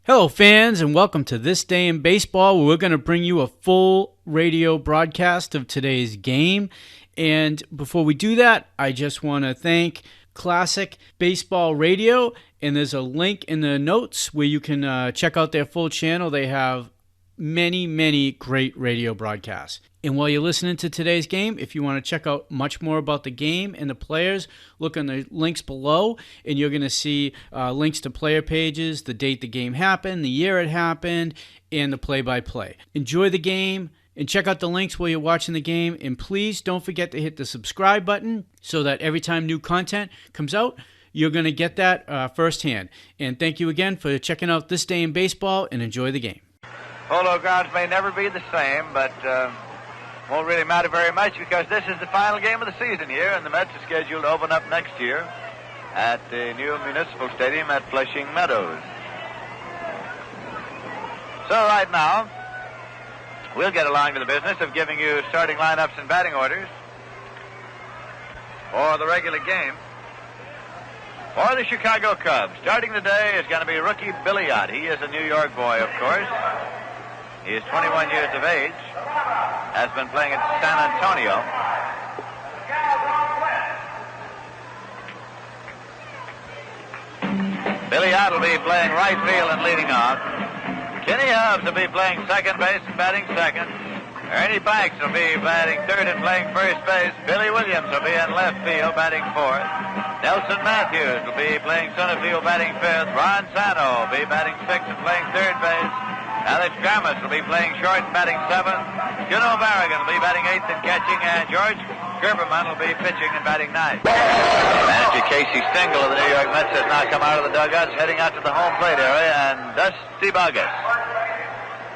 Hello, fans, and welcome to This Day in Baseball, where we're going to bring you a full radio broadcast of today's game. And before we do that, I just want to thank Classic Baseball Radio, and there's a link in the notes where you can check out their full channel. They have many great radio broadcasts. And while you're listening to today's game, if you want to check out much more about the game and the players, look on the links below, and you're going to see links to player pages, the date the game happened, the year it happened, and the play-by-play. Enjoy the game, and check out the links while you're watching the game, and please don't forget to hit the subscribe button so that every time new content comes out, you're going to get that firsthand. And thank you again for checking out This Day in Baseball, and enjoy the game. Polo Grounds may never be the same, but won't really matter very much because this is the final game of the season here, and the Mets are scheduled to open up next year at the new Municipal Stadium at Flushing Meadows. So right now, we'll get along to the business of giving you starting lineups and batting orders for the regular game. For the Chicago Cubs, starting today is going to be rookie Billy Ott. He is a New York boy, of course. He is 21 years of age, has been playing at San Antonio. Billy Ott will be playing right field and leading off. Kenny Hubbs will be playing second base and batting second. Ernie Banks will be batting third and playing first base. Billy Williams will be in left field batting fourth. Nelson Matthews will be playing center field batting fifth. Ron Santo will be batting sixth and playing third base. Alex Grammas will be playing short and batting seventh. Juno Barragan will be batting eighth and catching, and George Gerberman will be pitching and batting ninth. Manager Casey Stengel of the New York Mets has now come out of the dugouts, heading out to the home plate area, and Dusty Bogus,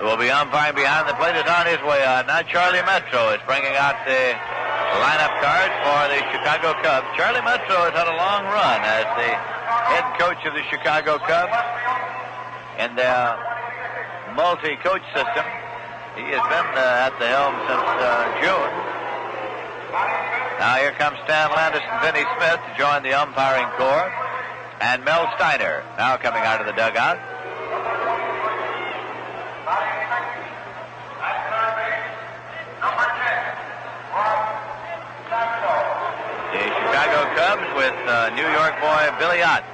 who will be umpiring behind the plate, is on his way out. Now Charlie Metro is bringing out the lineup cards for the Chicago Cubs. Charlie Metro has had a long run as the head coach of the Chicago Cubs in their multi-coach system. He has been at the helm since June. Now here comes Stan Landis and Vinnie Smith to join the umpiring corps, and Mel Steiner now coming out of the dugout. The Chicago Cubs with New York boy Billy Ott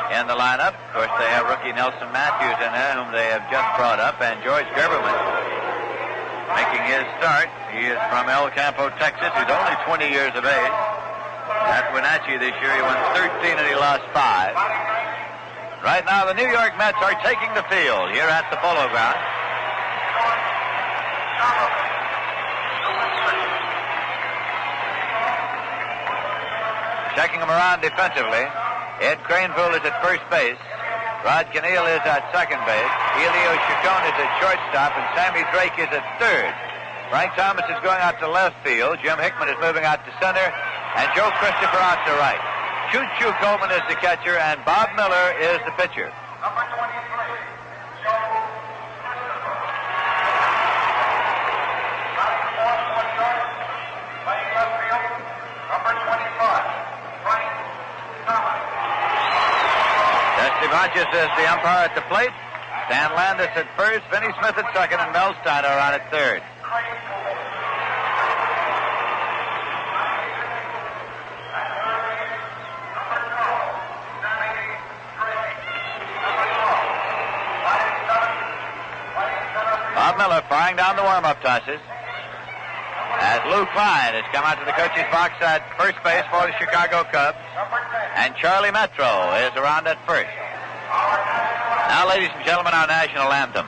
in the lineup. Of course, they have rookie Nelson Matthews in there, whom they have just brought up, and George Gerberman making his start. He is from El Campo, Texas. He's only 20 years of age. At Wenatchee this year, he won 13 and he lost 5. Right now, the New York Mets are taking the field here at the Polo Grounds. Checking them around defensively. Ed Craneville is at first base. Rod Cannell is at second base. Elio Chacon is at shortstop, and Sammy Drake is at third. Frank Thomas is going out to left field. Jim Hickman is moving out to center, and Joe Christopher out to right. Choo Choo Coleman is the catcher, and Bob Miller is the pitcher. Hodges is the umpire at the plate. Stan Landis at first, Vinnie Smith at second, and Mel Steiner on at third. Bob Miller firing down the warm-up tosses as Lou Klein has come out to the coach's box at first base for the Chicago Cubs, and Charlie Metro is around at first. Now, ladies and gentlemen, our national anthem.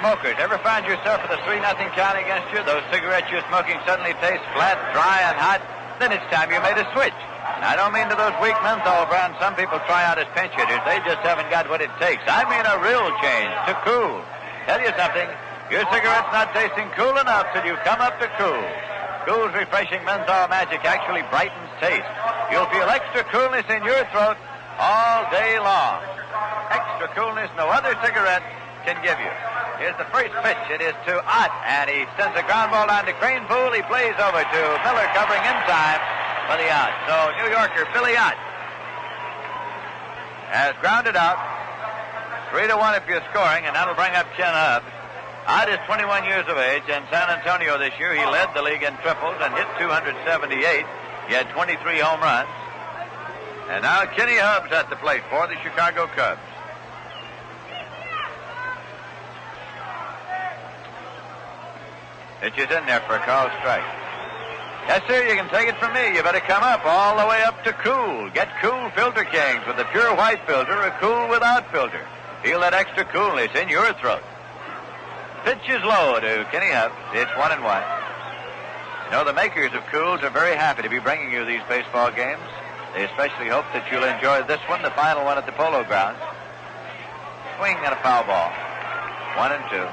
smokers, ever find yourself with a 3-0 count against you? Those cigarettes you're smoking suddenly taste flat, dry, and hot? Then it's time you made a switch. And I don't mean to those weak menthol brands some people try out as pinch hitters. They just haven't got what it takes. I mean a real change to Cool. Tell you something, your cigarette's not tasting cool enough till you come up to Cool. Cool's refreshing menthol magic actually brightens taste. You'll feel extra coolness in your throat all day long. Extra coolness no other cigarette can give you. Here's the first pitch. It is to Ott, and he sends a ground ball down to Cranepool. He plays over to Miller, covering in time for the out. So New Yorker Billy Ott has grounded out. 3-1 if you're scoring, and that'll bring up Ken Hubbs. Ott is 21 years of age. In San Antonio this year, he led the league in triples and hit 278. He had 23 home runs. And now Kenny Hubbs at the plate for the Chicago Cubs. Pitch is in there for a called strike. Yes, sir, you can take it from me. You better come up all the way up to Cool. Get Cool Filter Kings with a pure white filter or Cool without filter. Feel that extra coolness in your throat. Pitch is low to Kenny Hubbs. It's 1-1. You know, the makers of Cools are very happy to be bringing you these baseball games. They especially hope that you'll enjoy this one, the final one at the Polo Grounds. Swing and a foul ball. 1-2.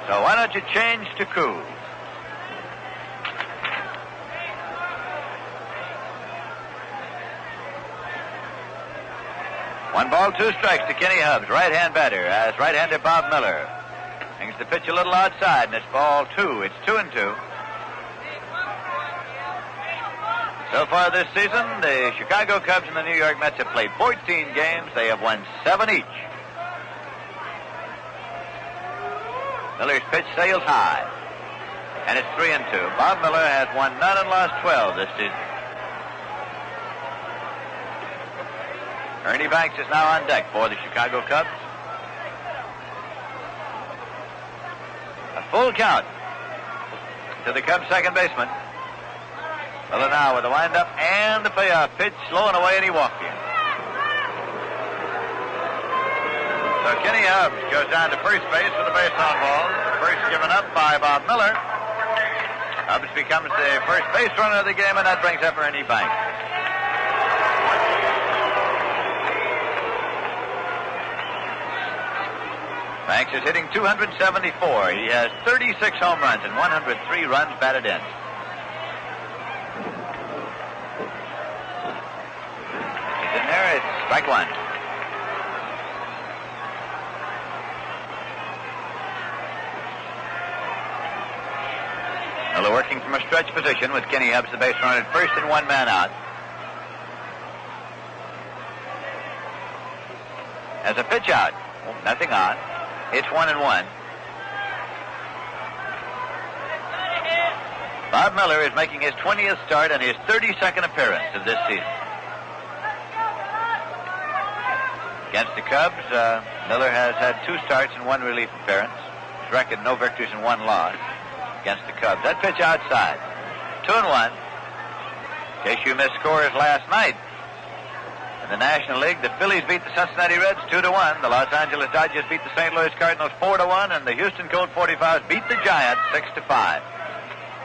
So why don't you change to Cool? One ball, two strikes to Kenny Hubbs, right-hand batter, as right-hander Bob Miller. Brings the pitch a little outside, and it's ball two. It's 2-2. So far this season, the Chicago Cubs and the New York Mets have played 14 games. They have won 7 each. Miller's pitch sails high, and it's 3-2. Bob Miller has won none and lost 12 this season. Ernie Banks is now on deck for the Chicago Cubs. A full count to the Cubs' second baseman. Miller now with the windup and the payoff pitch, slow and away, and he walked in. So Kenny Hubbs goes down to first base with the base on balls. First given up by Bob Miller. Hubbs becomes the first base runner of the game, and that brings up Ernie Banks. Banks is hitting 274. He has 36 home runs and 103 runs batted in. He's in there. It's strike one. Miller working from a stretch position with Kenny Hubbs, the base runner at first, and one man out. As a pitch out, nothing on. It's 1-1. Bob Miller is making his 20th start and his 32nd appearance of this season. Against the Cubs, Miller has had 2 starts and 1 relief appearance. His record, no victories and 1 loss against the Cubs. That pitch outside. 2-1. In case you missed scores last night, in the National League, the Phillies beat the Cincinnati Reds 2-1. The Los Angeles Dodgers beat the St. Louis Cardinals 4-1, and the Houston Colt 45s beat the Giants 6-5.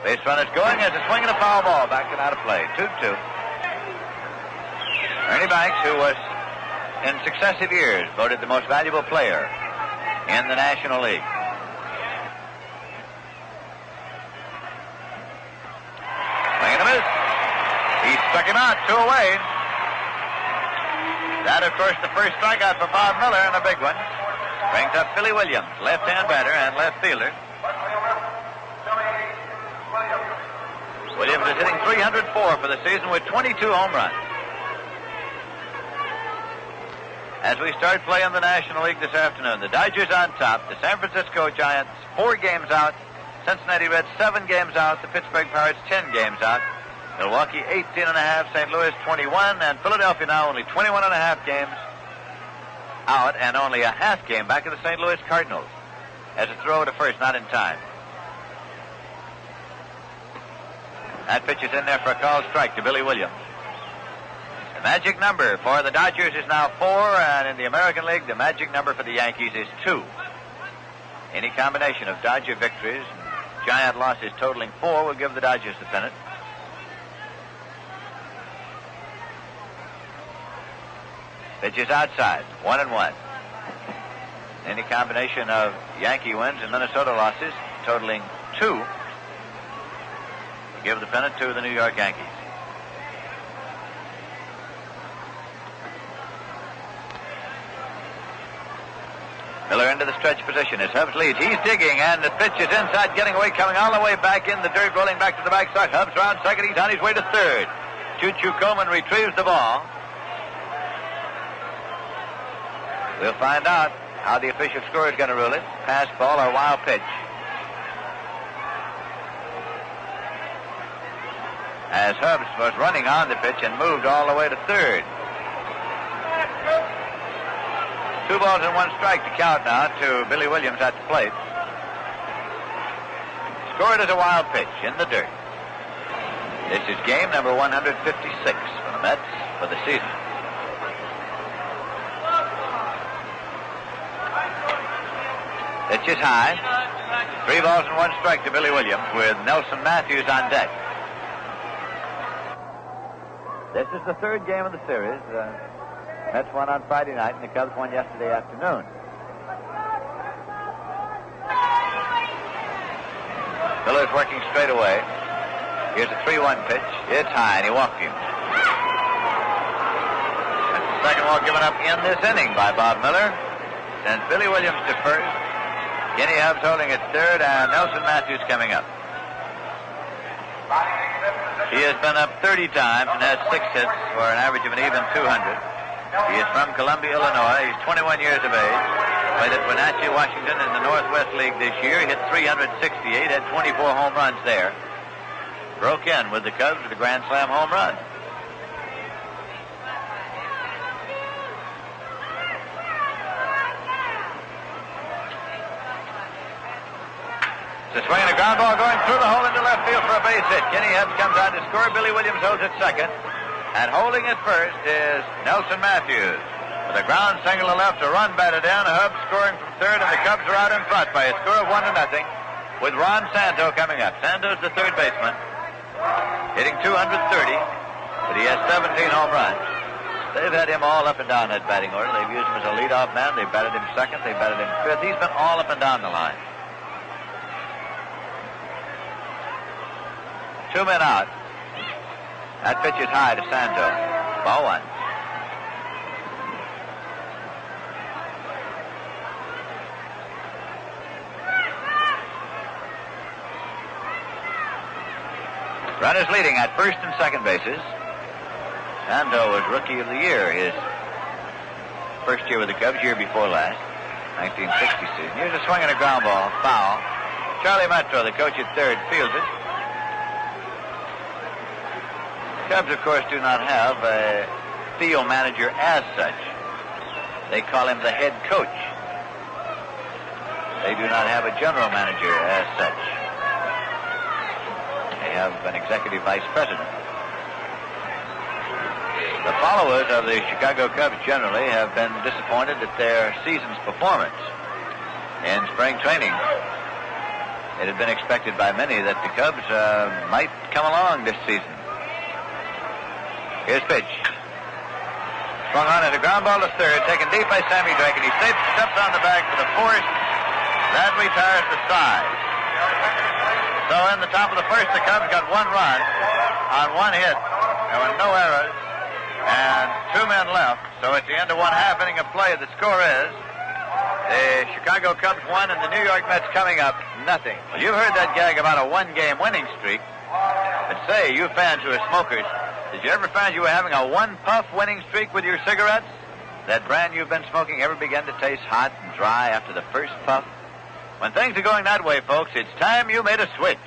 Base runners going as a swing and a foul ball back and out of play. 2-2. Ernie Banks, who was in successive years voted the most valuable player in the National League. Swing and a miss. He struck him out, 2 away. That, of course, the first strikeout for Bob Miller, and a big one. Brings up Billy Williams, left-hand batter and left fielder. Williams is hitting 304 for the season with 22 home runs. As we start play in the National League this afternoon, the Dodgers on top, the San Francisco Giants 4 games out, Cincinnati Reds 7 games out, the Pittsburgh Pirates 10 games out. Milwaukee 18.5, St. Louis 21, and Philadelphia now only 21.5 games out and only a half game back of the St. Louis Cardinals. As a throw to first, not in time. That pitch is in there for a called strike to Billy Williams. Magic number for the Dodgers is now 4, and in the American League, the magic number for the Yankees is 2. Any combination of Dodger victories and giant losses totaling 4 will give the Dodgers the pennant. Pitch is outside, 1-1. Any combination of Yankee wins and Minnesota losses totaling 2 will give the pennant to the New York Yankees. Miller into the stretch position as Hubbs leads. He's digging, and the pitch is inside, getting away, coming all the way back in the dirt, rolling back to the backstop. Hubbs around second. He's on his way to third. Choo-Choo Coleman retrieves the ball. We'll find out how the official score is going to rule it. Pass ball or wild pitch. As Hubbs was running on the pitch and moved all the way to third. 2 balls and 1 strike to count now to Billy Williams at the plate. Scored as a wild pitch in the dirt. This is game number 156 for the Mets for the season. Pitch is high. 3 balls and 1 strike to Billy Williams with Nelson Matthews on deck. This is the 3rd game of the series. Mets won on Friday night, and the Cubs won yesterday afternoon. Miller's working straight away. Here's a 3-1 pitch. It's high, and he walked him. That's the second walk given up in this inning by Bob Miller. Sends Billy Williams to first. Kenny Hubbs holding at third, and Nelson Matthews coming up. He has been up 30 times and has 6 hits for an average of an even 200. He is from Columbia, Illinois. He's 21 years of age. Played at Wenatchee, Washington in the Northwest League this year. Hit 368, had 24 home runs there. Broke in with the Cubs with a grand slam home run. It's a swing and a ground ball going through the hole into left field for a base hit. Kenny Hubbs comes out to score. Billy Williams holds at second. And holding it first is Nelson Matthews. With a ground single to left, a run batted down. Hubbs scoring from third, and the Cubs are out in front by a score of 1-0 with Ron Santo coming up. Santo's the third baseman, hitting 230, but he has 17 home runs. They've had him all up and down that batting order. They've used him as a leadoff man. They batted him second. They batted him fifth. He's been all up and down the line. 2 men out. That pitch is high to Santo. Ball 1. Runners leading at first and second bases. Santo was Rookie of the Year his first year with the Cubs, year before last, 1960 season. Here's a swing and a ground ball, foul. Charlie Metro, the coach at third, fields it. Cubs, of course, do not have a field manager as such. They call him the head coach. They do not have a general manager as such. They have an executive vice president. The followers of the Chicago Cubs generally have been disappointed at their season's performance in spring training. It had been expected by many that the Cubs might come along this season. Here's pitch. Swung on as a ground ball to third, taken deep by Sammy Drake, and he steps on the bag for the force. That retires the side. So in the top of the first, the Cubs got 1 run on 1 hit. There were no errors, and 2 men left. So at the end of 1/2 inning of play, the score is the Chicago Cubs 1 and the New York Mets coming up 0. Well, you've heard that gag about a 1-game winning streak. But say, you fans who are smokers, did you ever find you were having a 1-puff winning streak with your cigarettes? That brand you've been smoking ever began to taste hot and dry after the first puff? When things are going that way, folks, it's time you made a switch.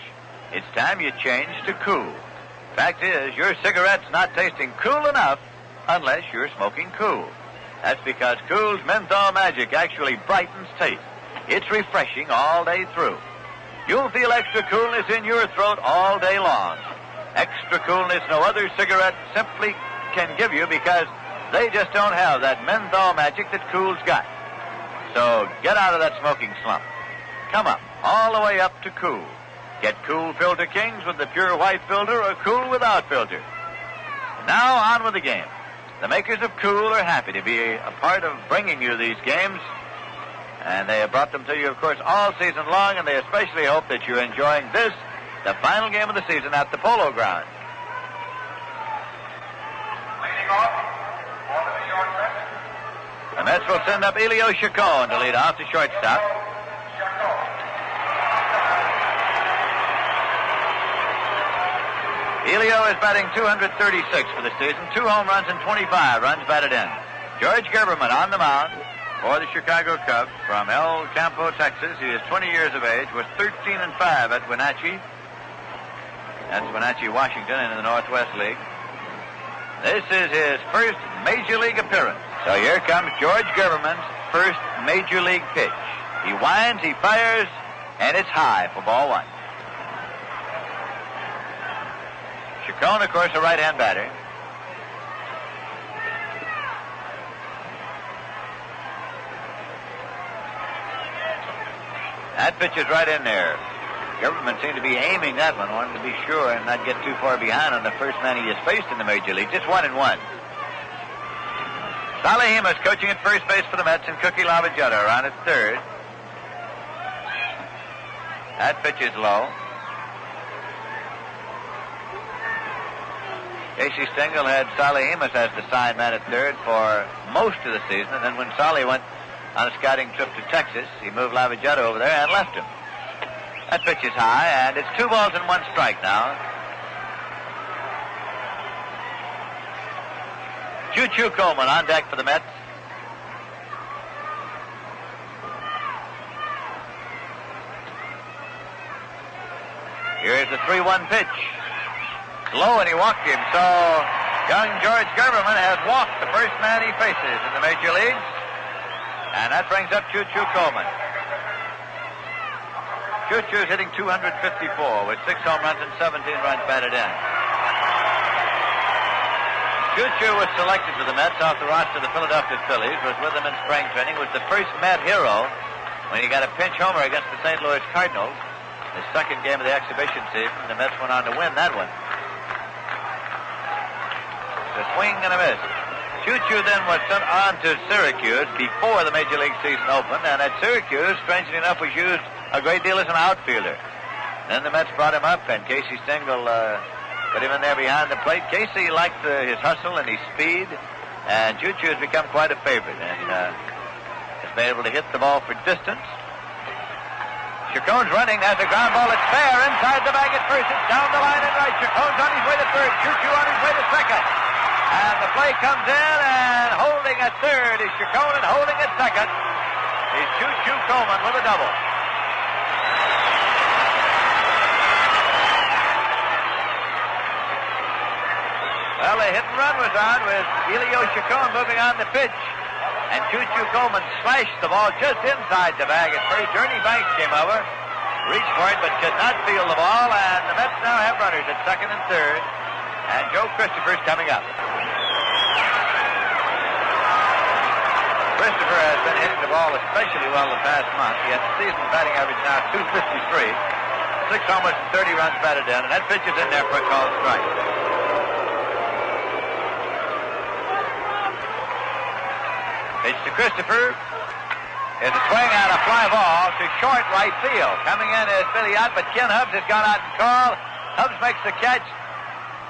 It's time you changed to Cool. Fact is, your cigarette's not tasting cool enough unless you're smoking Cool. That's because Cool's menthol magic actually brightens taste. It's refreshing all day through. You'll feel extra coolness in your throat all day long. Extra coolness no other cigarette simply can give you because they just don't have that menthol magic that Kool's got. So get out of that smoking slump. Come up, all the way up to Kool. Get Kool Filter Kings with the pure white filter or Kool without filter. Now on with the game. The makers of Kool are happy to be a part of bringing you these games. And they have brought them to you, of course, all season long, and they especially hope that you're enjoying this, the final game of the season at the Polo Grounds. Leading off, for the New York Mets. The Mets will send up Elio Chacon to lead off the shortstop. Elio is batting 236 for the season, 2 home runs and 25 runs batted in. George Gerberman on the mound for the Chicago Cubs from El Campo, Texas. He is 20 years of age, was 13-5 at Wenatchee. That's Wenatchee, Washington, in the Northwest League. This is his first Major League appearance. So here comes George Gerberman's first Major League pitch. He winds, he fires, and it's high for ball one. Chacon, of course, a right-hand batter. That pitch is right in there. Gerberman seemed to be aiming that one, wanted to be sure and not get too far behind on the first man he has faced in the Major League. Just 1-1. Salihima is coaching at first base for the Mets, and Cookie Lavagetta around at third. That pitch is low. Casey Stengel had Salihima as the sign man at third for most of the season, and then when Sally went on a scouting trip to Texas, he moved Lavagetta over there and left him. That pitch is high, and it's 2 balls and 1 strike now. Choo-Choo Coleman on deck for the Mets. Here's the 3-1 pitch. Low, and he walked him. So young George Gerberman has walked the first man he faces in the Major Leagues. And that brings up Choo-Choo Coleman. Choo-Choo's hitting 254 with 6 home runs and 17 runs batted in. Choo-Choo was selected for the Mets off the roster of the Philadelphia Phillies, was with them in spring training, was the first Met hero when he got a pinch homer against the St. Louis Cardinals. The second game of the exhibition season, the Mets went on to win that one. A swing and a miss. Choo-Choo then was sent on to Syracuse before the Major League season opened, and at Syracuse, strangely enough, was used a great deal as an outfielder. Then the Mets brought him up, and Casey Stengel put him in there behind the plate. Casey liked his hustle and his speed, and Choo-Choo has become quite a favorite, and has been able to hit the ball for distance. Chacon's running. There's a ground ball. It's fair inside the bag at first. It's down the line and right. Chacon's on his way to third. Choo-Choo on his way to second. And the play comes in, and holding at third is Chacon, and holding at second is Choo-Choo Coleman with a double. Well, the hit and run was on with Elio Chacon moving on the pitch. And Choo-Choo Coleman slashed the ball just inside the bag at first. Ernie Banks came over, reached for it, but could not feel the ball. And the Mets now have runners at second and third. And Joe Christopher's coming up. Christopher has been hitting the ball especially well the past month. He has a season batting average now 253. 6 homers and 30 runs batted in. And that pitch is in there for a called strike. Pitch to Christopher is a swing out, a fly ball to short right field. Coming in is Billy Ott, but Ken Hubbs has gone out and called. Hubbs makes the catch.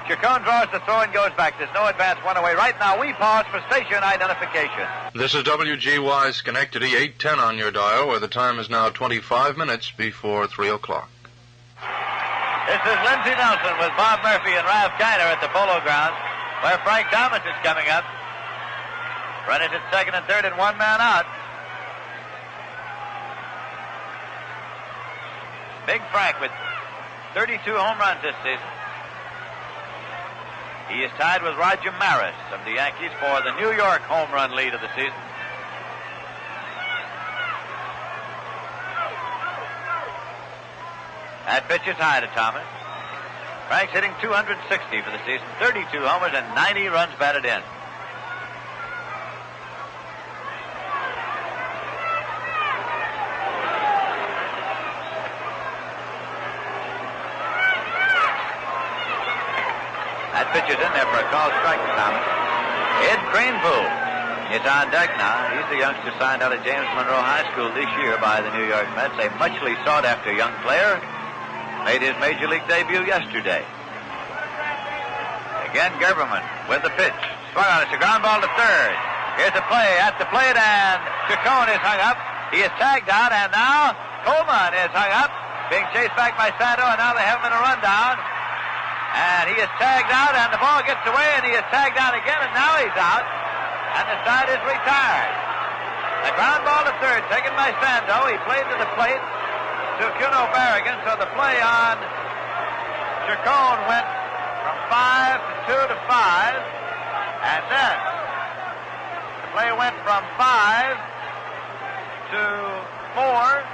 Chacon draws the throw and goes back. There's no advance, one away. Right now, we pause for station identification. This is WGY Schenectady, 810 on your dial, where the time is now 25 minutes before 3 o'clock. This is Lindsey Nelson with Bob Murphy and Ralph Kiner at the Polo Grounds, where Frank Thomas is coming up. Runners at second and third and 1 man out. Big Frank with 32 home runs this season. He is tied with Roger Maris of the Yankees for the New York home run lead of the season. That pitch is high to Thomas. Frank's hitting .260 for the season, 32 homers and 90 runs batted in. That pitch is in there for a called strike to Thomas. Ed Cranepool is on deck now. He's the youngster signed out of James Monroe High School this year by the New York Mets. A muchly sought-after young player. Made his major league debut yesterday. Again, Gerberman with the pitch. Swung on. It's a ground ball to third. Here's a play at the plate, and Chacon is hung up. He is tagged out, and now Coleman is hung up, being chased back by Santo, and now they have him in a rundown. And he is tagged out, and the ball gets away, and he is tagged out again, and now he's out. And the side is retired. The ground ball to third, taken by Santo. He played to the plate to Cuno Barrigan, so the play on Chacon went from 5 to 2 to 5. And then the play went from 5 to 4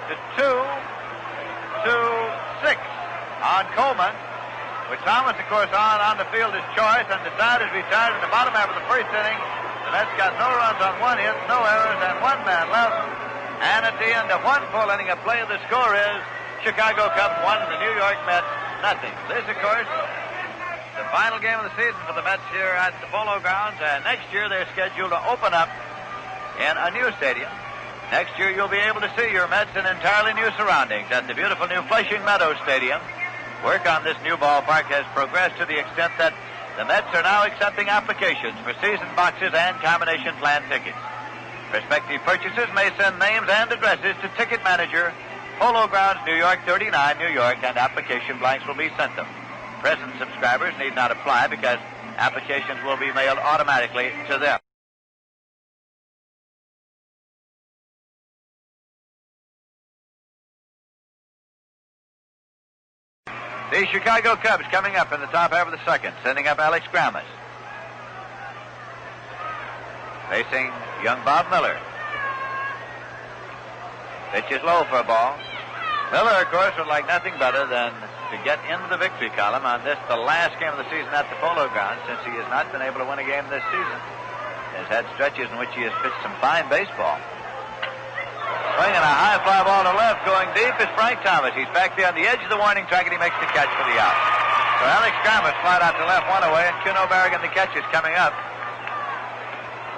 to 2 to 6 on Coleman, with Thomas, of course, on the field as choice, and the side is retired in the bottom half of the first inning. The Mets got no runs on one hit, no errors, and one man left. And at the end of one full inning of play, the score is Chicago Cubs 1, the New York Mets nothing. This, of course, the final game of the season for the Mets here at the Polo Grounds, and next year they're scheduled to open up in a new stadium. Next year you'll be able to see your Mets in entirely new surroundings at the beautiful new Flushing Meadows Stadium. Work on this new ballpark has progressed to the extent that the Mets are now accepting applications for season boxes and combination plan tickets. Prospective purchasers may send names and addresses to Ticket Manager, Polo Grounds, New York 39, New York, and application blanks will be sent them. Present subscribers need not apply because applications will be mailed automatically to them. The Chicago Cubs coming up in the top half of the second, sending up Alex Grammas. Facing young Bob Miller. Pitch is low for a ball. Miller, of course, would like nothing better than to get into the victory column on this, the last game of the season at the Polo Grounds, since he has not been able to win a game this season. He has had stretches in which he has pitched some fine baseball. Swinging a high fly ball to left, going deep is Frank Thomas. He's back there on the edge of the warning track, and he makes the catch for the out. So Alex Grammas flied out to left, one away, and Cuno Barrigan, the catch, is coming up.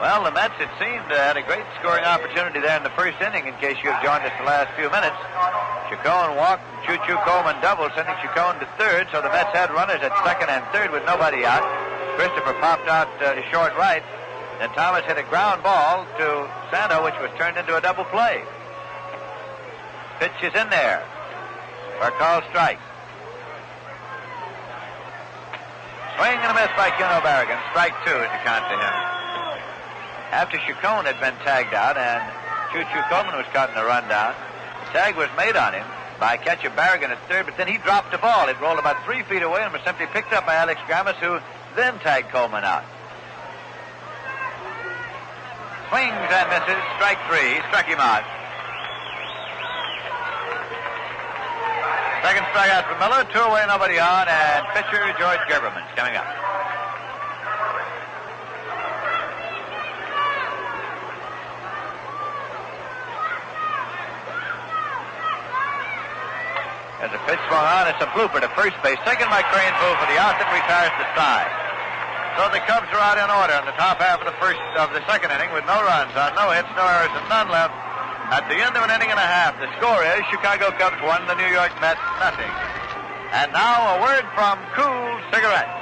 Well, the Mets, it seemed, had a great scoring opportunity there in the first inning, in case you have joined us the last few minutes. Chacon walked, Choo-Choo Coleman double, sending Chacon to third, so the Mets had runners at second and third with nobody out. Christopher popped out to short right. Then Thomas hit a ground ball to Santo, which was turned into a double play. Pitch is in there for a called strike. Swing and a miss by Cuno Barrigan. Strike two is the count to him. After Chacon had been tagged out and Choo-Choo Coleman was caught in the rundown, the tag was made on him by catcher Barrigan at third, but then he dropped the ball. It rolled about 3 feet away and was simply picked up by Alex Grammas, who then tagged Coleman out. Swings and misses. Strike three. Struck him out. Second strikeout for Miller. 2 away, nobody on, and pitcher George Gerberman's coming up. As a pitch swung on, it's a blooper to first base. Taken by Cranepool for the out that retires the side. So the Cubs are out in order in the top half of the second inning with no runs on, no hits, no errors, and none left. At the end of an inning and a half, the score is Chicago Cubs 1, the New York Mets nothing. And now a word from Cool Cigarettes.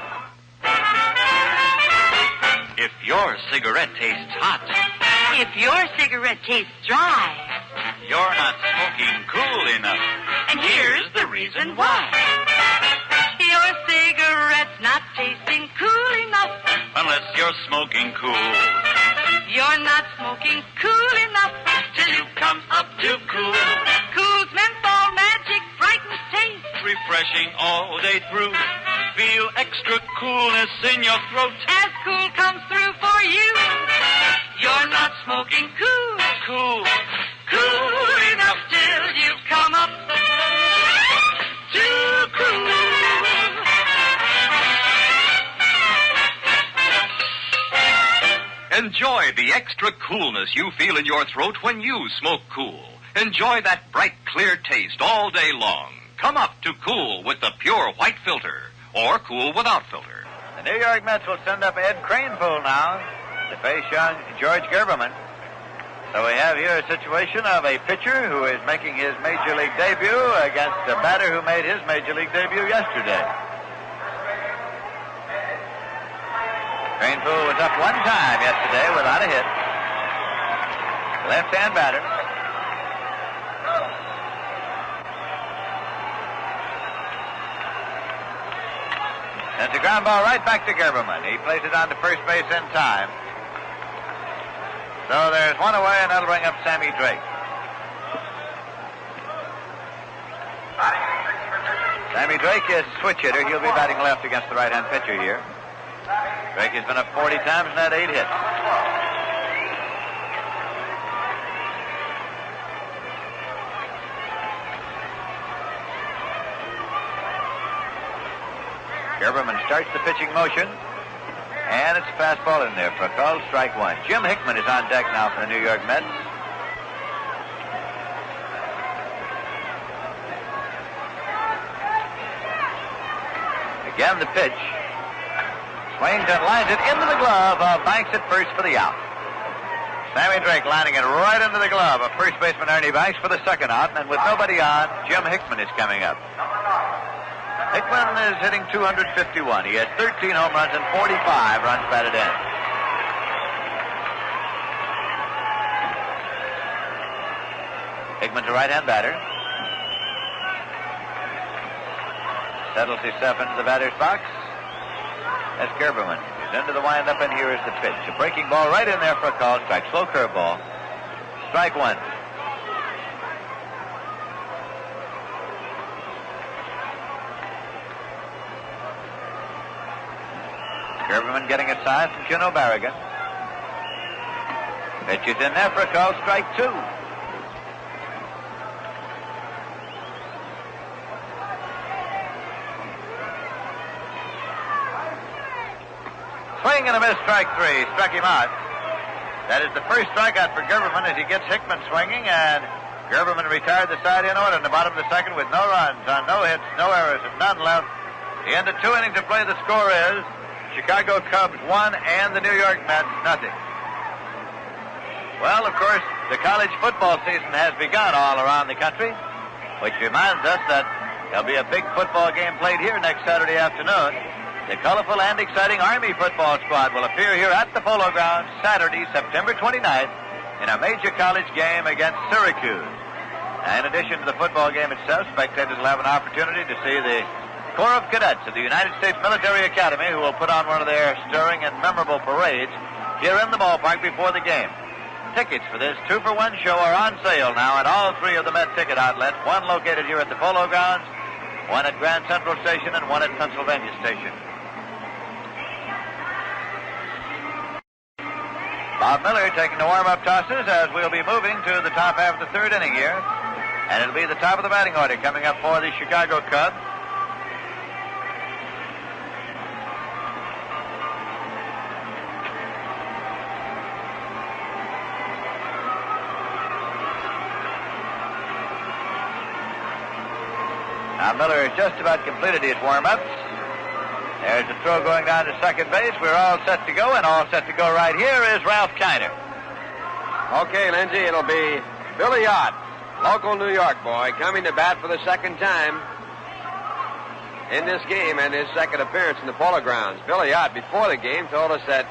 If your cigarette tastes hot, If your cigarette tastes dry, you're not smoking cool enough. and here's the reason why. Your cigarette's not tasting cool enough. Unless you're smoking cool. You're not smoking cool enough till you come up to cool. Cool's menthol magic brightens taste. Refreshing all day through. Feel extra coolness in your throat. As cool comes through for you, you're not smoking cool. Cool. Cool enough till you come up to cool. Enjoy the extra coolness you feel in your throat when you smoke Cool. Enjoy that bright, clear taste all day long. Come up to Cool with the pure white filter, or Cool without filter. The New York Mets will send up Ed Kranepool now to face young George Gerberman. So we have here a situation of a pitcher who is making his Major League debut against a batter who made his Major League debut yesterday. Kranepool was up one time yesterday without a hit. Left-hand batter. Sends a ground ball right back to Gerberman. He plays it on to first base in time. So there's one away, and that'll bring up Sammy Drake. Sammy Drake is a switch hitter. He'll be batting left against the right-hand pitcher here. Drake has been up 40 times and had 8 hits. Gerberman starts the pitching motion, and it's a fastball in there for a called strike one. Jim Hickman is on deck now for the New York Mets. Again, the pitch. Swings and lines it into the glove of Banks at first for the out. Sammy Drake lining it right into the glove of first baseman Ernie Banks for the second out, and with nobody on, Jim Hickman is coming up. Hickman is hitting 251. He has 13 home runs and 45 runs batted in. Hickman's a right-hand batter. Settles himself into the batter's box. That's Gerberman. He's into the windup, and here is the pitch. A breaking ball right in there for a call strike. Slow curveball. Strike one. Gerberman getting a sign from Juno Barrigan. Pitch is in there for a call strike two. Swing and a miss, strike three. Struck him out. That is the first strikeout for Gerberman as he gets Hickman swinging, and Gerberman retired the side in order in the bottom of the second with no runs on no hits, no errors, and none left. The end of 2 innings of play, the score is Chicago Cubs 1 and the New York Mets nothing. Well, of course, the college football season has begun all around the country, which reminds us that there'll be a big football game played here next Saturday afternoon. The colorful and exciting Army football squad will appear here at the Polo Grounds Saturday, September 29th, in a major college game against Syracuse. In addition to the football game itself, spectators will have an opportunity to see the Corps of Cadets of the United States Military Academy, who will put on one of their stirring and memorable parades here in the ballpark before the game. Tickets for this 2-for-1 show are on sale now at all 3 of the Met ticket outlets, one located here at the Polo Grounds, one at Grand Central Station, and one at Pennsylvania Station. Bob Miller taking the warm-up tosses as we'll be moving to the top half of the third inning here. And it'll be the top of the batting order coming up for the Chicago Cubs. Now Miller has just about completed his warm-ups. There's a throw going down to second base. We're all set to go, and all set to go right here is Ralph Kiner. Okay, Lindsay, it'll be Billy Ott, local New York boy, coming to bat for the second time in this game and his second appearance in the Polo Grounds. Billy Ott, before the game, told us that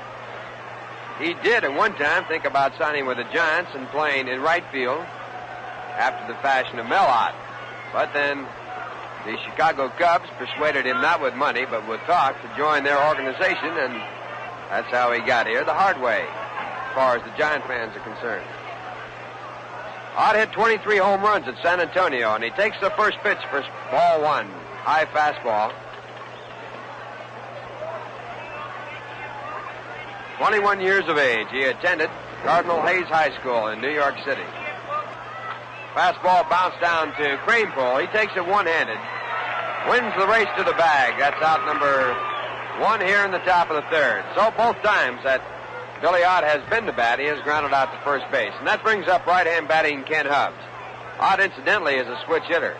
he did at one time think about signing with the Giants and playing in right field after the fashion of Mel Ott. But then the Chicago Cubs persuaded him not with money, but with talk to join their organization, and that's how he got here the hard way, as far as the Giant fans are concerned. Ott hit 23 home runs at San Antonio, and he takes the first pitch for ball one, high fastball. 21 years of age. He attended Cardinal Hayes High School in New York City. Fastball bounced down to Kranepool. He takes it one-handed. Wins the race to the bag. That's out number one here in the top of the third. So both times that Billy Ott has been to bat. He has grounded out to first base. And that brings up right-hand batting Ken Hubbs. Ott, incidentally, is a switch hitter.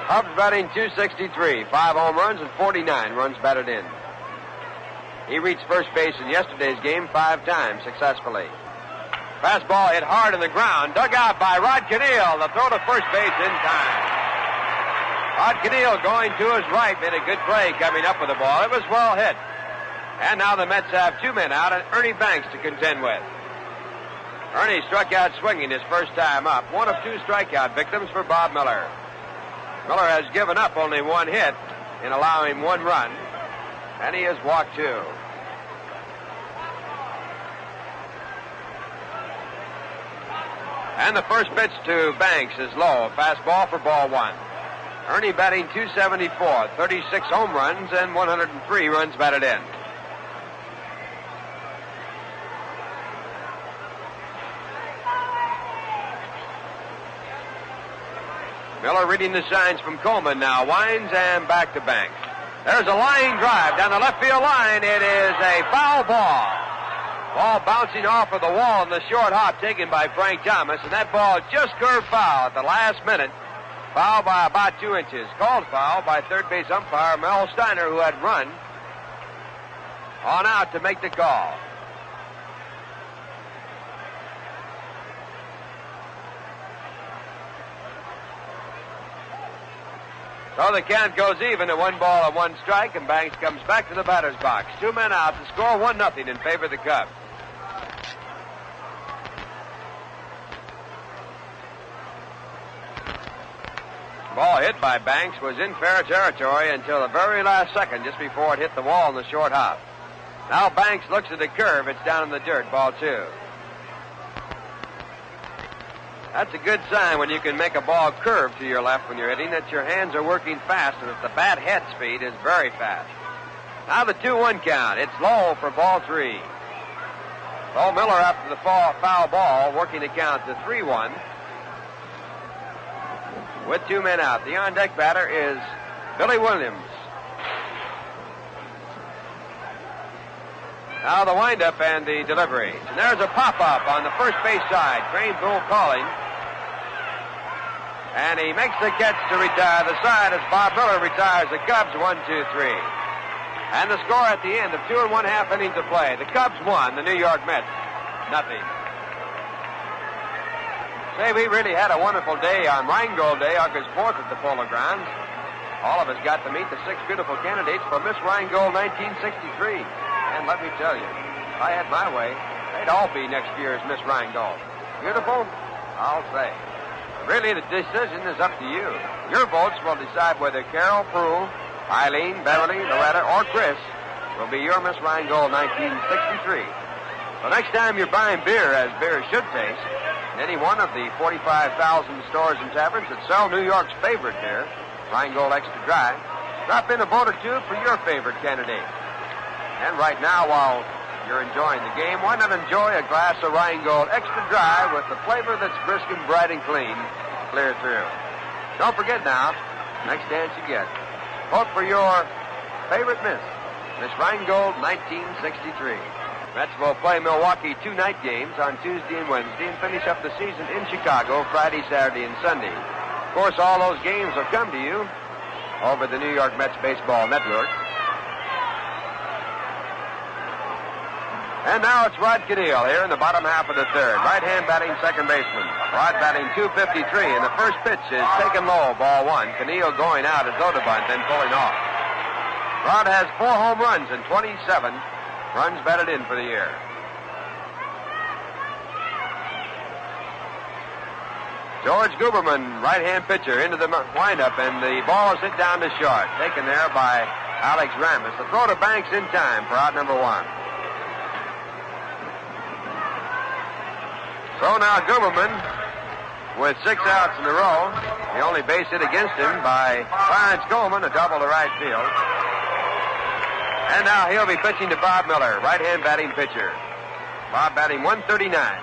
Hubbs batting .263, 5 home runs and 49 runs batted in. He reached first base in yesterday's game 5 times successfully. Fastball hit hard in the ground, dug out by Rod Canneel. The throw to first base in time. Rod Canneel going to his right made a good play coming up with the ball. It was well hit. And now the Mets have 2 men out and Ernie Banks to contend with. Ernie struck out swinging his first time up. 1 of 2 strikeout victims for Bob Miller. Miller has given up only 1 hit in allowing 1 run, and he has walked 2. And the first pitch to Banks is low. Fastball for ball 1. Ernie batting .274, 36 home runs and 103 runs batted in. Miller reading the signs from Coleman now. Winds and back to Banks. There's a line drive down the left field line. It is a foul ball. Ball bouncing off of the wall in the short hop taken by Frank Thomas. And that ball just curved foul at the last minute. Foul by about 2 inches. Called foul by third base umpire Mel Steiner, who had run on out to make the call. So the count goes even at 1 ball and 1 strike, and Banks comes back to the batter's box. 2 men out to score 1-0 in favor of the Cubs. Ball hit by Banks was in fair territory until the very last second, just before it hit the wall in the short hop. Now Banks looks at the curve. It's down in the dirt, ball 2. That's a good sign when you can make a ball curve to your left when you're hitting, that your hands are working fast and that the bat head speed is very fast. Now the 2-1 count. It's low for ball 3. Bo Miller after the foul ball working the count to 3-1 with 2 men out. The on-deck batter is Billy Williams. Now the windup and the delivery. And there's a pop-up on the first base side. Crane Bull calling. And he makes the catch to retire the side as Bob Miller retires the Cubs 1-2-3. And the score at the end of 2 1/2 innings of play. The Cubs won, the New York Mets nothing. Say, we really had a wonderful day on Rheingold Day, August 4th at the Polo Grounds. All of us got to meet the 6 beautiful candidates for Miss Rheingold 1963. And let me tell you, if I had my way, they'd all be next year's Miss Rheingold. Beautiful? I'll say. Really, the decision is up to you. Your votes will decide whether Carol Proulx, Eileen, Beverly, Loretta, or Chris will be your Miss Rheingold 1963. So next time you're buying beer, as beer should taste, in any one of the 45,000 stores and taverns that sell New York's favorite beer, Rheingold Extra Dry, drop in a vote or 2 for your favorite candidate. And right now, while you're enjoying the game, why not enjoy a glass of Rheingold Extra Dry with the flavor that's brisk and bright and clean, clear through. Don't forget now, next chance you get, vote for your favorite Miss Rheingold 1963. Mets will play Milwaukee 2 night games on Tuesday and Wednesday and finish up the season in Chicago Friday, Saturday, and Sunday. Of course, all those games will come to you over the New York Mets Baseball Network. And now it's Rod Canneel here in the bottom half of the third. Right-hand batting second baseman. Rod batting .253, and the first pitch is taken low, ball 1. Canneel going out as though to bunt, then pulling off. Rod has 4 home runs and 27 runs batted in for the year. George Guberman, right-hand pitcher, into the windup, and the ball is hit down to short. Taken there by Alex Ramos. The throw to Banks in time for out number 1. So now Guberman, with 6 outs in a row, the only base hit against him by Clarence Coleman, a double to right field. And now he'll be pitching to Bob Miller, right-hand batting pitcher. Bob batting .139.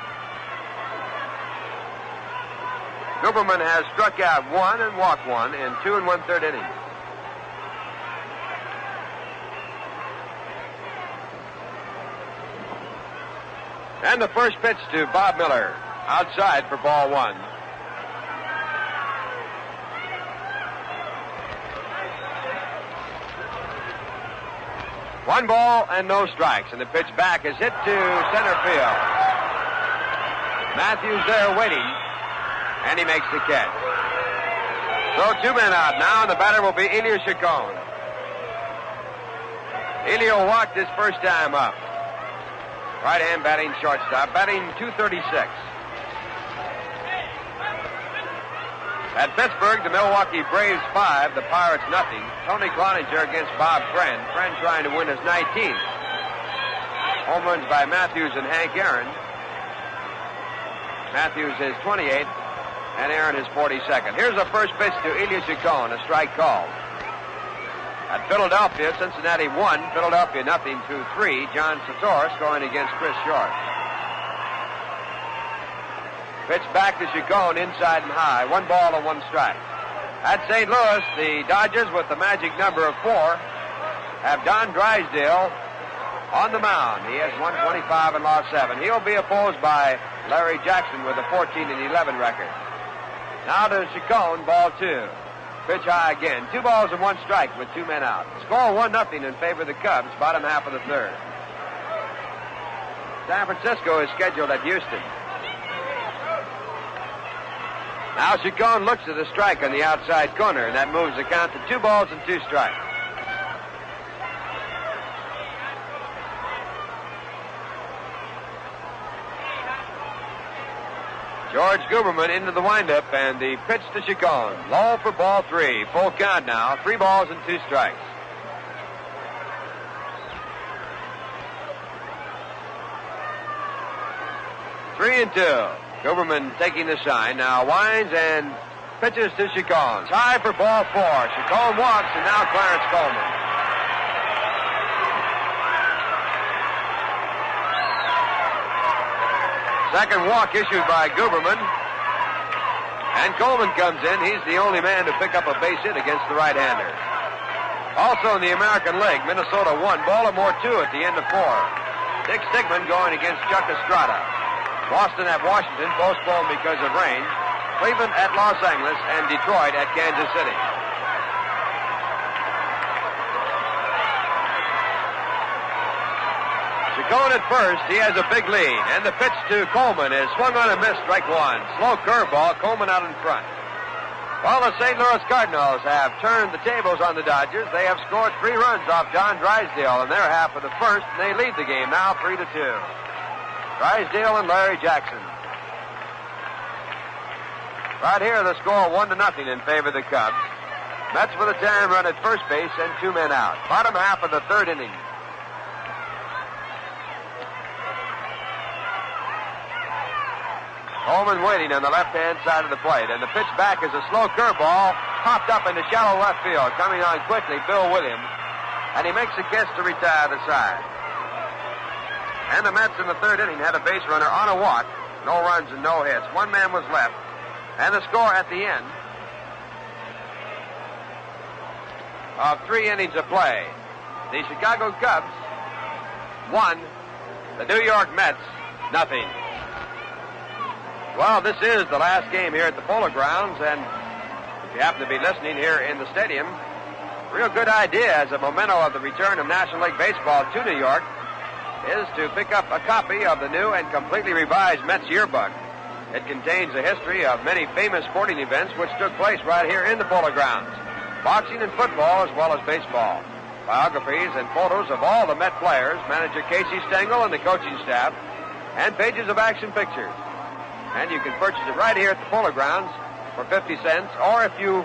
Guberman has struck out 1 and walked 1 in 2 1/3 innings. And the first pitch to Bob Miller. Outside for ball one. One ball and no strikes, and the pitch back is hit to center field. Matthews there waiting, and he makes the catch. So 2 men out now, and the batter will be Elio Chacon. Elio walked his first time up. Right-hand batting shortstop, batting .236. At Pittsburgh, the Milwaukee Braves 5, the Pirates nothing. Tony Cloninger against Bob Friend. Friend trying to win his 19th. Home runs by Matthews and Hank Aaron. Matthews his 28th, and Aaron his 42nd. Here's the first pitch to Elio Chacon, a strike call. At Philadelphia, Cincinnati 1, Philadelphia nothing, 2-3. John Sotoris going against Chris Short. Pitch back to Chacon, inside and high. 1 ball and 1 strike. At St. Louis, the Dodgers, with the magic number of 4, have Don Drysdale on the mound. He has 125 and lost 7. He'll be opposed by Larry Jackson with a 14-11 record. Now to Chacon, ball 2. Pitch high again. 2 balls and 1 strike with 2 men out. Score 1-0 in favor of the Cubs, bottom half of the third. San Francisco is scheduled at Houston. Now Chacon looks at the strike on the outside corner, and that moves the count to 2 balls and 2 strikes. George Guberman into the windup, and the pitch to Chacon. Low for ball 3. Full count now. 3 balls and 2 strikes. Three and 2. Guberman taking the sign. Now winds and pitches to Chacon. High for ball 4. Chacon walks, and now Clarence Coleman. Second walk issued by Guberman. And Coleman comes in. He's the only man to pick up a base hit against the right-hander. Also in the American League, Minnesota 1, Baltimore 2 at the end of 4. Dick Stigman going against Chuck Estrada. Boston at Washington, postponed because of rain. Cleveland at Los Angeles, and Detroit at Kansas City. Chacon at first, he has a big lead, and the pitch to Coleman is swung on and missed, strike 1. Slow curveball, Coleman out in front. Well, the St. Louis Cardinals have turned the tables on the Dodgers. They have scored 3 runs off John Drysdale in their half of the first, and they lead the game now 3-2. Drysdale and Larry Jackson. Right here, the score 1-0 in favor of the Cubs. Mets with a time run at first base and 2 men out. Bottom half of the third inning. Coleman waiting on the left-hand side of the plate, and the pitch back is a slow curveball, popped up into shallow left field. Coming on quickly, Bill Williams, and he makes a catch to retire the side. And the Mets in the third inning had a base runner on a walk, no runs and no hits. 1 man was left, and the score at the end of 3 innings of play: the Chicago Cubs 1, the New York Mets nothing. Well, this is the last game here at the Polo Grounds, and if you happen to be listening here in the stadium, real good idea as a memento of the return of National League Baseball to New York is to pick up a copy of the new and completely revised Mets Yearbook. It contains a history of many famous sporting events which took place right here in the Polo Grounds. Boxing and football as well as baseball. Biographies and photos of all the Met players, manager Casey Stengel and the coaching staff, and pages of action pictures. And you can purchase it right here at the Polo Grounds for 50 cents, or if you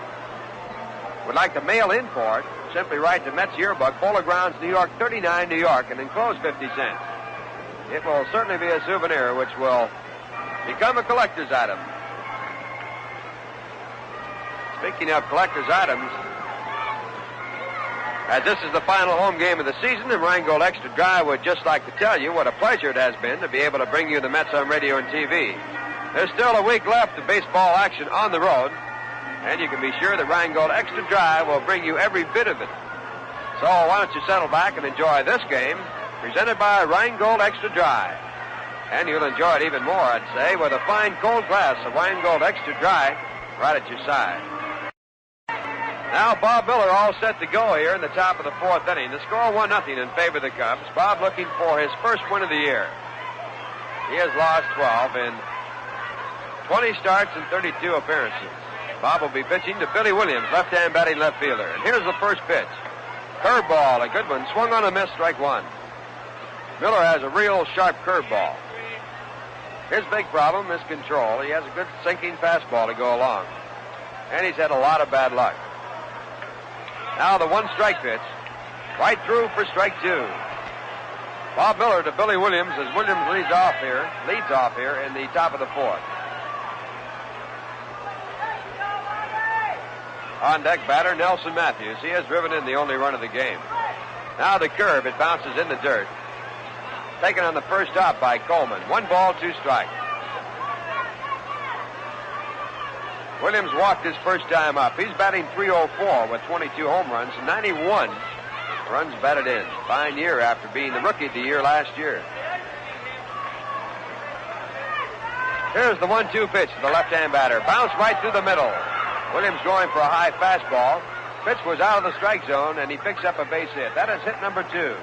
would like to mail in for it, simply write to Mets Yearbook, Polo Grounds, New York, 39, New York, and enclose 50 cents. It will certainly be a souvenir which will become a collector's item. Speaking of collector's items, as this is the final home game of the season, and Rheingold Extra Dry would just like to tell you what a pleasure it has been to be able to bring you the Mets on radio and TV. There's still a week left of baseball action on the road, and you can be sure that Rheingold Extra Dry will bring you every bit of it. So why don't you settle back and enjoy this game, presented by Rheingold Extra Dry. And you'll enjoy it even more, I'd say, with a fine cold glass of Wine Gold Extra Dry right at your side. Now Bob Miller all set to go here in the top of the fourth inning. The score 1-0 in favor of the Cubs. Bob looking for his first win of the year. He has lost 12 in 20 starts and 32 appearances. Bob will be pitching to Billy Williams, left-hand batting left fielder. And here's the first pitch. Curveball, a good one. Swung on a miss, strike one. Miller has a real sharp curveball. His big problem is control. He has a good sinking fastball to go along. And he's had a lot of bad luck. Now the one-strike pitch. Right through for strike two. Bob Miller to Billy Williams as Williams leads off here in the top of the fourth. On deck batter Nelson Matthews. He has driven in the only run of the game. Now the curve. It bounces in the dirt. Taken on the first hop by Coleman. 1 ball, 2 strikes. Williams walked his first time up. He's batting .304 with 22 home runs, 91 runs batted in. Fine year after being the Rookie of the Year last year. Here's the 1-2 pitch to the left-hand batter. Bounce right through the middle. Williams going for a high fastball. Pitch was out of the strike zone, and he picks up a base hit. That is hit number 2.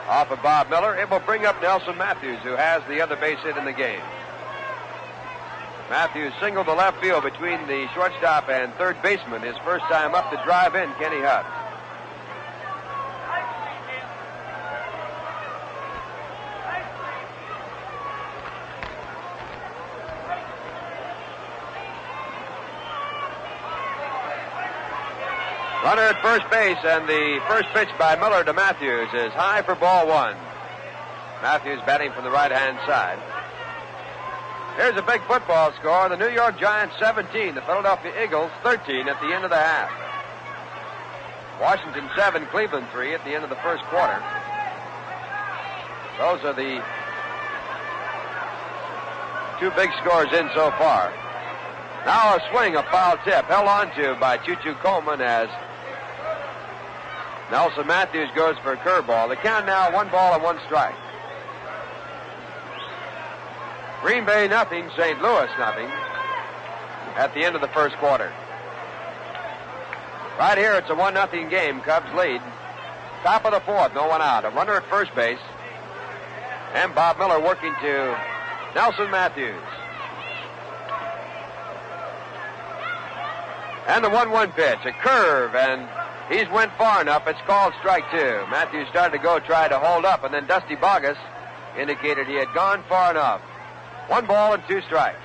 Off of Bob Miller, it will bring up Nelson Matthews, who has the other base hit in the game. Matthews singled to left field between the shortstop and third baseman. His first time up to drive in Kenny Hutt. Runner at first base, and the first pitch by Miller to Matthews is high for ball one. Matthews batting from the right-hand side. Here's a big football score. The New York Giants 17, the Philadelphia Eagles 13 at the end of the half. Washington 7, Cleveland 3 at the end of the first quarter. Those are the two big scores in so far. Now a swing, a foul tip, held on to by Choo-Choo Coleman as Nelson Matthews goes for a curveball. The count now 1 ball and 1 strike. Green Bay nothing, St. Louis nothing at the end of the first quarter. Right here, it's a 1-0 game. Cubs lead. Top of the fourth, no one out. A runner at first base. And Bob Miller working to Nelson Matthews. And the 1-1 pitch, a curve, and he's went far enough. It's called strike two. Matthews started to go, try to hold up, and then Dusty Bogus indicated he had gone far enough. 1 ball and 2 strikes.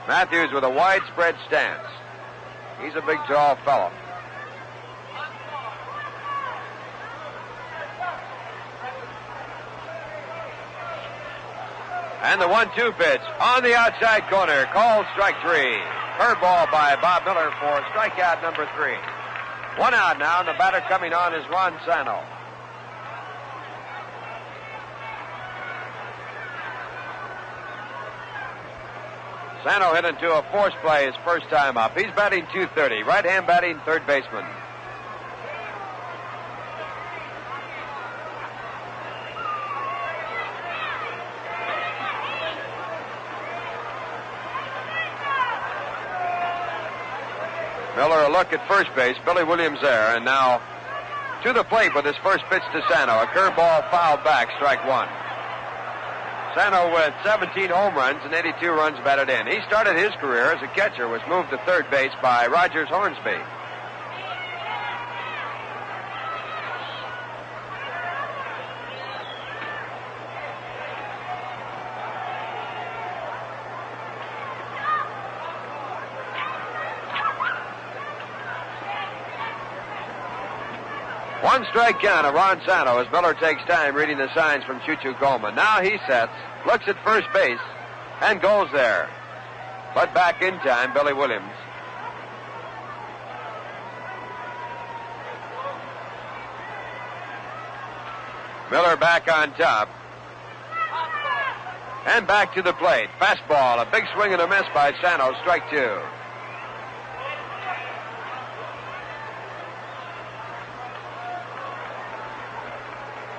Matthews with a widespread stance. He's a big, tall fellow. And the 1-2 pitch on the outside corner, called strike 3. Curveball by Bob Miller for strikeout number 3. 1 out now, and the batter coming on is Ron Sano. Sano hit into a force play his first time up. He's batting .230, right-hand batting third baseman. Miller a look at first base. Billy Williams there, and now to the plate with his first pitch to Sano. A curveball fouled back, strike 1. Sano with 17 home runs and 82 runs batted in. He started his career as a catcher, was moved to third base by Rogers Hornsby. One strike count of Ron Sano as Miller takes time reading the signs from Choo-Choo Coleman. Now he sets, looks at first base, and goes there. But back in time, Billy Williams. Miller back on top. And back to the plate. Fastball, a big swing and a miss by Sano, strike 2.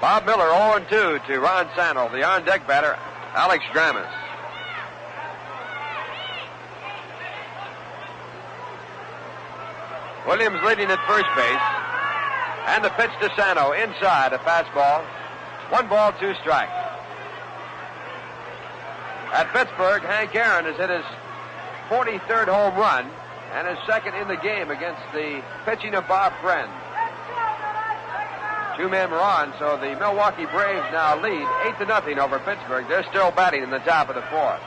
Bob Miller 0-2 to Ron Santel, the on-deck batter, Alex Gramis. Williams leading at first base. And the pitch to Sano inside, a fastball. 1 ball, 2 strikes. At Pittsburgh, Hank Aaron has hit his 43rd home run and his second in the game against the pitching of Bob Friend. 2 men were on, so the Milwaukee Braves now lead 8-0 over Pittsburgh. They're still batting in the top of the 4th.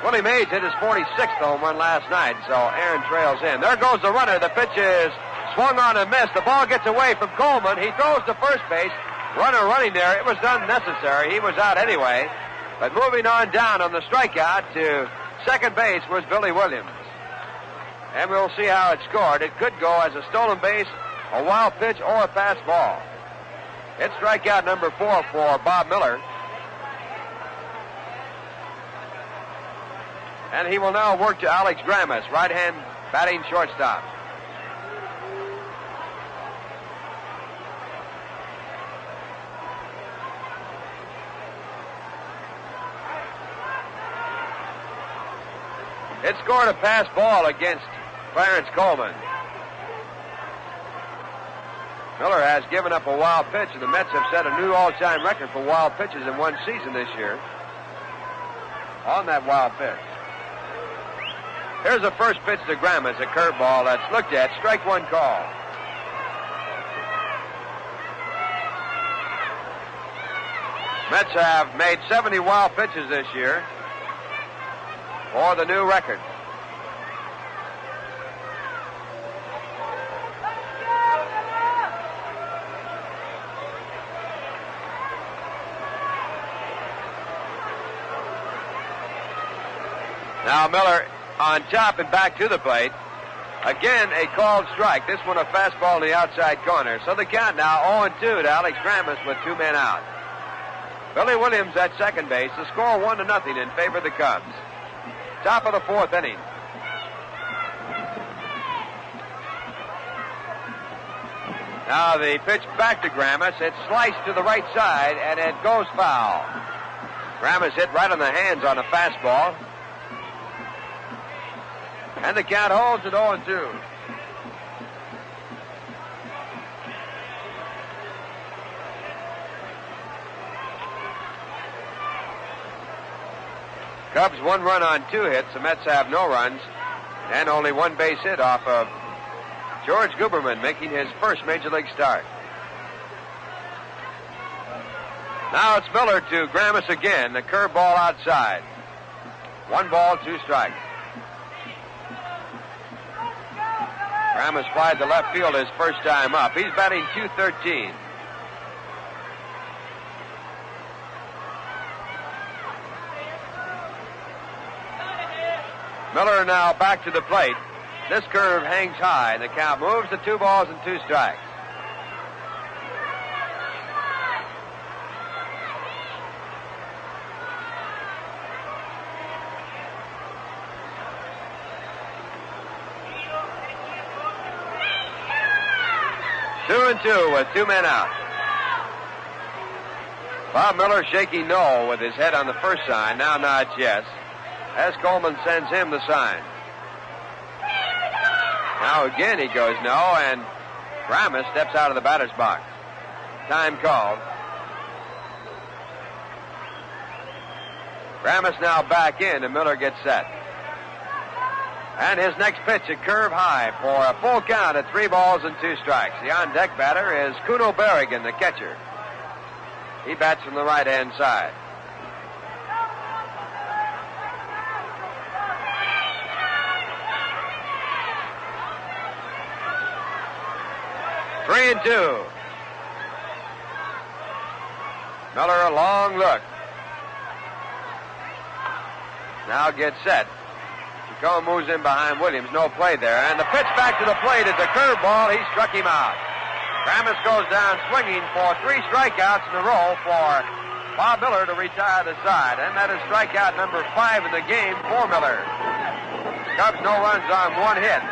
Willie Mays hit his 46th home run last night, so Aaron trails in. There goes the runner. The pitch is swung on and missed. The ball gets away from Coleman. He throws to first base. Runner running there. It was unnecessary. He was out anyway. But moving on down on the strikeout to second base was Billy Williams. And we'll see how it's scored. It could go as a stolen base, a wild pitch, or a fastball. It's strikeout number 4 for Bob Miller. And he will now work to Alex Gramis, right-hand batting shortstop. It scored a pass ball against Clarence Coleman. Miller has given up a wild pitch, and the Mets have set a new all-time record for wild pitches in one season this year on that wild pitch. Here's the first pitch to Gramis, a curveball that's looked at. Strike 1 call. Mets have made 70 wild pitches this year for the new record. Now Miller on top and back to the plate. Again, a called strike. This one a fastball in the outside corner. So the count now 0-2 to Alex Gramis with 2 men out. Billy Williams at second base. The score 1-0 in favor of the Cubs. Top of the 4th inning. Now the pitch back to Gramis. It's sliced to the right side, and it goes foul. Gramis hit right on the hands on a fastball. And the count holds at 0-2. Cubs 1 run on 2 hits. The Mets have no runs and only 1 base hit off of George Guberman making his first major league start. Now it's Miller to Gramis again. The curveball outside. 1 ball, 2 strikes. Gramis flied to left field his first time up. He's batting .213. Miller now back to the plate. This curve hangs high. The count moves to 2 balls and 2 strikes. Two and 2 with 2 men out. Bob Miller shaking no with his head on the first sign. Now nods yes, as Coleman sends him the sign. Now again he goes no, and Gramis steps out of the batter's box. Time called. Gramis now back in, and Miller gets set. And his next pitch, a curve high for a full count at 3 balls and 2 strikes. The on-deck batter is Kuno Berrigan, the catcher. He bats from the right-hand side. Three and 2. Miller a long look. Now gets set. Go moves in behind Williams. No play there. And the pitch back to the plate is a curveball. He struck him out. Gramis goes down swinging for 3 strikeouts in a row for Bob Miller to retire the side. And that is strikeout number 5 in the game for Miller. Cubs no runs on 1 hit.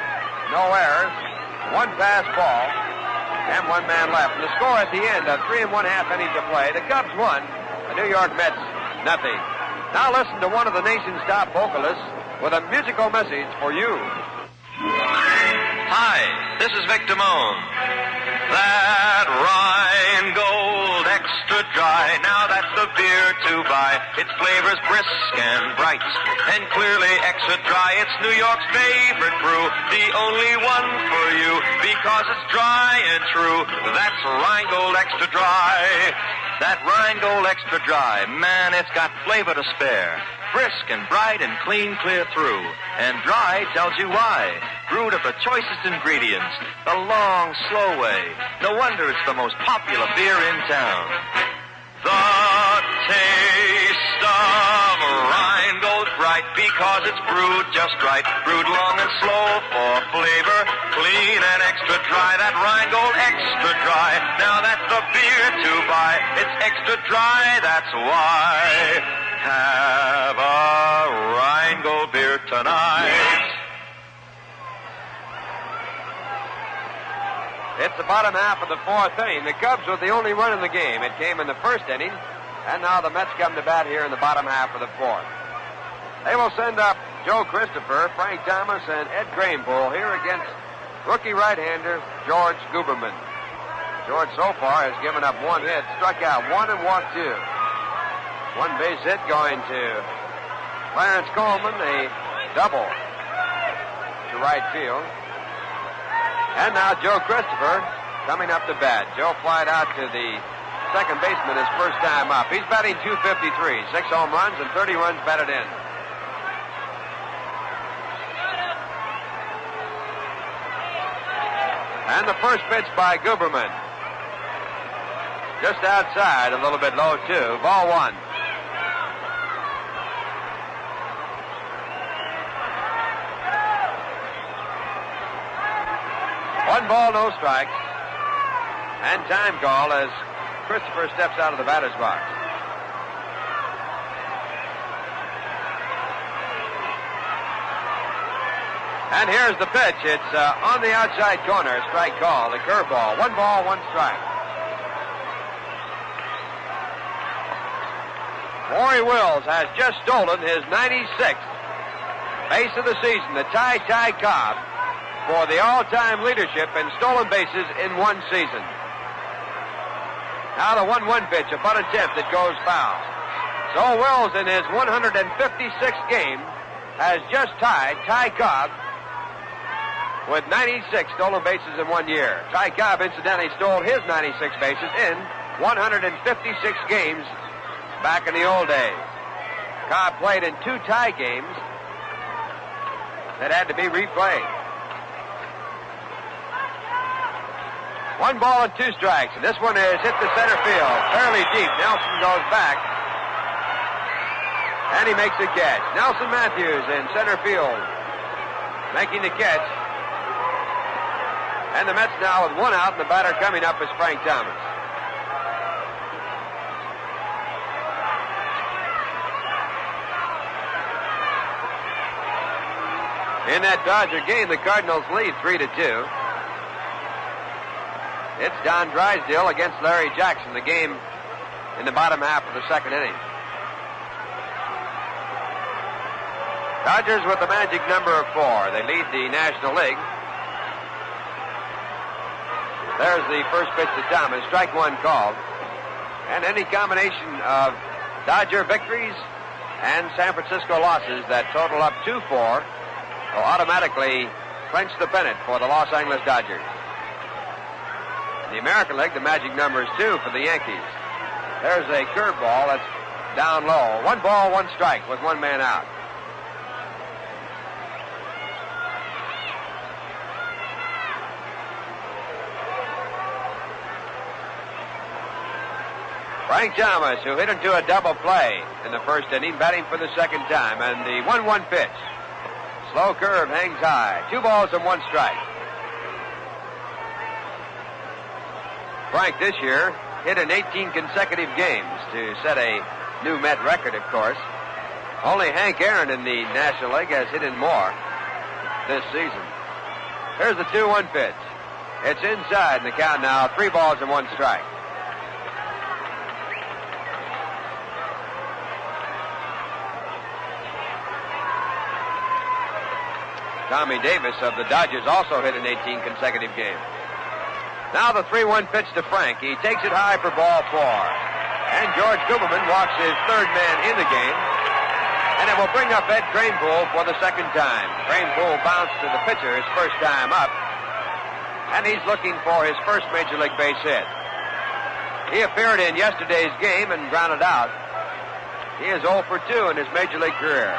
No errors. 1 pass ball. And one man left. And the score at the end of 3 1/2 innings to play. The Cubs won. The New York Mets, nothing. Now listen to one of the nation's top vocalists with a musical message for you. Hi, this is Vic Damone. That Rheingold Extra Dry, now that's the beer to buy. Its flavor's brisk and bright, and clearly extra dry. It's New York's favorite brew, the only one for you, because it's dry and true. That's Rheingold Extra Dry. That Rheingold Extra Dry, man, it's got flavor to spare. Brisk and bright and clean clear through. And dry tells you why. Brewed of the choicest ingredients, the long, slow way. No wonder it's the most popular beer in town. The taste of Rheingold Bright, because it's brewed just right. Brewed long and slow for flavor, clean and extra dry. That Rheingold Extra Dry, now that's the beer to buy. It's extra dry, that's why. Have a Rheingold beer tonight. It's the bottom half of the 4th inning. The Cubs were the only run in the game. It came in the 1st inning, and now the Mets come to bat here in the bottom half of the 4th. They will send up Joe Christopher, Frank Thomas, and Ed Krahenbuhl here against rookie right-hander George Guberman. George so far has given up 1 hit, struck out 1 and walked 2. 1 base hit going to Clarence Coleman, a double to right field. And now Joe Christopher coming up to bat. Joe flied out to the second baseman his first time up. He's batting .253, 6 home runs and 30 runs batted in. And the first pitch by Guberman. Just outside, a little bit low too. Ball 1. One ball, no strikes. And time call as Christopher steps out of the batter's box. And here's the pitch. It's on the outside corner. Strike call, the curveball. 1 ball, 1 strike. Maury Wills has just stolen his 96th base of the season. The Ty Cobb for the all-time leadership in stolen bases in 1 season. Now the 1-1 pitch, a butt attempt that goes foul. So Wills in his 156th game has just tied Ty Cobb with 96 stolen bases in 1 year. Ty Cobb incidentally stole his 96 bases in 156 games back in the old days. Cobb played in 2 tie games that had to be replayed. 1 ball and 2 strikes. And this one is hit to center field. Fairly deep. Nelson goes back. And he makes a catch. Nelson Matthews in center field making the catch. And the Mets now with 1 out, and the batter coming up is Frank Thomas. In that Dodger game, the Cardinals lead 3-2. It's Don Drysdale against Larry Jackson, the game in the bottom half of the 2nd inning. Dodgers with the magic number of 4. They lead the National League. There's the first pitch to Thomas, strike 1 called. And any combination of Dodger victories and San Francisco losses that total up 2-4 will automatically clinch the pennant for the Los Angeles Dodgers. In the American League, the magic number is 2 for the Yankees. There's a curveball that's down low. 1 ball, 1 strike with 1 man out. Frank Thomas, who hit into a double play in the 1st inning, batting for the 2nd time. And the 1-1 pitch. Slow curve hangs high. 2 balls and 1 strike. Frank this year hit in 18 consecutive games to set a new Met record, of course. Only Hank Aaron in the National League has hit in more this season. Here's the 2-1 pitch. It's inside in the count now. 3 balls and 1 strike. Tommy Davis of the Dodgers also hit in 18 consecutive games. Now the 3-1 pitch to Frank. He takes it high for ball 4. And George Guberman walks his third man in the game. And it will bring up Ed Kranepool for the second time. Kranepool bounced to the pitcher his first time up. And he's looking for his first Major League base hit. He appeared in yesterday's game and grounded out. He is 0 for 2 in his Major League career.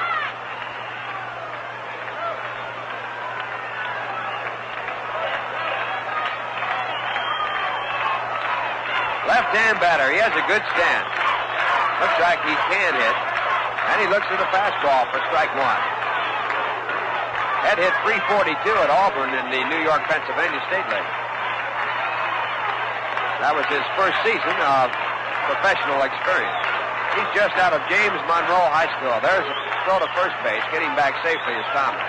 Left-hand batter. He has a good stance. Looks like he can hit. And he looks at the fastball for strike 1. Ed hit .342 at Auburn in the New York-Pennsylvania State League. That was his first season of professional experience. He's just out of James Monroe High School. There's a throw to first base. Getting back safely is Thomas.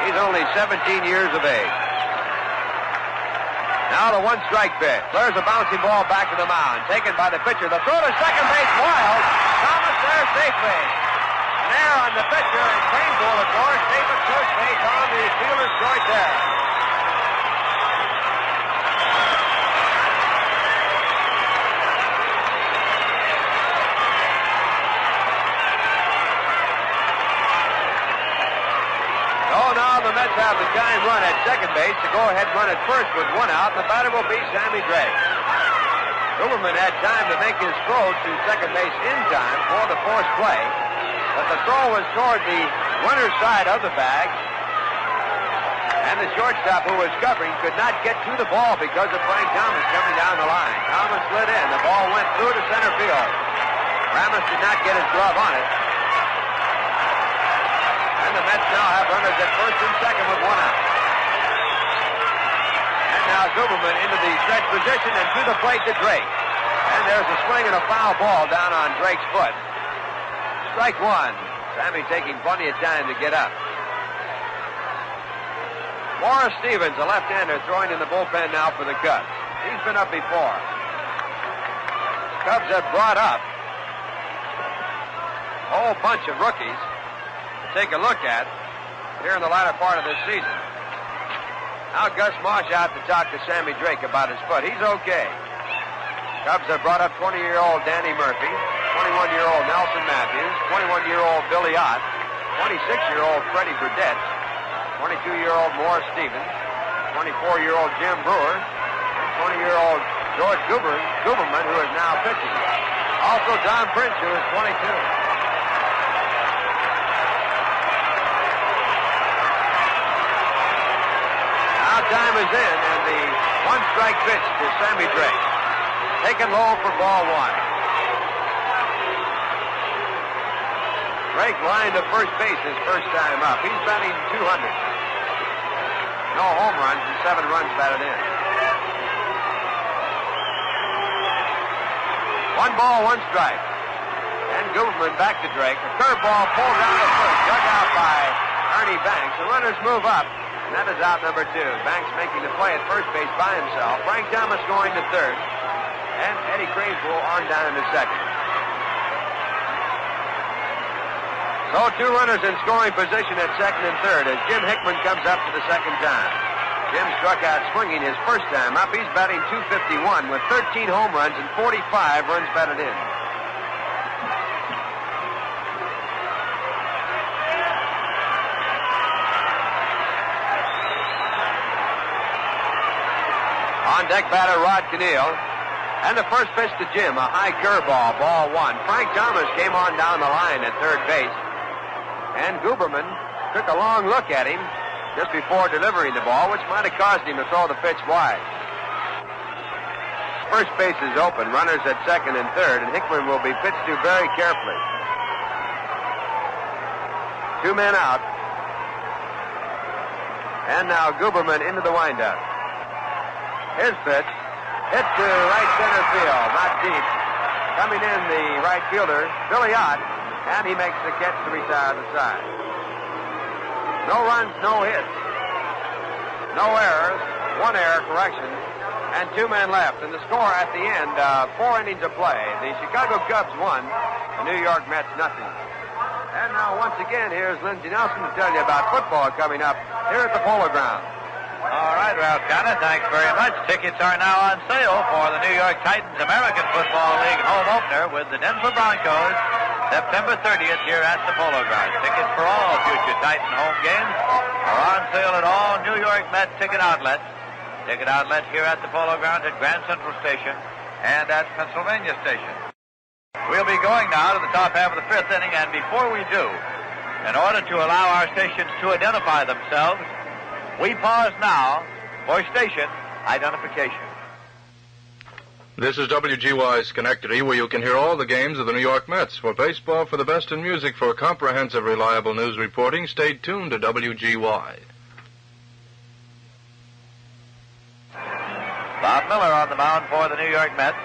He's only 17 years of age. Now the 1-strike pitch. There's a bouncing ball back to the mound. Taken by the pitcher. The throw to second base, wild. Thomas there safely. An error on the pitcher, and Kranepool, of course, safe at first base on the fielder's choice there. So now the Mets have the tying run at second base. The go-ahead run at first with 1 out, and the batter will be Sammy Drake. Guberman had time to make his throw to second base in time for the forced play, but the throw was toward the runner's side of the bag, and the shortstop who was covering could not get to the ball because of Frank Thomas coming down the line. Thomas slid in. The ball went through to center field. Ramos did not get his glove on it. And the Mets now have runners at first and second with 1 out. And now Guberman into the stretch position and to the plate to Drake. And there's a swing and a foul ball down on Drake's foot. Strike 1. Sammy taking plenty of time to get up. Morris Stevens, a left-hander, throwing in the bullpen now for the Cubs. He's been up before. Cubs have brought up a whole bunch of rookies to take a look at here in the latter part of this season. Now Gus Marsh out to talk to Sammy Drake about his foot. He's okay. Cubs have brought up 20-year-old Danny Murphy, 21-year-old Nelson Matthews, 21-year-old Billy Ott, 26-year-old Freddie Verdette, 22-year-old Morris Stevens, 24-year-old Jim Brewer, and 20-year-old George Guberman, who is now pitching. Also Don Prince, who is 22. Now time is in, and the 1-strike pitch to Sammy Drake. Taken low for ball 1. Drake lined to first base his first time up. He's batting .200. No home runs and 7 runs batted in. 1 ball, 1 strike. And Guberman back to Drake. A curveball pulled down to first, dug out by Ernie Banks. The runners move up, and that is out number 2. Banks making the play at first base by himself. Frank Thomas going to third, and Eddie Kranepool on down to second. So 2 runners in scoring position at second and third as Jim Hickman comes up for the second time. Jim struck out swinging his first time up. He's batting .251 with 13 home runs and 45 runs batted in. On deck batter Rod Cannell. And the first pitch to Jim, a high curveball, ball 1. Frank Thomas came on down the line at third base. And Guberman took a long look at him just before delivering the ball, which might have caused him to throw the pitch wide. First base is open, runners at second and third, and Hickman will be pitched to very carefully. 2 men out. And now Guberman into the windup. His pitch, hit to right center field, not deep. Coming in the right fielder, Billy Ott, and he makes the catch to retire the side. No runs, no hits. No errors. One error correction. And 2 men left. And the score at the end, 4 innings of play. The Chicago Cubs won. The New York Mets nothing. And now once again, here's Lindsey Nelson to tell you about football coming up here at the Polo Grounds. All right, Ralph Connor, thanks very much. Tickets are now on sale for the New York Titans American Football League home opener with the Denver Broncos, September 30th here at the Polo Grounds. Tickets for all future Titan home games are on sale at all New York Mets ticket outlets. Ticket outlets here at the Polo Grounds at Grand Central Station and at Pennsylvania Station. We'll be going now to the top half of the 5th inning, and before we do, in order to allow our stations to identify themselves, we pause now for station identification. This is WGY Schenectady, where you can hear all the games of the New York Mets. For baseball, for the best in music, for comprehensive, reliable news reporting, stay tuned to WGY. Bob Miller on the mound for the New York Mets.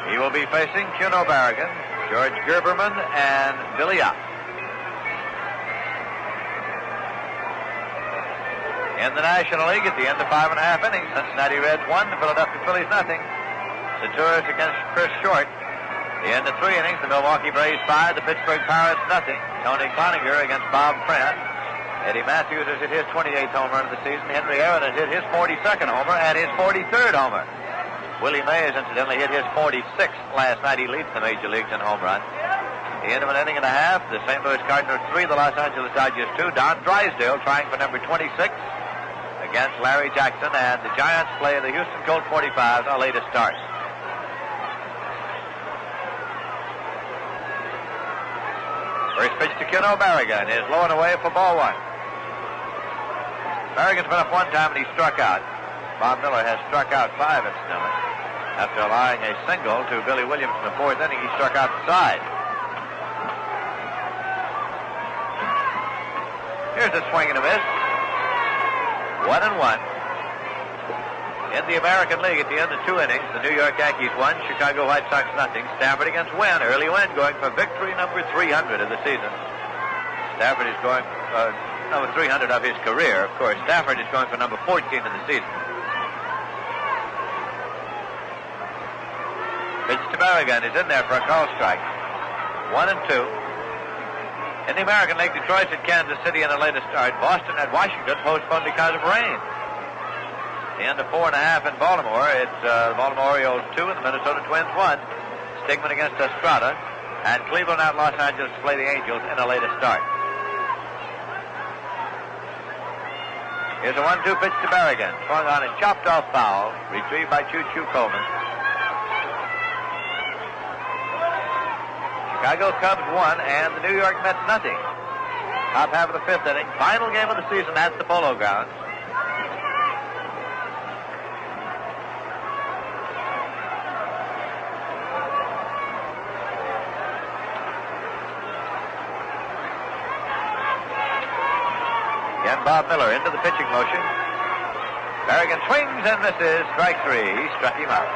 He will be facing Kuno Barragan, George Gerberman, and Billy Ott. In the National League, at the end of 5.5 innings, Cincinnati Reds 1, the Philadelphia Phillies nothing. Centurions against Chris Short. The end of 3 innings, the Milwaukee Braves 5, the Pittsburgh Pirates nothing. Tony Cloninger against Bob Friend. Eddie Matthews has hit his 28th home run of the season. Henry Aaron has hit his 42nd homer and his 43rd homer. Willie Mays incidentally hit his 46th last night. He leads the major leagues in home runs. The end of an inning and a half, the St. Louis Cardinals 3, the Los Angeles Dodgers 2. Don Drysdale trying for number 26 against Larry Jackson, and the Giants play the Houston Colt 45s, our latest start. First pitch to Kuno Barragan is low and away for ball 1. Barragan's been up 1 time and he struck out. Bob Miller has struck out 5 incidentally. After allowing a single to Billy Williams in the 4th inning, he struck out the side. Here's a swing and a miss. 1-1. In the American League at the end of 2 innings, the New York Yankees 1, Chicago White Sox nothing. Stafford against Wynn. Early Wynn going for victory number 300 of the season. Stafford is going number 300 of his career, of course. Stafford is going for number 14 in the season. Pitch to Barragan is in there for a call strike. 1-2. In the American League, Detroit at Kansas City in the latest start. Boston at Washington postponed because of rain. The end of 4.5 in Baltimore. It's the Baltimore Orioles 2 and the Minnesota Twins 1. Stigman against Estrada. And Cleveland at Los Angeles to play the Angels in the latest start. Here's a 1-2 pitch to Barragan. Swung on and chopped off foul. Retrieved by Choo-Choo Coleman. Chicago Cubs 1 and the New York Mets nothing. Top half of the 5th inning. Final game of the season at the Polo Grounds. Again, Bob Miller into the pitching motion. Barragan swings and misses. Strike 3. He struck him out.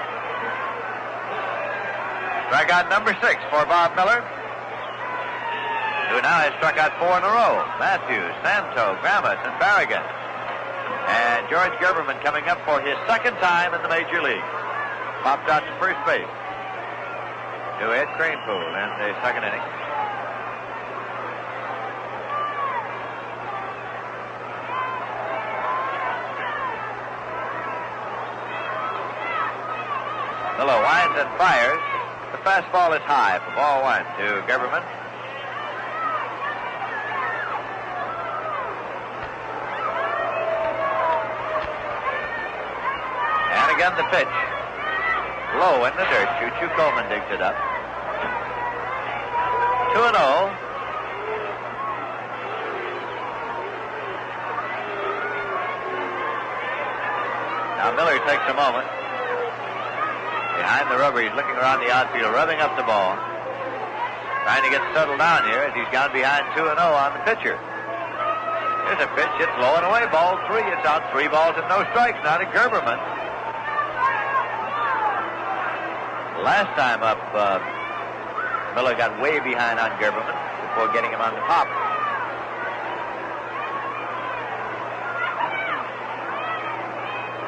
Strikeout number 6 for Bob Miller, who now has struck out 4 in a row. Matthews, Santo, Gramus, and Barragan. And George Gerberman coming up for his 2nd time in the Major League. Popped out to first base to Ed Kranepool in the 2nd inning. Miller winds and fires. The fastball is high for ball 1 to Gerberman. And again the pitch. Low in the dirt. Choo-Choo Coleman digs it up. 2-0. Now Miller takes a moment. Behind the rubber, he's looking around the outfield, rubbing up the ball. Trying to get settled down here as he's gone behind 2-0 on the pitcher. Here's a pitch, it's low and away, ball 3. It's out 3 balls and no strikes now to Gerberman. Last time up Miller got way behind on Gerberman before getting him on the pop.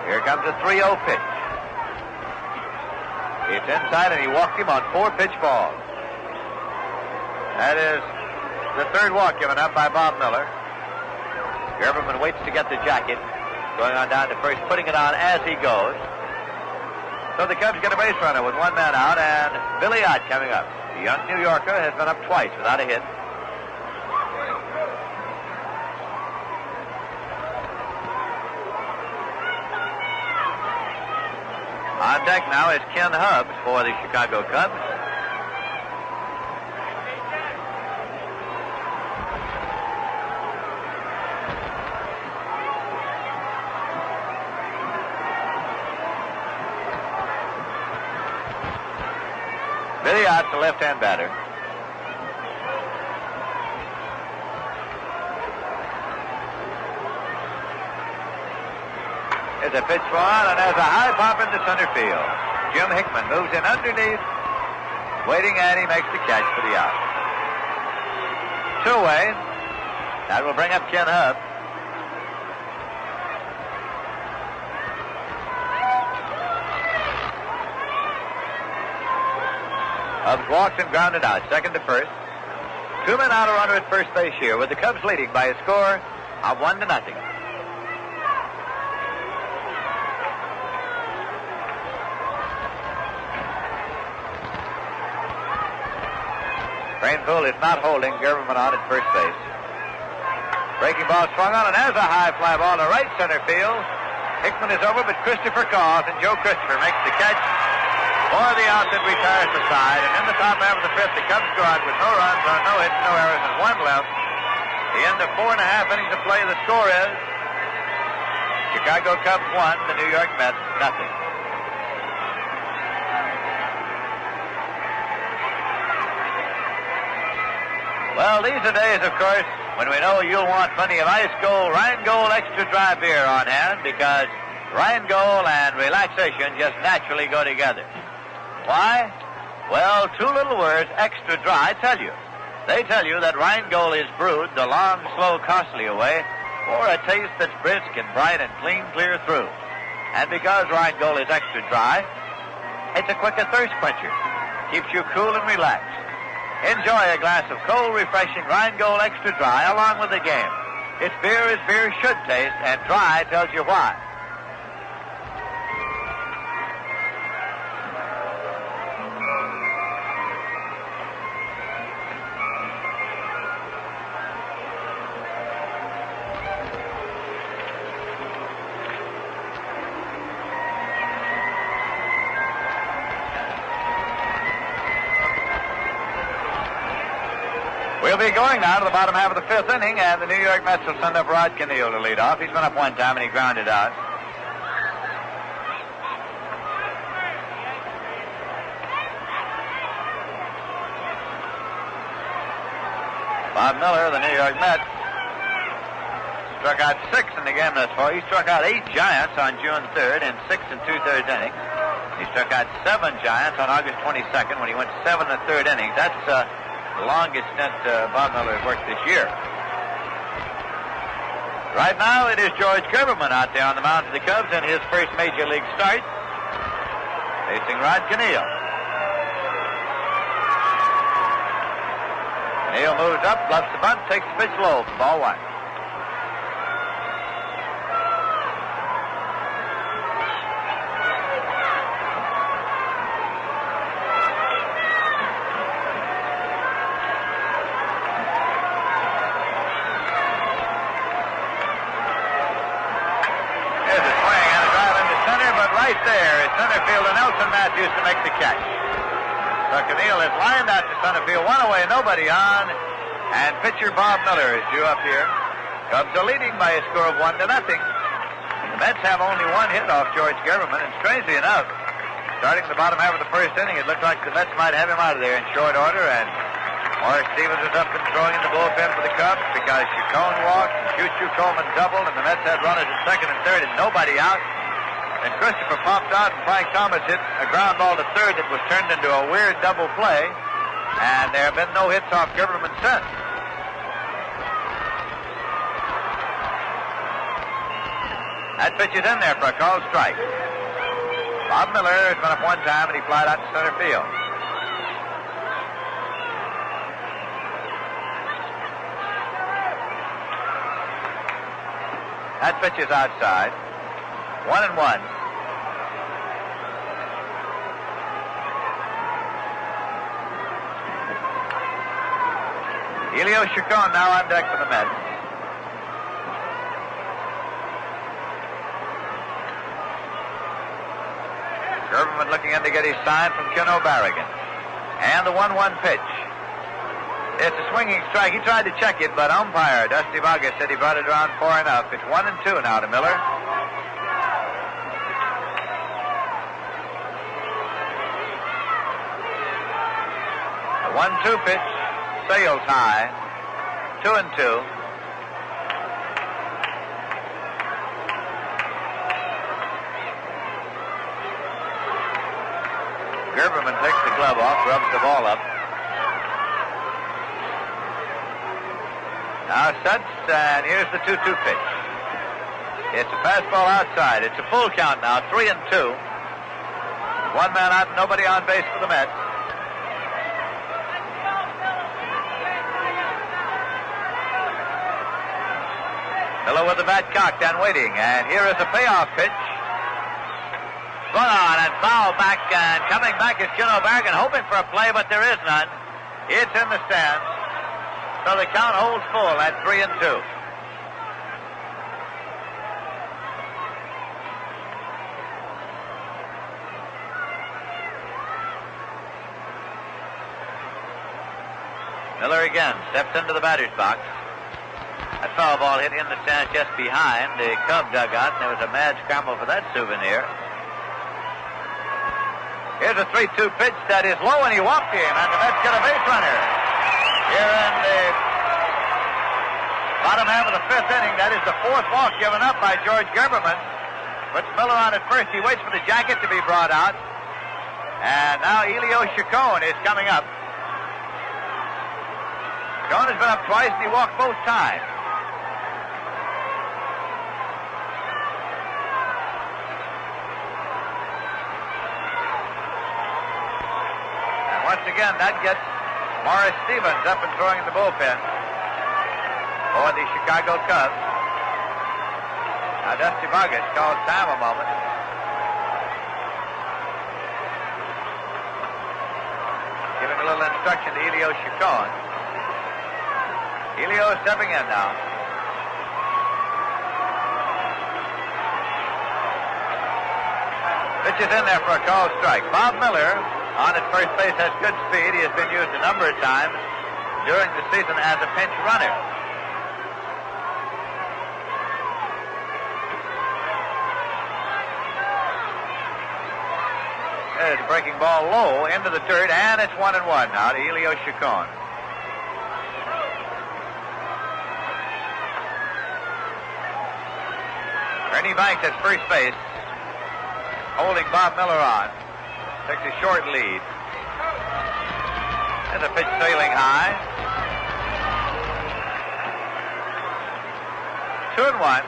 Here comes a 3-0 pitch. It's inside, and he walked him on 4 pitch balls. That is the third walk given up by Bob Miller. Gerberman waits to get the jacket, going on down to first, putting it on as he goes. So the Cubs get a base runner with 1 man out, and Billy Ott coming up. The young New Yorker has been up twice without a hit. On deck now is Ken Hubbs for the Chicago Cubs. Billy Ott's a left-hand batter. There's a pitch one, and there's a high pop into center field. Jim Hickman moves in underneath, waiting, and he makes the catch for the out. 2-away. That will bring up Ken Hubbs. Hubbs walks and grounded out, second to first. 2 men out, a runner at first base here, with the Cubs leading by a score of 1-0. Craneville is not holding Gerberman on at first base. Breaking ball swung on, and there's a high fly ball to right center field. Hickman is over, but Christopher calls, and Joe Christopher makes the catch for the out that retires the side. And in the top half of the fifth, the Cubs go out with no runs on no hits, no errors, and 1 left. The end of 4.5 innings of play, the score is Chicago Cubs 1, the New York Mets 0. Well, these are days, of course, when we know you'll want plenty of ice cold Rheingold Extra Dry beer on hand, because Rheingold and relaxation just naturally go together. Why? Well, 2 little words, extra dry, tell you. They tell you that Rheingold is brewed the long, slow, costly way for a taste that's brisk and bright and clean clear through. And because Rheingold is extra dry, it's a quicker thirst quencher. Keeps you cool and relaxed. Enjoy a glass of cold, refreshing Rheingold Extra Dry along with the game. It's beer as beer should taste, and dry tells you why. We'll be going now to the bottom half of the 5th inning, and the New York Mets will send up Rod Keneal to lead off. He's been up 1 time, and he grounded out. Bob Miller, the New York Mets, struck out 6 in the game thus far. He struck out 8 Giants on June 3rd in 6 2/3 innings. He struck out 7 Giants on August 22nd when he went 7 1/3 innings. That's the longest stint Bob Miller has worked this year. Right now, it is George Gerberman out there on the mound for the Cubs in his first major league start, facing Rod Keneal. Keneal moves up, bluffs the bunt, takes the pitch low for ball 1. Center fielder Nelson Matthews to make the catch. So Keneal is lined out to center field, 1 away, nobody on, and pitcher Bob Miller is due up here. Cubs are leading by a score of 1-0. The Mets have only 1 hit off George Gerberman, and strangely enough, starting the bottom half of the first inning, it looked like the Mets might have him out of there in short order, and Morris Stevens was up and throwing in the bullpen for the Cubs because Chacon walked, and Choo-Choo Coleman doubled, and the Mets had runners at second and third and nobody out. And Christopher popped out, and Frank Thomas hit a ground ball to third that was turned into a weird double play. And there have been no hits off Gerberman since. That pitch is in there for a called strike. Bob Miller has been up one time and he flied out to center field. That pitch is outside. 1-1. Elio Chacon now on deck for the Mets. Gerberman looking in to get his sign from Ken O'Barrigan. And the 1-1 pitch. It's a swinging strike. He tried to check it, but umpire Dusty Vargas said he brought it around far enough. It's 1-2 now to Miller. The 1-2 pitch sails high. 2-2. Gerberman takes the glove off, rubs the ball up. Now sets, and here's the 2-2 pitch. It's a fastball outside. It's a full count now, 3-2. One man out, nobody on base for the Mets. Miller with the bat cocked and waiting, and here is a payoff pitch. Run on and foul back, and coming back is Ken O'Barrigan, hoping for a play, but there is none. It's in the stands. So the count holds full at 3-2. Miller again steps into the batter's box. That foul ball hit in the stands just behind the Cub dugout, and there was a mad scramble for that souvenir. Here's a 3-2 pitch that is low, and he walked him, and the Mets get a base runner. Here in the bottom half of the fifth inning, that is the fourth walk given up by George Gerberman. Puts Miller on at first. He waits for the jacket to be brought out. And now Elio Chacon is coming up. Chacon has been up twice, and he walked both times. Once again, that gets Morris Stevens up and throwing in the bullpen for the Chicago Cubs. Now Dusty Vargas calls time a moment. Giving a little instruction to Elio Chacon. Elio is stepping in now. Pitch is in there for a called strike. Bob Miller on at first base has good speed. He has been used a number of times during the season as a pinch runner. There's a breaking ball low into the dirt, and it's 1-1 now to Elio Chacon. Ernie Banks at first base, holding Bob Miller on. Takes a short lead. And the pitch sailing high. 2-1.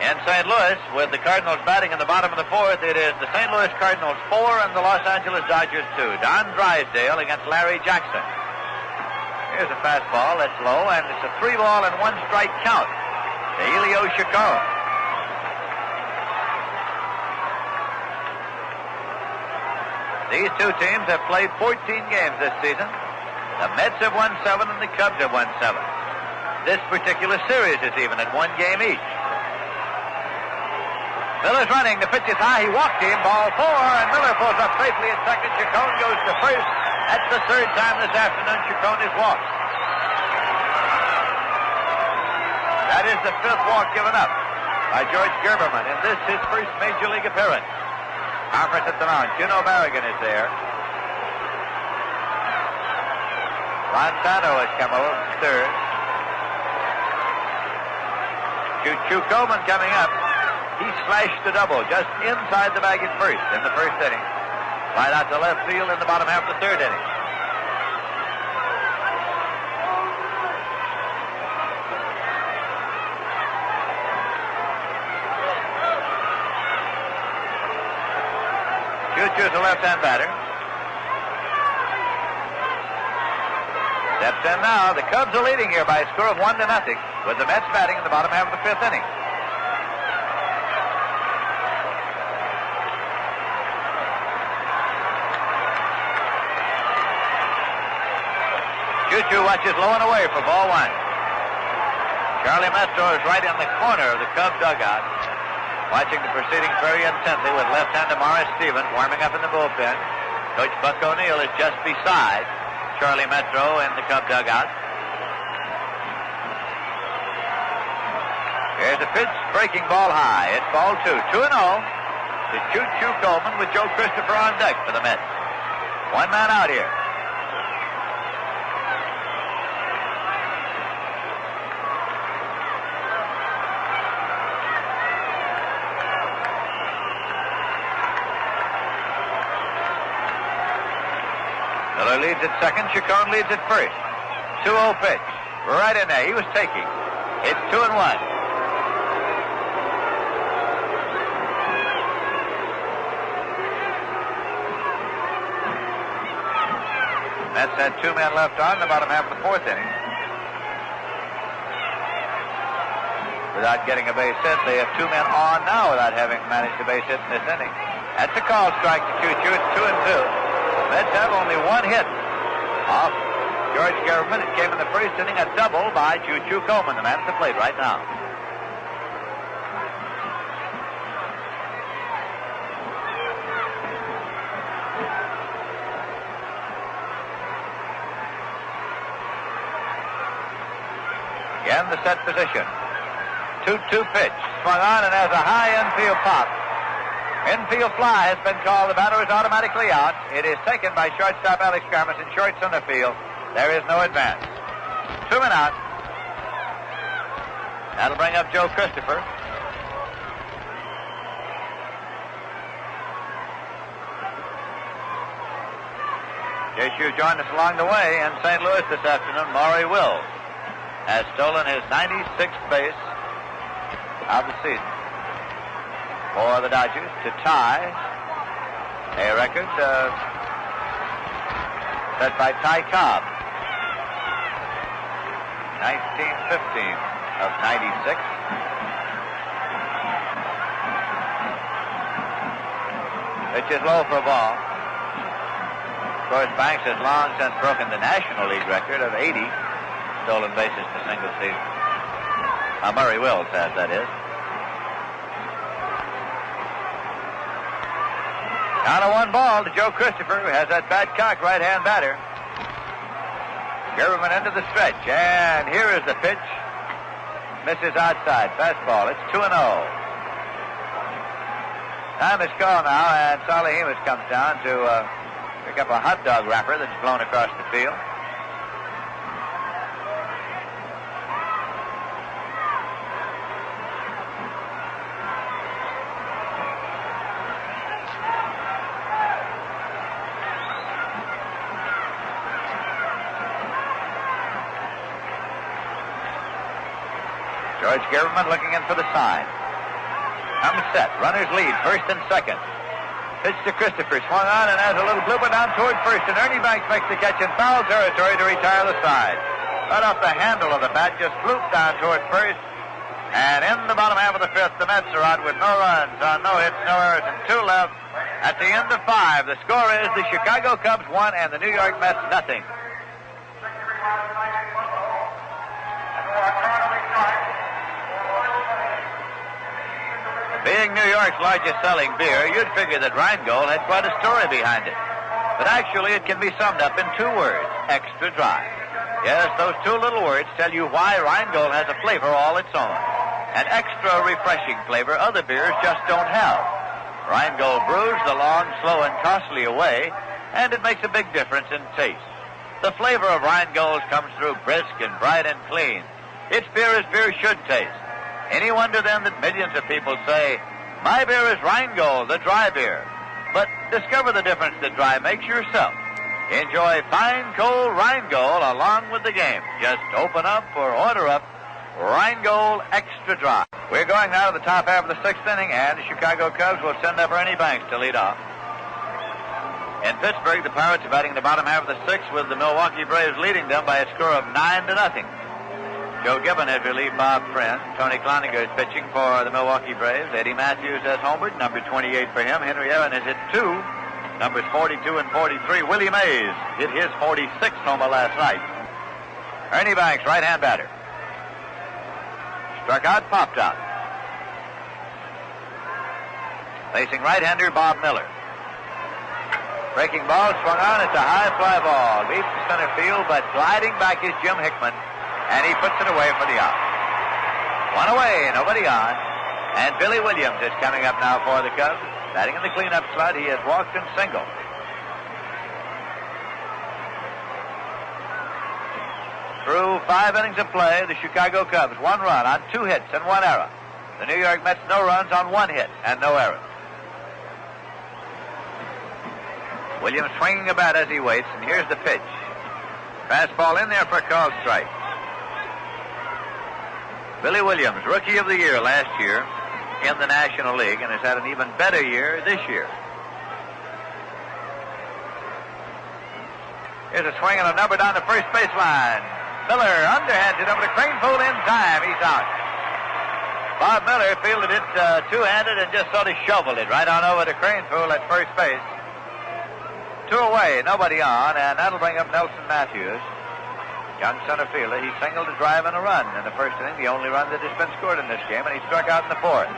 In St. Louis, with the Cardinals batting in the bottom of the fourth, it is the St. Louis Cardinals 4 and the Los Angeles Dodgers 2. Don Drysdale against Larry Jackson. Here's a fastball that's low, and it's a 3-ball and 1-strike count to Elio Chacon. These two teams have played 14 games this season. The Mets have won 7 and the Cubs have won 7. This particular series is even at 1 game each. Miller's running. The pitch is high. He walked him. Ball 4, and Miller pulls up safely at second. Chacon goes to first. That's the third time this afternoon Chacon has walked. That is the 5th walk given up by George Gerberman in this, his first Major League appearance. Conference at the mound. Ken O'Barrigan is there. Montano has come over from third. Chu Coleman coming up. He slashed the double just inside the bag at first in the first inning. Right out to left field in the bottom half of the third inning. Choo-Choo's a left-hand batter. Steps in now. The Cubs are leading here by a score of 1-0 with the Mets batting in the bottom half of the fifth inning. Choo-Choo watches low and away for ball one. Charlie Metro is right in the corner of the Cub dugout, watching the proceedings very intently with left-hander Morris Stevens warming up in the bullpen. Coach Buck O'Neill is just beside Charlie Metro in the Cub dugout. Here's a pitch, breaking ball high. It's ball two. 2-0 to Choo-Choo Coleman with Joe Christopher on deck for the Mets. One man out here. Miller leads at second. Chacon leads at first. 2-0 pitch. Right in there. He was taking. It's 2-1. Mets had two men left on in the bottom half of the fourth inning. Without getting a base hit, they have two men on now without having managed a base hit in this inning. That's a call strike to Choo-Choo. It's 2-2. Mets have only one hit off George German. It came in the first inning, a double by Choo-Choo Coleman, the man at the plate right now. Again, the set position. 2-2 pitch. Swung on and has a high infield pop. Infield fly has been called. The batter is automatically out. It is taken by shortstop Alex Garmus in short center field. There is no advance. 2 men out. That'll bring up Joe Christopher. JSU joined us along the way in St. Louis this afternoon. Maury Wills has stolen his 96th base of the season for the Dodgers to tie a record set by Ty Cobb. 1915 of 96. Pitch is low for a ball. Of course, Banks has long since broken the National League record of 80 stolen bases in a single season. Murray Wills has, that is. Count of 1 ball to Joe Christopher, who has that Badcock right-hand batter. Gerberman into the stretch, and here is the pitch. Misses outside, fastball. It's 2-0. Time is called now, and Solly Hemus comes down to pick up a hot dog wrapper that's blown across the field. George Gerberman looking in for the sign. Comes set. Runners lead, first and second. Pitch to Christopher. Swung on and has a little blooper down toward first. And Ernie Banks makes the catch in foul territory to retire the side. Right off the handle of the bat, just flooped down toward first. And in the bottom half of the fifth, the Mets are out with no runs on no hits, no errors, and 2 left. At the end of 5, the score is the Chicago Cubs 1 and the New York Mets nothing. Being New York's largest selling beer, you'd figure that Rheingold had quite a story behind it. But actually, it can be summed up in 2 words, extra dry. Yes, those 2 little words tell you why Rheingold has a flavor all its own. An extra refreshing flavor other beers just don't have. Rheingold brews the long, slow, and costly way, and it makes a big difference in taste. The flavor of Rheingold comes through brisk and bright and clean. It's beer as beer should taste. Any wonder then that millions of people say, my beer is Rheingold, the dry beer. But discover the difference that dry makes yourself. Enjoy fine, cold Rheingold along with the game. Just open up or order up Rheingold Extra Dry. We're going now to the top half of the sixth inning, and the Chicago Cubs will send up Ernie Banks to lead off. In Pittsburgh, the Pirates are batting in the bottom half of the sixth with the Milwaukee Braves leading them by a score of 9-0. Joe Gibbon has relieved Bob Friend. Tony Cloninger is pitching for the Milwaukee Braves. Eddie Matthews has homered, number 28 for him. Henry Aaron has hit 2. Numbers 42 and 43. Willie Mays hit his 46th homer last night. Ernie Banks, right-hand batter. Struck out, popped out. Facing right-hander Bob Miller. Breaking ball, swung on. It's a high fly ball. Beats the center field, but gliding back is Jim Hickman, and he puts it away for the out. One away, nobody on. And Billy Williams is coming up now for the Cubs. Batting in the cleanup slot, he has walked and singled. Through 5 innings of play, the Chicago Cubs 1 run on 2 hits and 1 error. The New York Mets no runs on 1 hit and no errors. Williams swinging a bat as he waits, and here's the pitch. Fastball in there for a called strike. Billy Williams, Rookie of the Year last year in the National League, and has had an even better year this year. Here's a swing and a number down the first baseline. Miller underhands it over to Cranepool in time. He's out. Bob Miller fielded it two-handed and just sort of shoveled it right on over to Cranepool at first base. 2 away, nobody on, and that'll bring up Nelson Matthews. Young center fielder. He singled a drive and a run in the first inning, the only run that has been scored in this game, and he struck out in the 4th.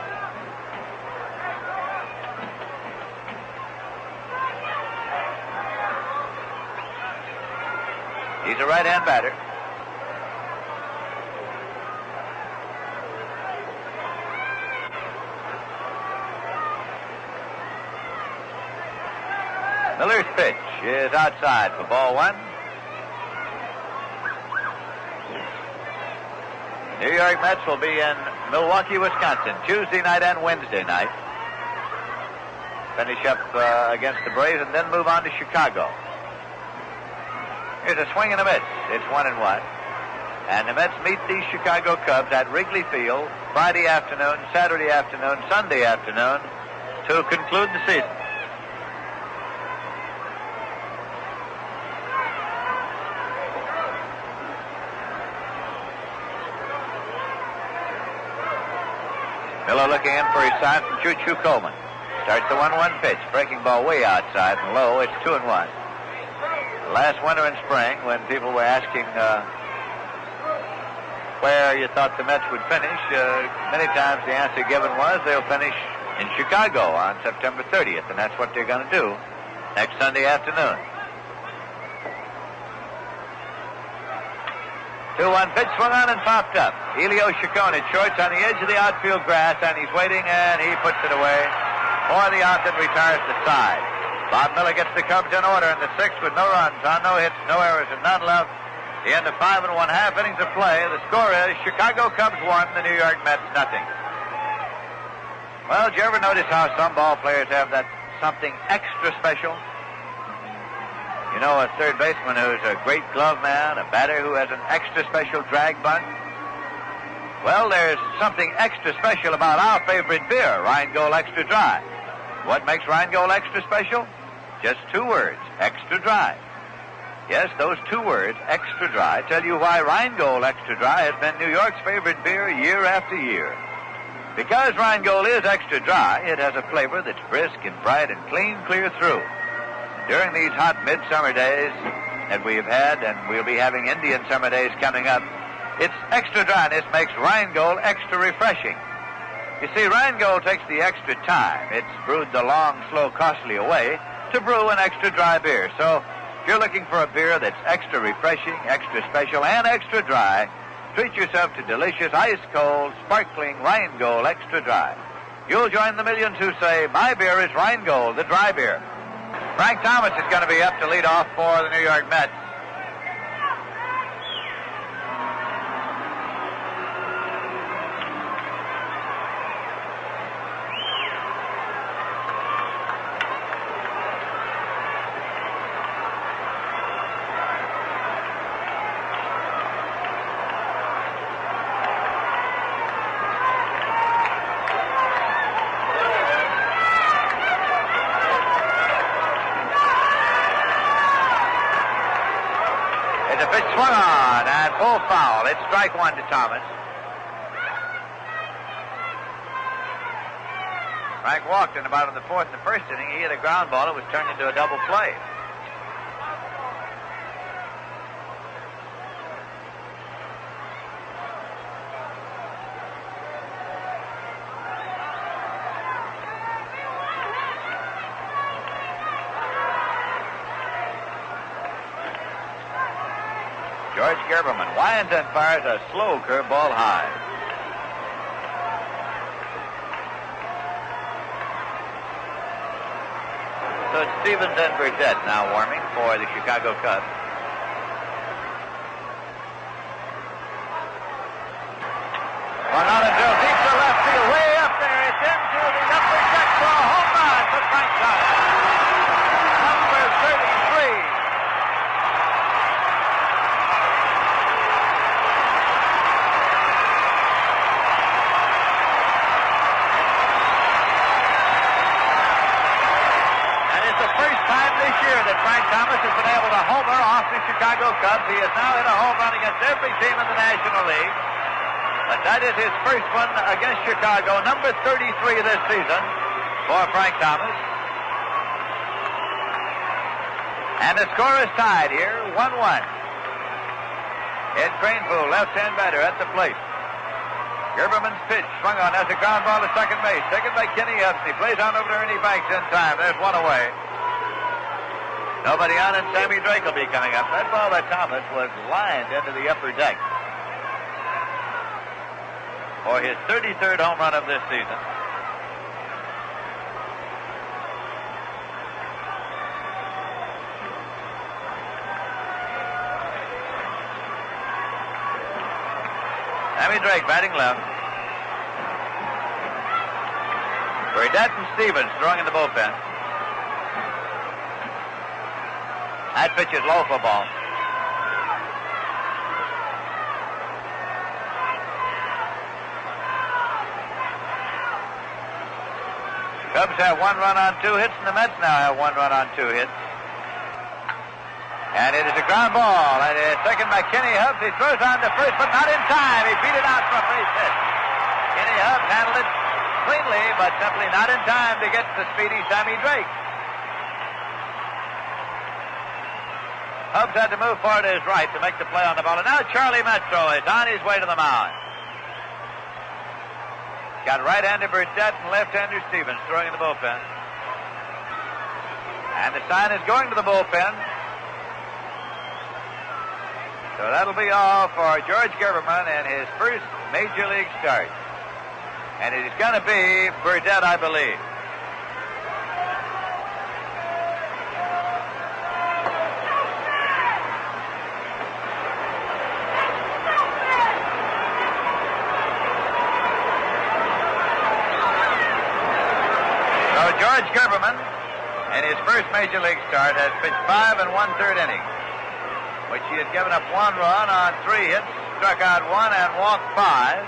He's a right-hand batter. Miller's pitch is outside for ball 1. New York Mets will be in Milwaukee, Wisconsin, Tuesday night and Wednesday night. Finish up against the Braves and then move on to Chicago. Here's a swing and a miss. It's 1-1. And the Mets meet the Chicago Cubs at Wrigley Field Friday afternoon, Saturday afternoon, Sunday afternoon to conclude the season. Miller looking in for his sign from Choo-Choo Coleman. Starts the 1-1 pitch. Breaking ball way outside and low. It's 2-1. Last winter and spring, when people were asking where you thought the Mets would finish, many times the answer given was they'll finish in Chicago on September 30th, and that's what they're going to do next Sunday afternoon. 2-1 pitch swung on and popped up. Elio Chacon at shorts on the edge of the outfield grass, and he's waiting, and he puts it away for the out and retires the side. Bob Miller gets the Cubs in order in the 6th with no runs, on no hits, no errors, and none left. The end of 5 1/2 innings of play. The score is Chicago Cubs 1, the New York Mets nothing. Well, did you ever notice how some ball players have that something extra special? You know, a third baseman who's a great glove man, a batter who has an extra special drag bunt. Well, there's something extra special about our favorite beer, Rheingold Extra Dry. What makes Rheingold extra special? Just 2 words, extra dry. Yes, those 2 words, extra dry, tell you why Rheingold Extra Dry has been New York's favorite beer year after year. Because Rheingold is extra dry, it has a flavor that's brisk and bright and clean clear through. During these hot midsummer days that we've had, and we'll be having Indian summer days coming up, its extra dryness makes Rheingold extra refreshing. You see, Rheingold takes the extra time. It's brewed the long, slow, costly way to brew an extra dry beer. So if you're looking for a beer that's extra refreshing, extra special, and extra dry, treat yourself to delicious, ice-cold, sparkling Rheingold Extra Dry. You'll join the millions who say, my beer is Rheingold, the dry beer. Frank Thomas is going to be up to lead off for the New York Mets. full foul. It's strike one to Thomas. Frank walked in about in the fourth and the first inning. He hit a ground ball. It was turned into a double play. George Gerberman winds and fires a slow curveball high. So it's Stevens and Verdette now warming for the Chicago Cubs. One out and drill deep to left field, way up there. It's into the upper deck for a home run for Frank Thomas. Number 33. That Frank Thomas has been able to homer off the Chicago Cubs. He has now hit a home run against every team in the National League. But that is his first one against Chicago, number 33 this season for Frank Thomas. And the score is tied here, 1-1. Ed Craneville, left-hand batter at the plate. Gerberman's pitch swung on. That's a ground ball to second base. Taken by Kenny Hubs. He plays on over to Ernie Banks in time. There's one away. Nobody on, and Sammy Drake will be coming up. That ball by Thomas was lined into the upper deck for his 33rd home run of this season. Sammy Drake batting left. Verdette and Stevens throwing in the bullpen. That pitch is low for ball. Cubs have 1 run on 2 hits, and the Mets now have 1 run on 2 hits. And it is a ground ball. And it is taken by Kenny Hubs. He throws on to first, but not in time. He beat it out for a base hit. Kenny Hubs handled it cleanly, but simply not in time to get the speedy Sammy Drake. Hubs had to move far to his right to make the play on the ball. And now Charlie Metro is on his way to the mound. Got right-hander Verdette and left-hander Stevens throwing in the bullpen. And the sign is going to the bullpen. So that'll be all for George Gerberman and his first Major League start. And it is going to be Verdette, I believe. George Gerberman, in his first Major League start, has pitched 5 1/3 innings, which he has given up 1 run on 3 hits, struck out 1 and walked 5.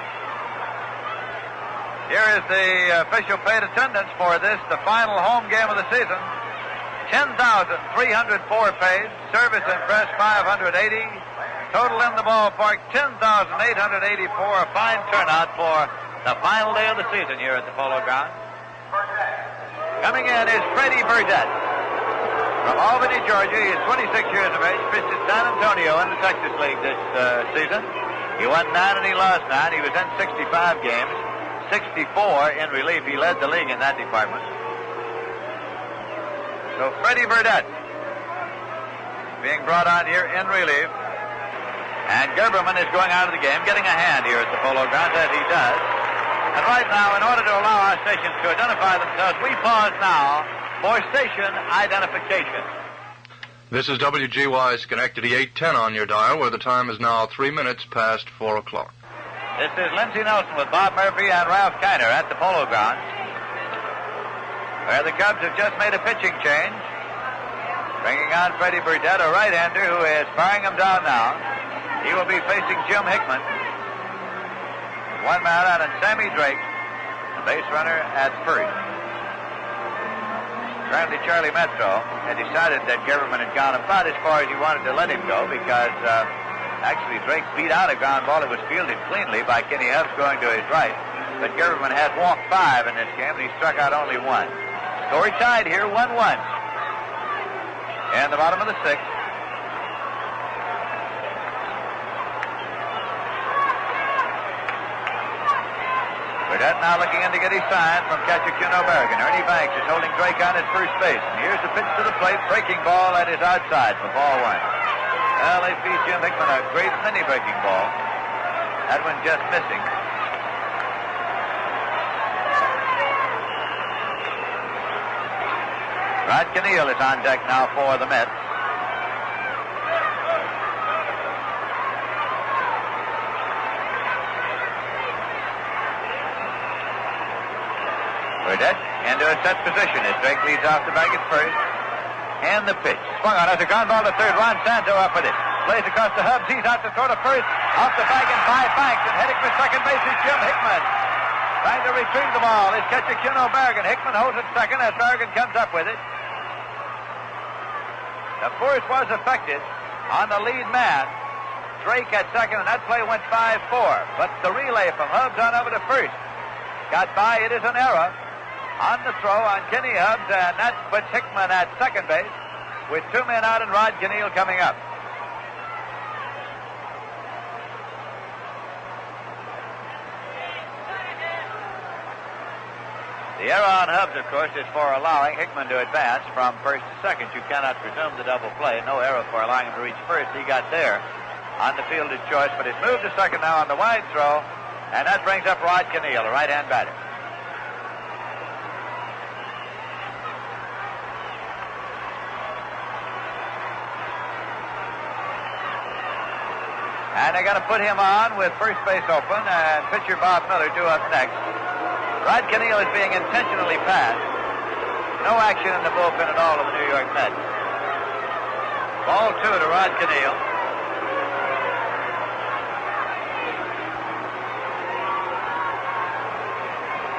Here is the official paid attendance for this, the final home game of the season. 10,304 paid, service and press 580, total in the ballpark 10,884, a fine turnout for the final day of the season here at the Polo Grounds. Coming in is Freddie Verdette from Albany, Georgia. He is 26 years of age, pitched at San Antonio in the Texas League this season. He won 9 and he lost 9. He was in 65 games, 64 in relief. He led the league in that department. So Freddie Verdette being brought on here in relief. And Gerberman is going out of the game, getting a hand here at the Polo Grounds, as he does. And right now, in order to allow our stations to identify themselves, we pause now for station identification. This is WGY Schenectady 810 on your dial, where the time is now 3 minutes past 4 o'clock. This is Lindsey Nelson with Bob Murphy and Ralph Kiner at the Polo Grounds, where the Cubs have just made a pitching change, bringing on Freddie Verdette, a right-hander who is firing him down now. He will be facing Jim Hickman. 1 man out, and Sammy Drake, the base runner at first. Apparently Charlie Metro had decided that Gerberman had gone about as far as he wanted to let him go, because Actually, Drake beat out a ground ball that was fielded cleanly by Kenny Hubbs going to his right. But Gerberman had walked 5 in this game, and he struck out only 1. Score tied here, 1-1. In the bottom of the 6th. Verdette now looking in to get his sign from catcher Kuno Berrigan. Ernie Banks is holding Drake on at first base. And here's the pitch to the plate. Breaking ball at his outside for ball 1. Well, they feed Jim Hickman a great many breaking balls. That one just missing. Rod Keneal is on deck now for the Mets. Verdette into a set position as Drake leads off the bag at first. And the pitch. Swung on as a ground ball to third. Ron Santo up with it. Plays across the Hubbs. He's out to throw to first. Off the bag and by Banks. And heading for second base is Jim Hickman. Trying to retrieve the ball is catcher Kuno Berrigan. Hickman holds it second as Berrigan comes up with it. The force was affected on the lead man. Drake at second, and that play went 5-4. But the relay from Hubbs on over to first got by. It is an error on the throw on Kenny Hubbs, and that puts Hickman at second base with 2 men out and Rod Keneal coming up. The error on Hubbs, of course, is for allowing Hickman to advance from first to second. You cannot presume the double play. No error for allowing him to reach first. He got there on the fielded choice, but he's moved to second now on the wide throw, and that brings up Rod Keneal, a right-hand batter. And they got to put him on with first base open, and pitcher Bob Miller due up next. Rod Keneal is being intentionally passed. No action in the bullpen at all of the New York Mets. Ball 2 to Rod Keneal.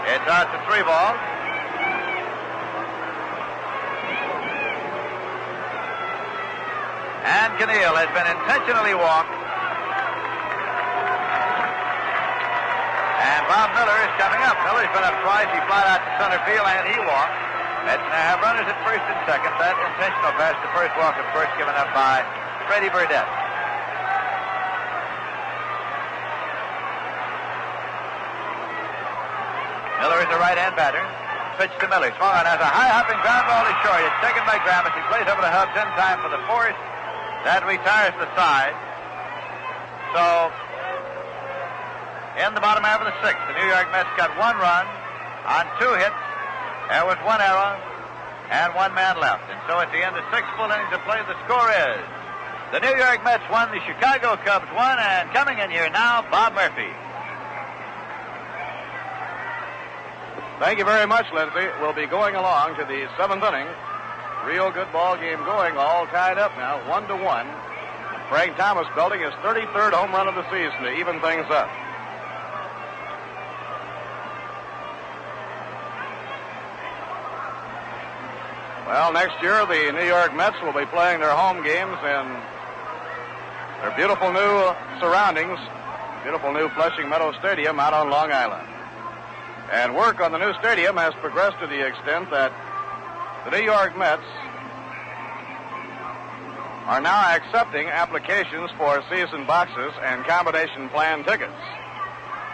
It's out to 3 balls. And Keneal has been intentionally walked. And Bob Miller is coming up. Miller's been up twice. He flied out to center field and he walked. Mets now have runners at first and second. That intentional pass, the first walk, of course, given up by Freddie Verdette. Miller is a right-hand batter. Pitch to Miller. Swung on as a high-hopping ground ball to short. It's taken by Gramus. He plays over to Hubbs in time for the fourth. That retires the side. So, in the bottom half of the 6th, the New York Mets got 1 run on 2 hits. There was 1 error and 1 man left. And so at the end of 6 full innings of play, the score is the New York Mets 1, the Chicago Cubs 1, and coming in here now, Bob Murphy. Thank you very much, Lindsay. We'll be going along to the 7th inning. Real good ball game going, all tied up now, 1-1. Frank Thomas belting his 33rd home run of the season to even things up. Well, next year, the New York Mets will be playing their home games in their beautiful new surroundings, beautiful new Flushing Meadow Stadium out on Long Island. And work on the new stadium has progressed to the extent that the New York Mets are now accepting applications for season boxes and combination plan tickets.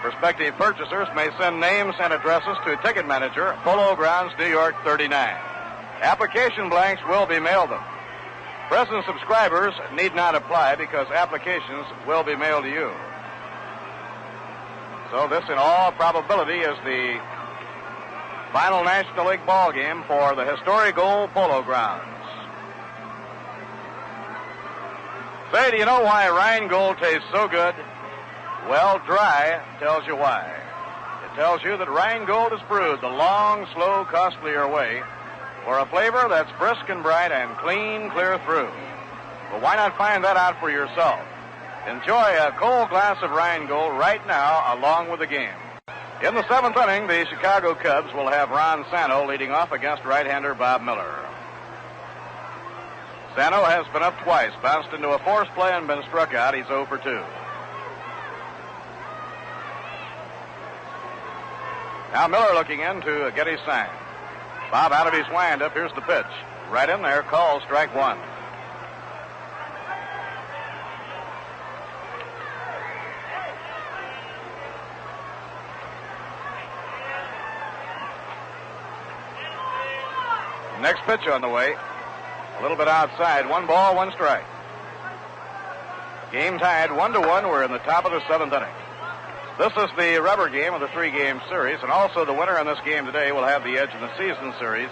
Prospective purchasers may send names and addresses to Ticket Manager, Polo Grounds, New York 39. Application blanks will be mailed them. Present subscribers need not apply because applications will be mailed to you. So this, in all probability, is the final National League ball game for the historic old Polo Grounds. Say, do you know why Rheingold tastes so good? Well, dry tells you why. It tells you that Rheingold is brewed the long, slow, costlier way for a flavor that's brisk and bright and clean, clear through. But why not find that out for yourself? Enjoy a cold glass of Rheingold right now along with the game. In the 7th inning, the Chicago Cubs will have Ron Santo leading off against right-hander Bob Miller. Sano has been up twice, bounced into a force play and been struck out. He's 0 for 2. Now Miller looking in to get his sign. Bob out of his windup. Here's the pitch. Right in there, call strike one. Next pitch on the way. A little bit outside. 1 ball, 1 strike. Game tied 1-1. We're in the top of the 7th inning. This is the rubber game of the 3-game series, and also the winner in this game today will have the edge in the season series,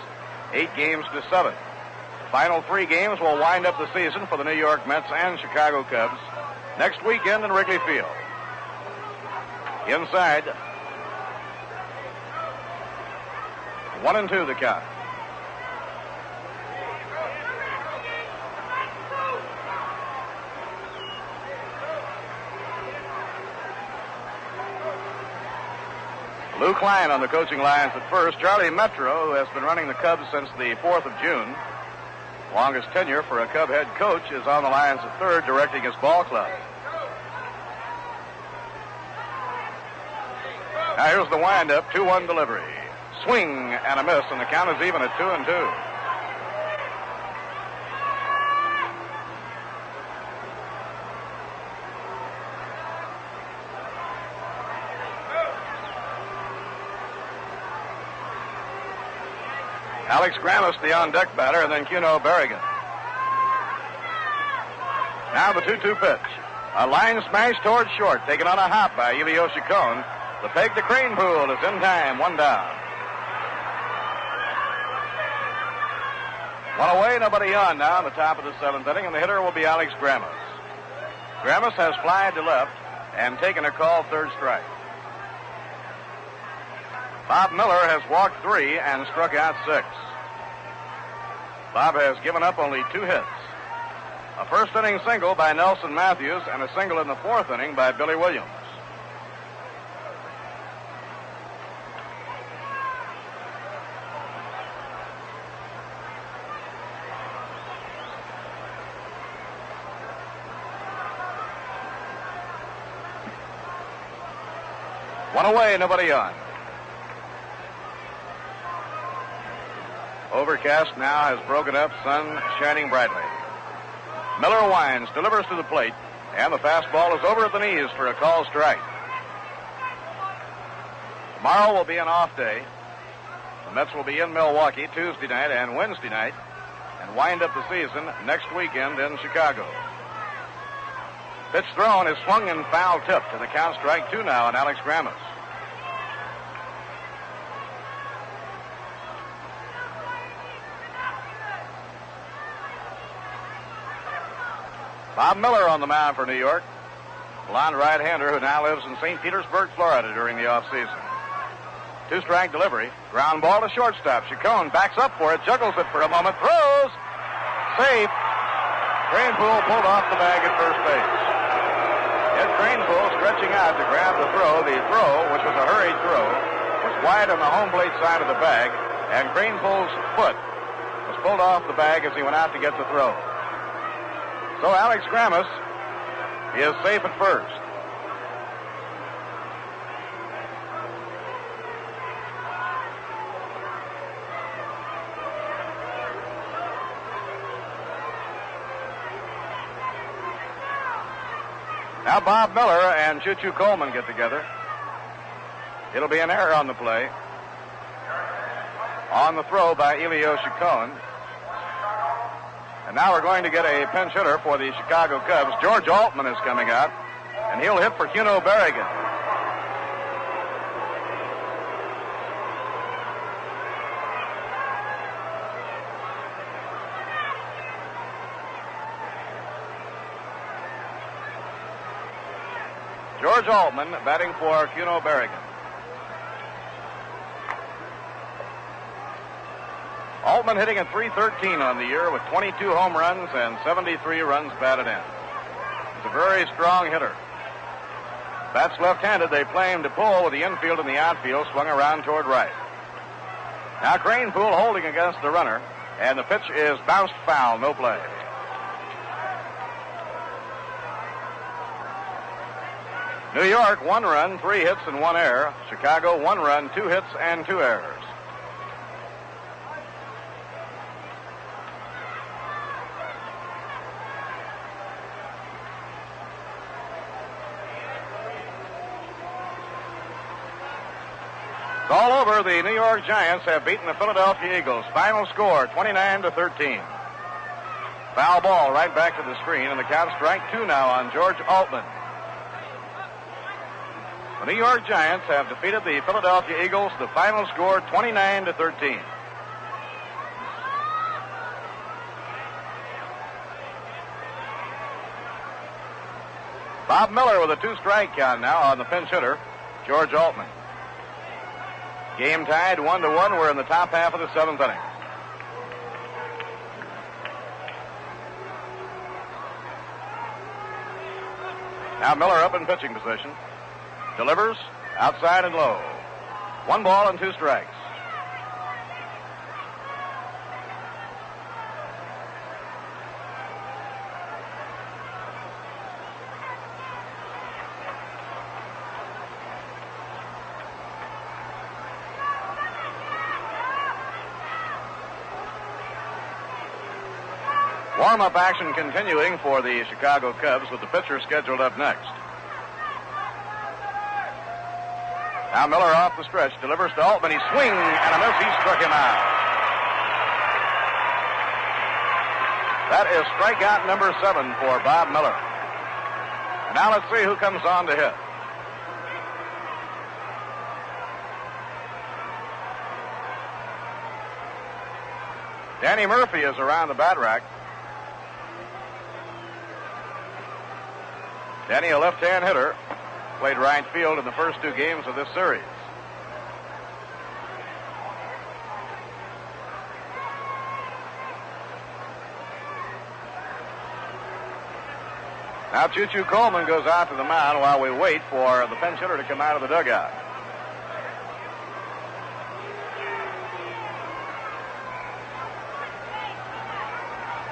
8 games to 7. The final 3 games will wind up the season for the New York Mets and Chicago Cubs next weekend in Wrigley Field. Inside, 1-2 the count. Lou Klein on the coaching lines at first. Charlie Metro, who has been running the Cubs since the 4th of June, longest tenure for a Cub head coach, is on the lines at third, directing his ball club. Now here's the windup, 2-1 delivery. Swing and a miss, and the count is even at 2-2. Alex Grammas, the on-deck batter, and then Cuno Berrigan. Now the 2-2 pitch. A line smash towards short, taken on a hop by Elio Chacon. The peg to Cranepool is in time, 1 down. 1 away, nobody on now in the top of the 7th inning, and the hitter will be Alex Grammas. Grammas has flied to left and taken a call, 3rd strike. Bob Miller has walked 3 and struck out 6. Bob has given up only 2 hits. A first-inning single by Nelson Matthews and a single in the 4th inning by Billy Williams. One away, nobody on. Overcast now has broken up, sun shining brightly. Miller winds, delivers to the plate, and the fastball is over at the knees for a call strike. Tomorrow will be an off day. The Mets will be in Milwaukee Tuesday night and Wednesday night and wind up the season next weekend in Chicago. Pitch thrown is swung and foul tipped, and the count strike 2 now on Alex Grammas. Bob Miller on the mound for New York. Blonde right-hander who now lives in St. Petersburg, Florida during the offseason. 2-strike delivery. Ground ball to shortstop. Chacon backs up for it, juggles it for a moment, throws. Safe. Cranepool pulled off the bag at first base. Ed Cranepool stretching out to grab the throw. The throw, which was a hurried throw, was wide on the home plate side of the bag, and Cranepool's foot was pulled off the bag as he went out to get the throw. So Alex Grammas is safe at first. Now Bob Miller and Choo-Choo Coleman get together. It'll be an error on the play. On the throw by Elio Chacon. And now we're going to get a pinch hitter for the Chicago Cubs. George Altman is coming out, and he'll hit for Cuno Berrigan. George Altman batting for Cuno Berrigan. Altman hitting at .313 on the year with 22 home runs and 73 runs batted in. He's a very strong hitter. Bats left-handed. They play him to pull with the infield and the outfield swung around toward right. Now Cranepool holding against the runner, and the pitch is bounced foul, no play. New York, 1 run, 3 hits, and 1 error. Chicago, 1 run, 2 hits, and 2 errors. It's all over. The New York Giants have beaten the Philadelphia Eagles. Final score, 29-13. Foul ball right back to the screen, and the count strike 2 now on George Altman. The New York Giants have defeated the Philadelphia Eagles. The final score, 29-13. Bob Miller with a 2-strike count now on the pinch hitter, George Altman. Game tied 1-1. We're in the top half of the 7th inning. Now Miller up in pitching position. Delivers outside and low. 1 ball and 2 strikes. Warm-up action continuing for the Chicago Cubs with the pitcher scheduled up next. Now Miller off the stretch, delivers to Altman. He swings and a miss. He struck him out. That is strikeout number 7 for Bob Miller. And now let's see who comes on to hit. Danny Murphy is around the bat rack. Danny, a left-hand hitter, played right field in the first 2 games of this series. Now Choo-Choo Coleman goes out to the mound while we wait for the pinch hitter to come out of the dugout.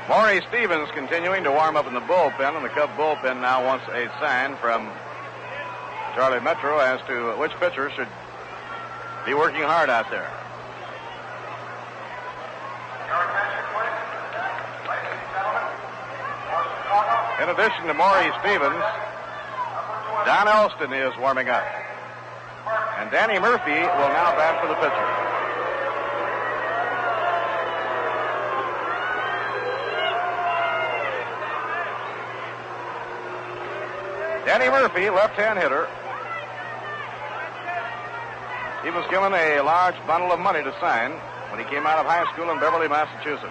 Maury Stevens continuing to warm up in the bullpen, and the Cub bullpen now wants a sign from Charlie Metro as to which pitcher should be working hard out there. In addition to Maury Stevens, Don Elston is warming up. And Danny Murphy will now bat for the pitcher. Danny Murphy, left-hand hitter. He was given a large bundle of money to sign when he came out of high school in Beverly, Massachusetts.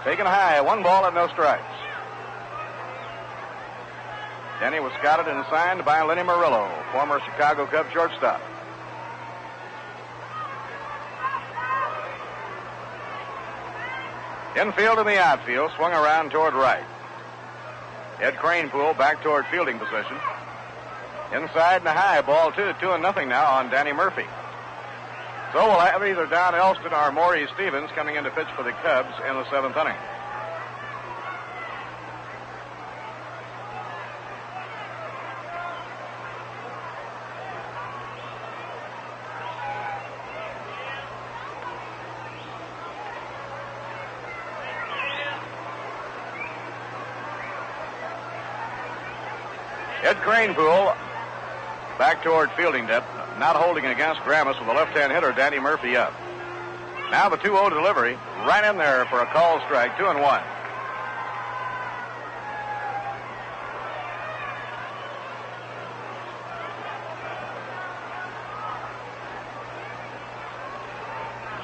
Taken high, 1 ball and no strikes. Danny was scouted and signed by Lenny Murillo, former Chicago Cub shortstop. Infield and the outfield swung around toward right. Ed Cranepool back toward fielding position. Inside and a high ball, 2-0 now on Danny Murphy. So we'll have either Don Elston or Maury Stevens coming in to pitch for the Cubs in the 7th inning. Ed Cranepool back toward fielding depth, not holding against Gramus with the left-hand hitter Danny Murphy up. Now the 2-0 delivery, right in there for a called strike, 2-1.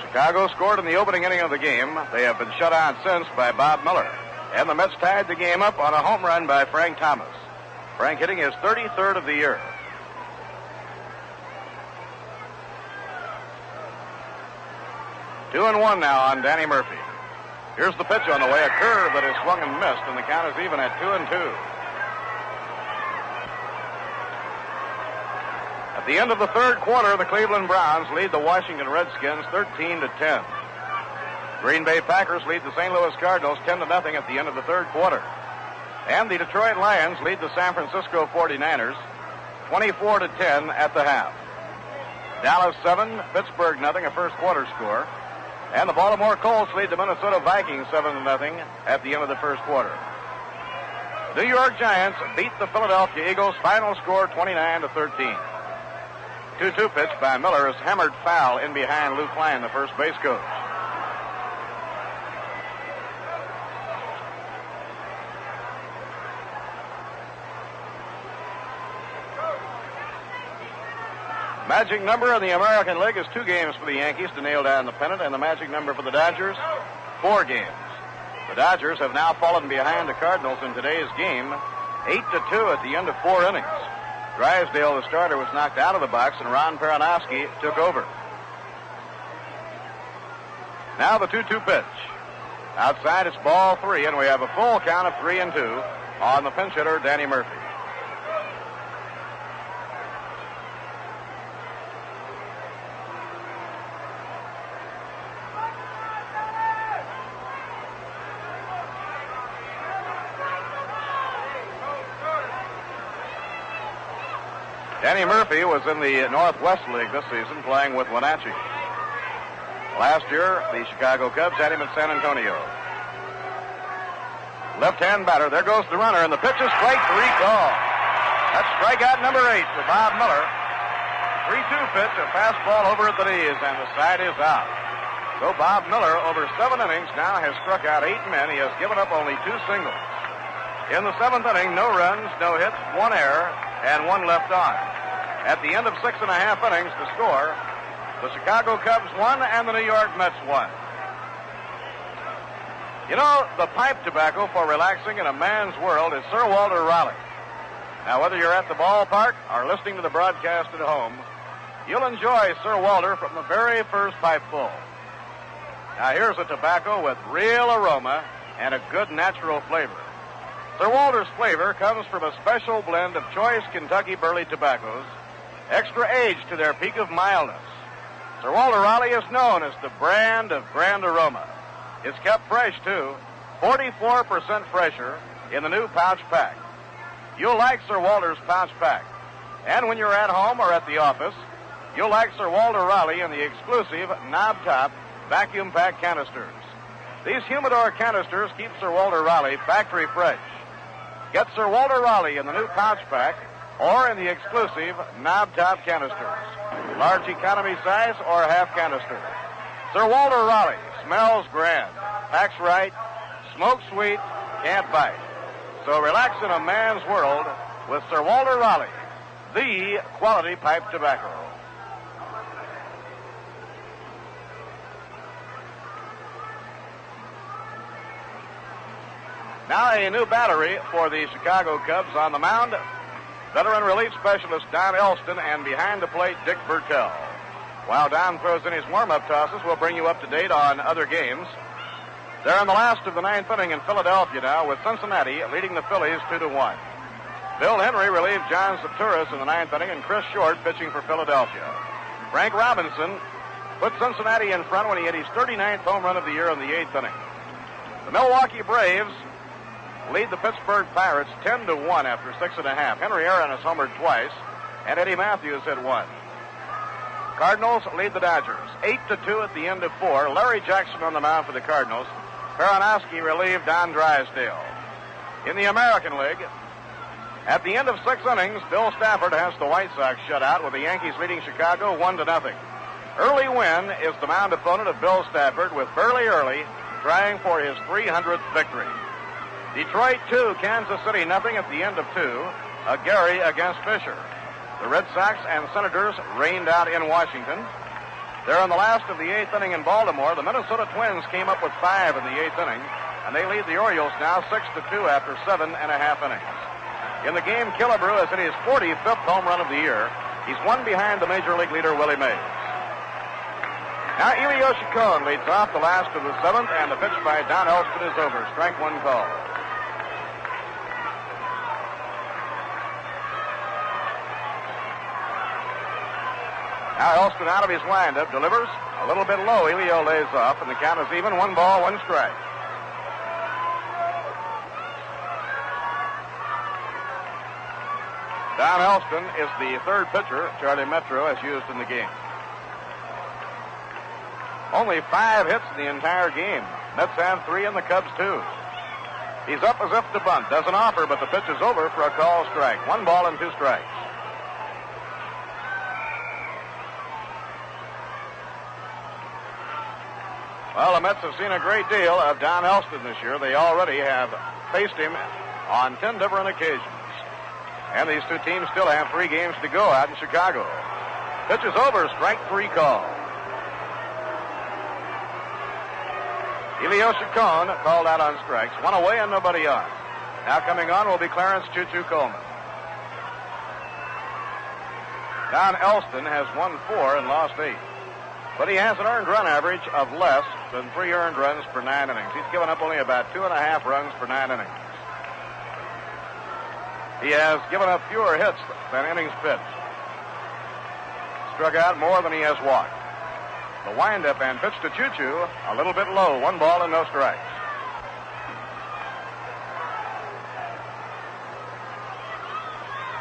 Chicago scored in the opening inning of the game. They have been shut out since by Bob Miller. And the Mets tied the game up on a home run by Frank Thomas. Frank hitting his 33rd of the year. Two and one now on Danny Murphy. Here's the pitch on the way, a curve that is swung and missed, and the count is even at 2-2. At the end of the 3rd quarter, the Cleveland Browns lead the Washington Redskins 13-10. Green Bay Packers lead the St. Louis Cardinals 10-0 at the end of the 3rd quarter. And the Detroit Lions lead the San Francisco 49ers 24-10 at the half. Dallas 7, Pittsburgh nothing, a first quarter score. And the Baltimore Colts lead the Minnesota Vikings 7-0 at the end of the first quarter. The New York Giants beat the Philadelphia Eagles, final score 29-13. 2-2 pitch by Miller is hammered foul in behind Lou Klein, the first base coach. Magic number in the American League is 2 games for the Yankees to nail down the pennant, and the magic number for the Dodgers, 4 games. The Dodgers have now fallen behind the Cardinals in today's game, 8-2 at the end of 4 innings. Drysdale, the starter, was knocked out of the box, and Ron Peronowski took over. Now the 2-2 pitch. Outside, it's ball 3, and we have a full count of 3-2 on the pinch hitter, Danny Murphy. Danny Murphy was in the Northwest League this season playing with Wenatchee. Last year, the Chicago Cubs had him in San Antonio. Left-hand batter. There goes the runner, and the pitch is strike 3 call. That's strikeout number 8 for Bob Miller. 3-2 pitch, a fastball over at the knees, and the side is out. So Bob Miller, over 7 innings, now has struck out 8 men. He has given up only 2 singles. In the 7th inning, no runs, no hits, 1 error, and 1 left on. At the end of 6.5 innings, the score, the Chicago Cubs won and the New York Mets won. You know, the pipe tobacco for relaxing in a man's world is Sir Walter Raleigh. Now, whether you're at the ballpark or listening to the broadcast at home, you'll enjoy Sir Walter from the very first pipeful. Now, here's a tobacco with real aroma and a good natural flavor. Sir Walter's flavor comes from a special blend of choice Kentucky burley tobaccos, extra aged to their peak of mildness. Sir Walter Raleigh is known as the brand of grand aroma. It's kept fresh, too, 44% fresher in the new pouch pack. You'll like Sir Walter's pouch pack. And when you're at home or at the office, you'll like Sir Walter Raleigh in the exclusive knob-top vacuum pack canisters. These humidor canisters keep Sir Walter Raleigh factory fresh. Get Sir Walter Raleigh in the new pouch pack or in the exclusive knob-top canisters. Large economy size or half canister. Sir Walter Raleigh smells grand, packs right, smokes sweet, can't bite. So relax in a man's world with Sir Walter Raleigh, the quality pipe tobacco. Now a new battery for the Chicago Cubs on the mound. Veteran relief specialist Don Elston and behind the plate Dick Bertel. While Don throws in his warm-up tosses, we'll bring you up to date on other games. They're in the last of the 9th inning in Philadelphia now, with Cincinnati leading the Phillies 2-1. Bill Henry relieved John Saturas in the 9th inning, and Chris Short pitching for Philadelphia. Frank Robinson put Cincinnati in front when he hit his 39th home run of the year in the 8th inning. The Milwaukee Braves lead the Pittsburgh Pirates 10-1 after 6.5. Henry Aaron has homered twice, and Eddie Matthews hit 1. Cardinals lead the Dodgers 8-2 at the end of 4. Larry Jackson on the mound for the Cardinals. Peronowski relieved Don Drysdale. In the American League, at the end of 6 innings, Bill Stafford has the White Sox shut out, with the Yankees leading Chicago 1-0. Early Wynn is the mound opponent of Bill Stafford, with Burley Early trying for his 300th victory. Detroit 2, Kansas City 0 at the end of 2. A Gary against Fisher. The Red Sox and Senators rained out in Washington. They're in the last of the 8th inning in Baltimore. The Minnesota Twins came up with 5 in the 8th inning, and they lead the Orioles now 6-2 after 7.5 innings. In the game, Killebrew has hit his 45th home run of the year. He's one behind the Major League leader, Willie Mays. Now, Eli Yoshikon leads off the last of the 7th, and the pitch by Don Elston is over. Strike 1 call. Now Elston out of his windup, delivers a little bit low. Elio lays off, and the count is even. 1 ball, 1 strike. Don Elston is the third pitcher Charlie Metro has used in the game. Only 5 hits in the entire game. Mets have 3 and the Cubs 2. He's up as if to bunt. Doesn't offer, but the pitch is over for a call strike. 1 ball and 2 strikes. Well, the Mets have seen a great deal of Don Elston this year. They already have faced him on 10 different occasions. And these two teams still have 3 games to go out in Chicago. Pitch is over, strike 3 call. Elio Chacon called out on strikes. 1 away and nobody on. Now coming on will be Clarence Choo-Choo Coleman. Don Elston has won 4 and lost 8. But he has an earned run average of less than 3 earned runs per 9 innings. He's given up only about 2.5 runs per 9 innings. He has given up fewer hits than innings pitched. Struck out more than he has walked. The windup and pitch to Choo-Choo, a little bit low. 1 ball and no strikes.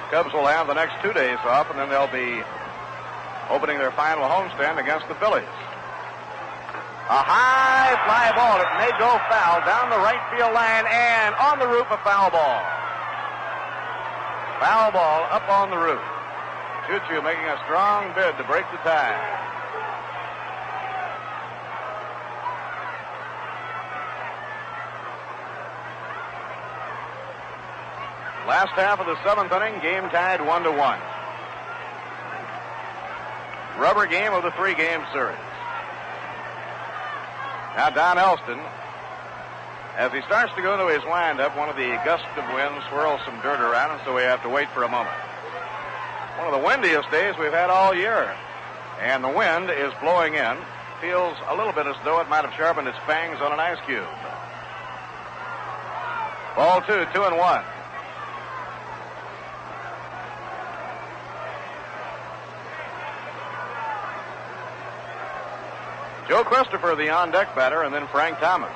Cubs will have the next 2 days off, and then they'll be opening their final homestand against the Phillies. A high fly ball. It may go foul down the right field line and on the roof, a foul ball. Foul ball up on the roof. Choo-Choo making a strong bid to break the tie. Last half of the 7th inning, game tied 1-1. Rubber game of the 3-game series. Now Don Elston, as he starts to go into his windup, one of the gusts of wind swirls some dirt around him, so we have to wait for a moment. One of the windiest days we've had all year, and the wind is blowing in. Feels a little bit as though it might have sharpened its fangs on an ice cube. Ball 2, 2-1. Joe Christopher, the on-deck batter, and then Frank Thomas.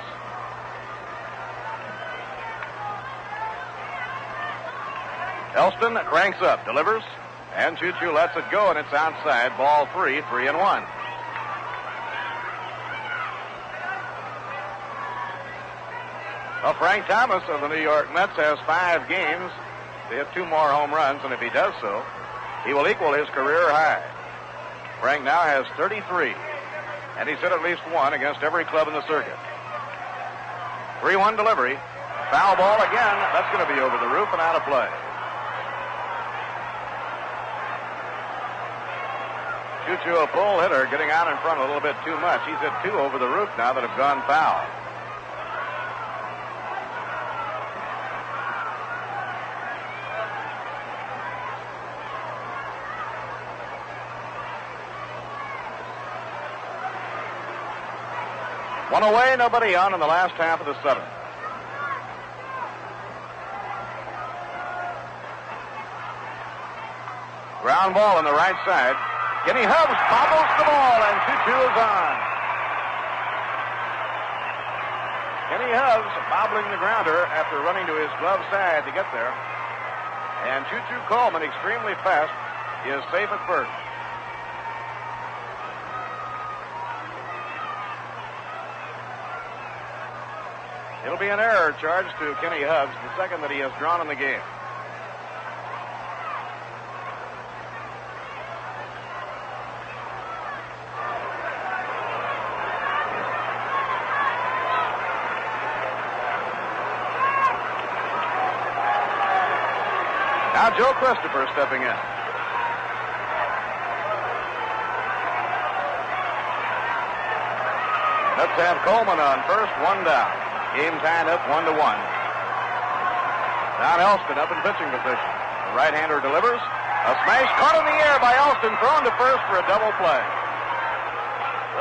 Elston cranks up, delivers, and Choo-Choo lets it go, and it's outside. Ball 3, 3-1. Well, Frank Thomas of the New York Mets has 5 games to hit 2 more home runs, and if he does so, he will equal his career high. Frank now has 33. And he's hit at least 1 against every club in the circuit. 3-1 delivery. Foul ball again. That's going to be over the roof and out of play. Choo-Choo, a pull hitter, getting out in front a little bit too much. He's hit 2 over the roof now that have gone foul. One away, nobody on in the last half of the 7th. Ground ball on the right side. Kenny Hubbs bobbles the ball, and Choo-Choo is on. Kenny Hubbs bobbling the grounder after running to his glove side to get there. And Choo-Choo Coleman, extremely fast, is safe at first. It'll be an error charged to Kenny Hubbs, the second that he has drawn in the game. Now Joe Christopher stepping in. Let's have Coleman on first, 1 down. Game tied up 1-1. Don Elston up in pitching position. The right-hander delivers. A smash caught in the air by Elston, thrown to first for a double play.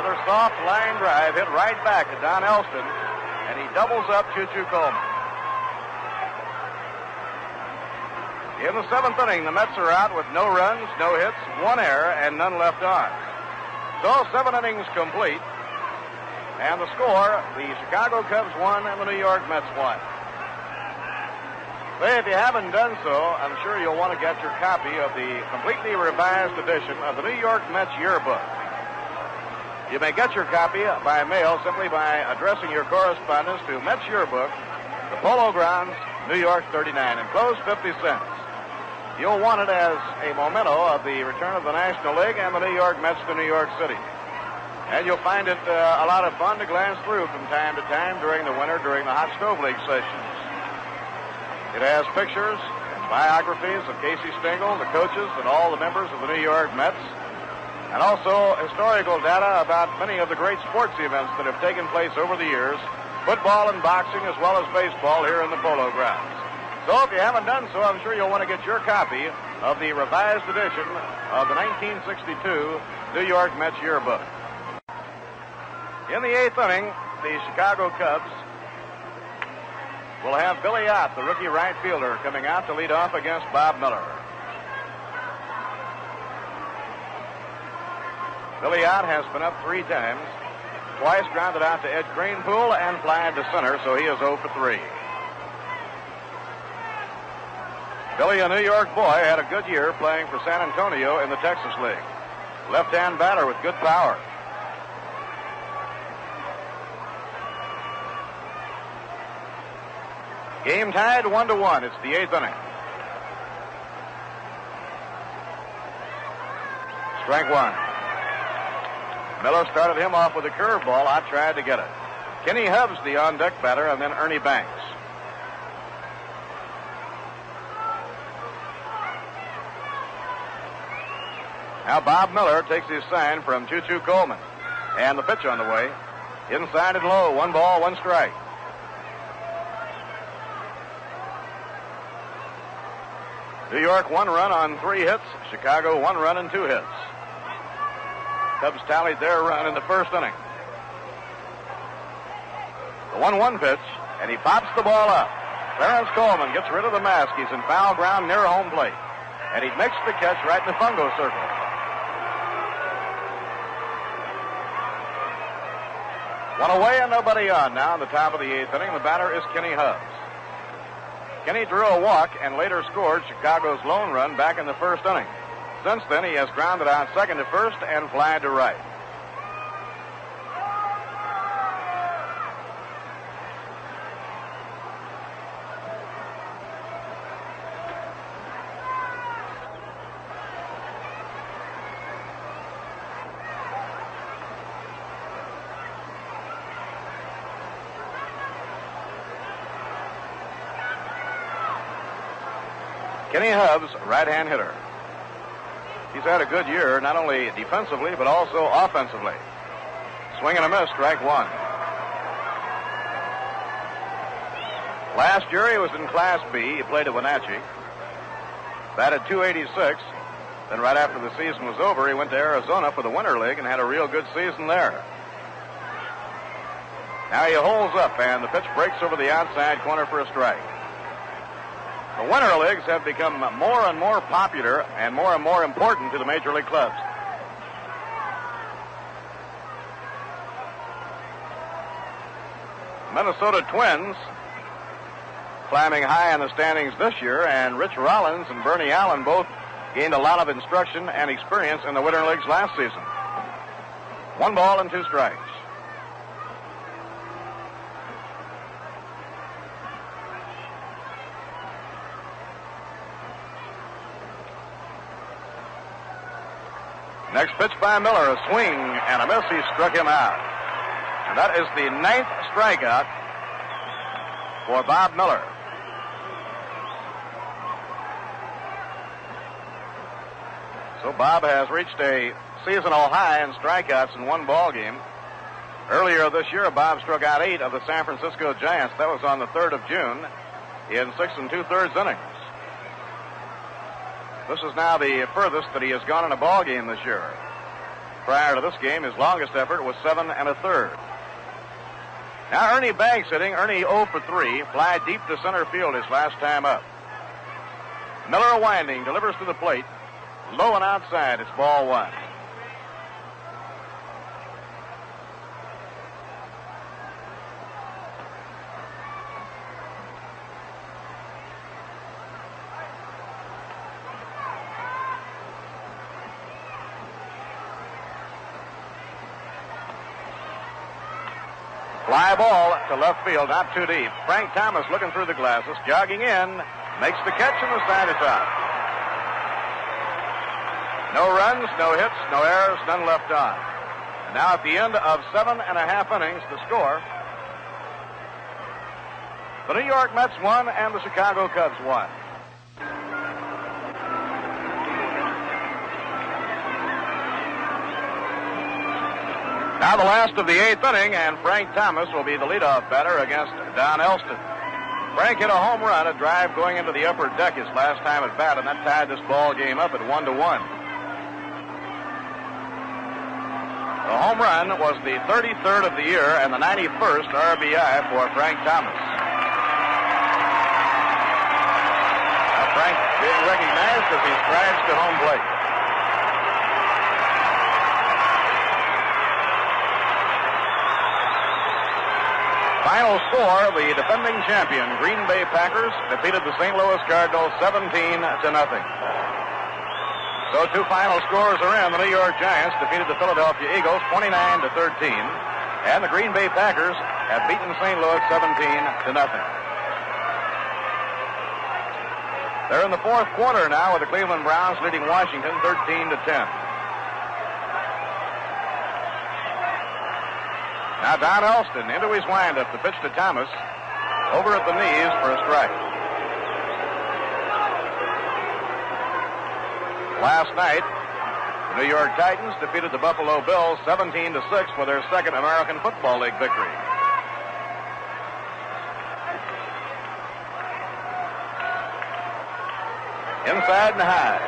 Another soft line drive hit right back at Don Elston, and he doubles up Choo-Choo Coleman. In the 7th inning, the Mets are out with no runs, no hits, 1 error, and none left on. So 7 innings complete. And the score, the Chicago Cubs won and the New York Mets won. Say, if you haven't done so, I'm sure you'll want to get your copy of the completely revised edition of the New York Mets Yearbook. You may get your copy by mail simply by addressing your correspondence to Mets Yearbook, the Polo Grounds, New York 39, enclosed 50 cents. You'll want it as a memento of the return of the National League and the New York Mets to New York City. And you'll find it a lot of fun to glance through from time to time during the winter, during the Hot Stove League sessions. It has pictures and biographies of Casey Stengel, the coaches, and all the members of the New York Mets, and also historical data about many of the great sports events that have taken place over the years, football and boxing as well as baseball here in the Polo Grounds. So if you haven't done so, I'm sure you'll want to get your copy of the revised edition of the 1962 New York Mets Yearbook. In the eighth inning, the Chicago Cubs will have Billy Ott, the rookie right fielder, coming out to lead off against Bob Miller. Billy Ott has been up 3 times, twice grounded out to Ed Kranepool and flied to center, so he is 0 for 3. Billy, a New York boy, had a good year playing for San Antonio in the Texas League. Left-hand batter with good power. Game tied 1-1. It's the 8th inning. Strike one. Miller started him off with a curveball. I tried to get it. Kenny Hubbs, the on-deck batter, and then Ernie Banks. Now Bob Miller takes his sign from Choo-Choo Coleman. And the pitch on the way. Inside and low. 1 ball, 1 strike. New York 1 run on 3 hits. Chicago 1 run and 2 hits. Cubs tallied their run in the first inning. The 1-1 pitch, and he pops the ball up. Clarence Coleman gets rid of the mask. He's in foul ground near home plate. And he makes the catch right in the fungo circle. One away and nobody on now in the top of the 8th inning. The batter is Kenny Hubbs. Kenny drew a walk and later scored Chicago's lone run back in the first inning. Since then, he has grounded out second to first and flied to right. Kenny Hubbs, right-hand hitter. He's had a good year, not only defensively, but also offensively. Swing and a miss, strike one. Last year, he was in Class B. He played at Wenatchee. Batted .286. Then right after the season was over, he went to Arizona for the Winter League and had a real good season there. Now he holds up, and the pitch breaks over the outside corner for a strike. The Winter Leagues have become more and more popular and more important to the Major League clubs. Minnesota Twins climbing high in the standings this year, and Rich Rollins and Bernie Allen both gained a lot of instruction and experience in the Winter Leagues last season. 1 ball and 2 strikes. Next pitch by Miller, a swing and a miss. He struck him out. And that is the 9th strikeout for Bob Miller. So Bob has reached a seasonal high in strikeouts in 1 ball game. Earlier this year, Bob struck out 8 of the San Francisco Giants. That was on the 3rd of June in 6 2/3 innings. This is now the furthest that he has gone in a ball game this year. Prior to this game, his longest effort was 7 1/3. Now Ernie Banks hitting. Ernie 0 for 3. Fly deep to center field his last time up. Miller winding, delivers to the plate. Low and outside. It's ball 1. Fly ball to left field, not too deep. Frank Thomas looking through the glasses, jogging in, makes the catch, and the side is out. No runs, no hits, no errors, none left on. And now at the end of 7.5 innings, the score: the New York Mets won and the Chicago Cubs won. Now the last of the 8th inning, and Frank Thomas will be the leadoff batter against Don Elston. Frank hit a home run, a drive going into the upper deck his last time at bat, and that tied this ball game up at 1-1. The home run was the 33rd of the year and the 91st RBI for Frank Thomas. Now Frank being recognized as he strides to home plate. Final score: the defending champion Green Bay Packers defeated the St. Louis Cardinals 17-0. So two final scores are in. The New York Giants defeated the Philadelphia Eagles 29-13, and the Green Bay Packers have beaten St. Louis 17-0. They're in the fourth quarter now, with the Cleveland Browns leading Washington 13-10. Now Don Elston into his windup. The pitch to Thomas, over at the knees for a strike. Last night, the New York Titans defeated the Buffalo Bills 17-6 for their second American Football League victory. Inside and high.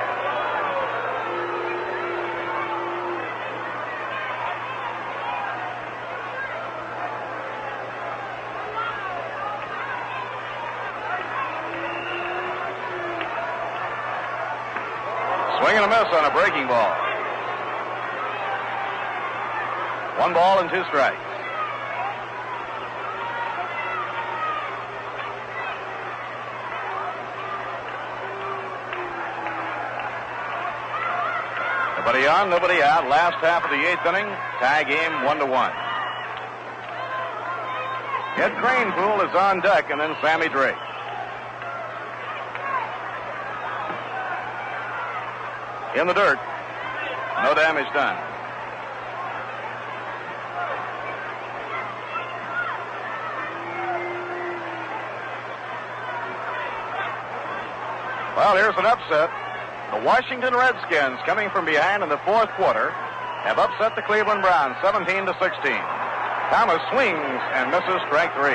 Swing and a miss on a breaking ball. 1 ball and 2 strikes. Nobody on, nobody out. Last half of the 8th inning. Tie game 1-1. Ed Kranepool is on deck, and then Sammy Drake. In the dirt. No damage done. Well, here's an upset. The Washington Redskins, coming from behind in the fourth quarter, have upset the Cleveland Browns 17-16. Thomas swings and misses, strike 3.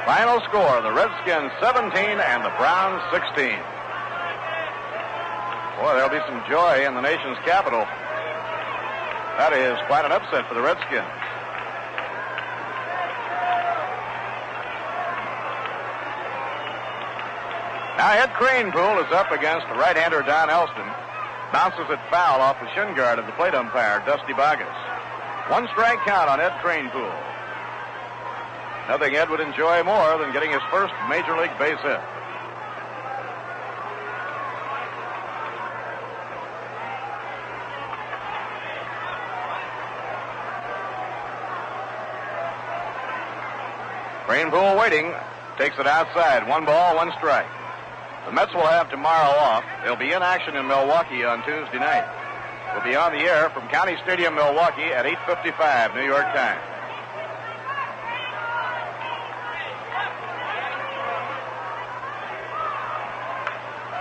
Final score: the Redskins 17 and the Browns 16. Boy, there'll be some joy in the nation's capital. That is quite an upset for the Redskins. Now Ed Kranepool is up against the right-hander Don Elston. Bounces it foul off the shin guard of the plate umpire, Dusty Boggess. 1 strike count on Ed Kranepool. Nothing Ed would enjoy more than getting his first major league base hit. Kranepool waiting, takes it outside. 1 ball, 1 strike. The Mets will have tomorrow off. They'll be in action in Milwaukee on Tuesday night. We'll be on the air from County Stadium, Milwaukee at 8:55 New York time.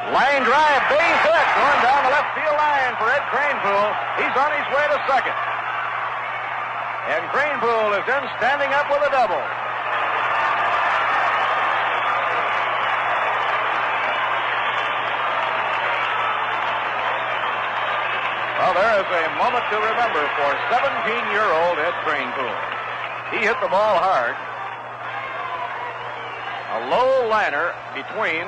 Line drive, base hit, going down the left field line for Ed Kranepool. He's on his way to second. And Kranepool is in, standing up with a double. Well, there is a moment to remember for 17-year-old Ed Kranepool. He hit the ball hard. A low liner between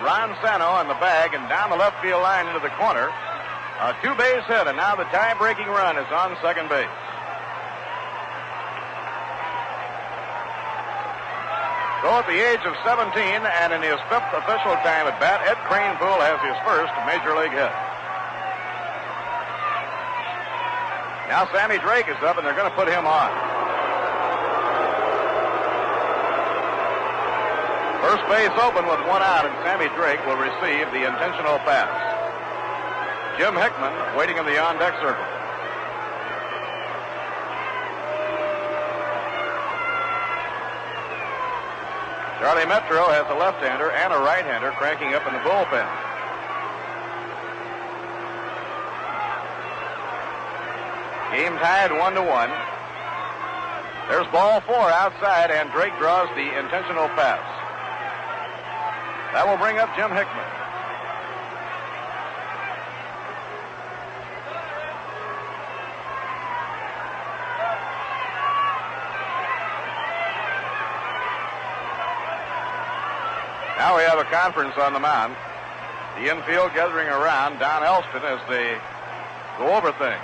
Ron Sano and the bag and down the left field line into the corner. A 2-base hit, and now the tie-breaking run is on second base. So at the age of 17 and in his 5th official time at bat, Ed Kranepool has his first major league hit. Now Sammy Drake is up, and they're going to put him on. First base open with one out, and Sammy Drake will receive the intentional pass. Jim Hickman waiting in the on-deck circle. Charlie Metro has a left-hander and a right-hander cranking up in the bullpen. Game tied 1-1. There's ball 4 outside, and Drake draws the intentional pass. That will bring up Jim Hickman. Now we have a conference on the mound. The infield gathering around Don Elston as they go over things.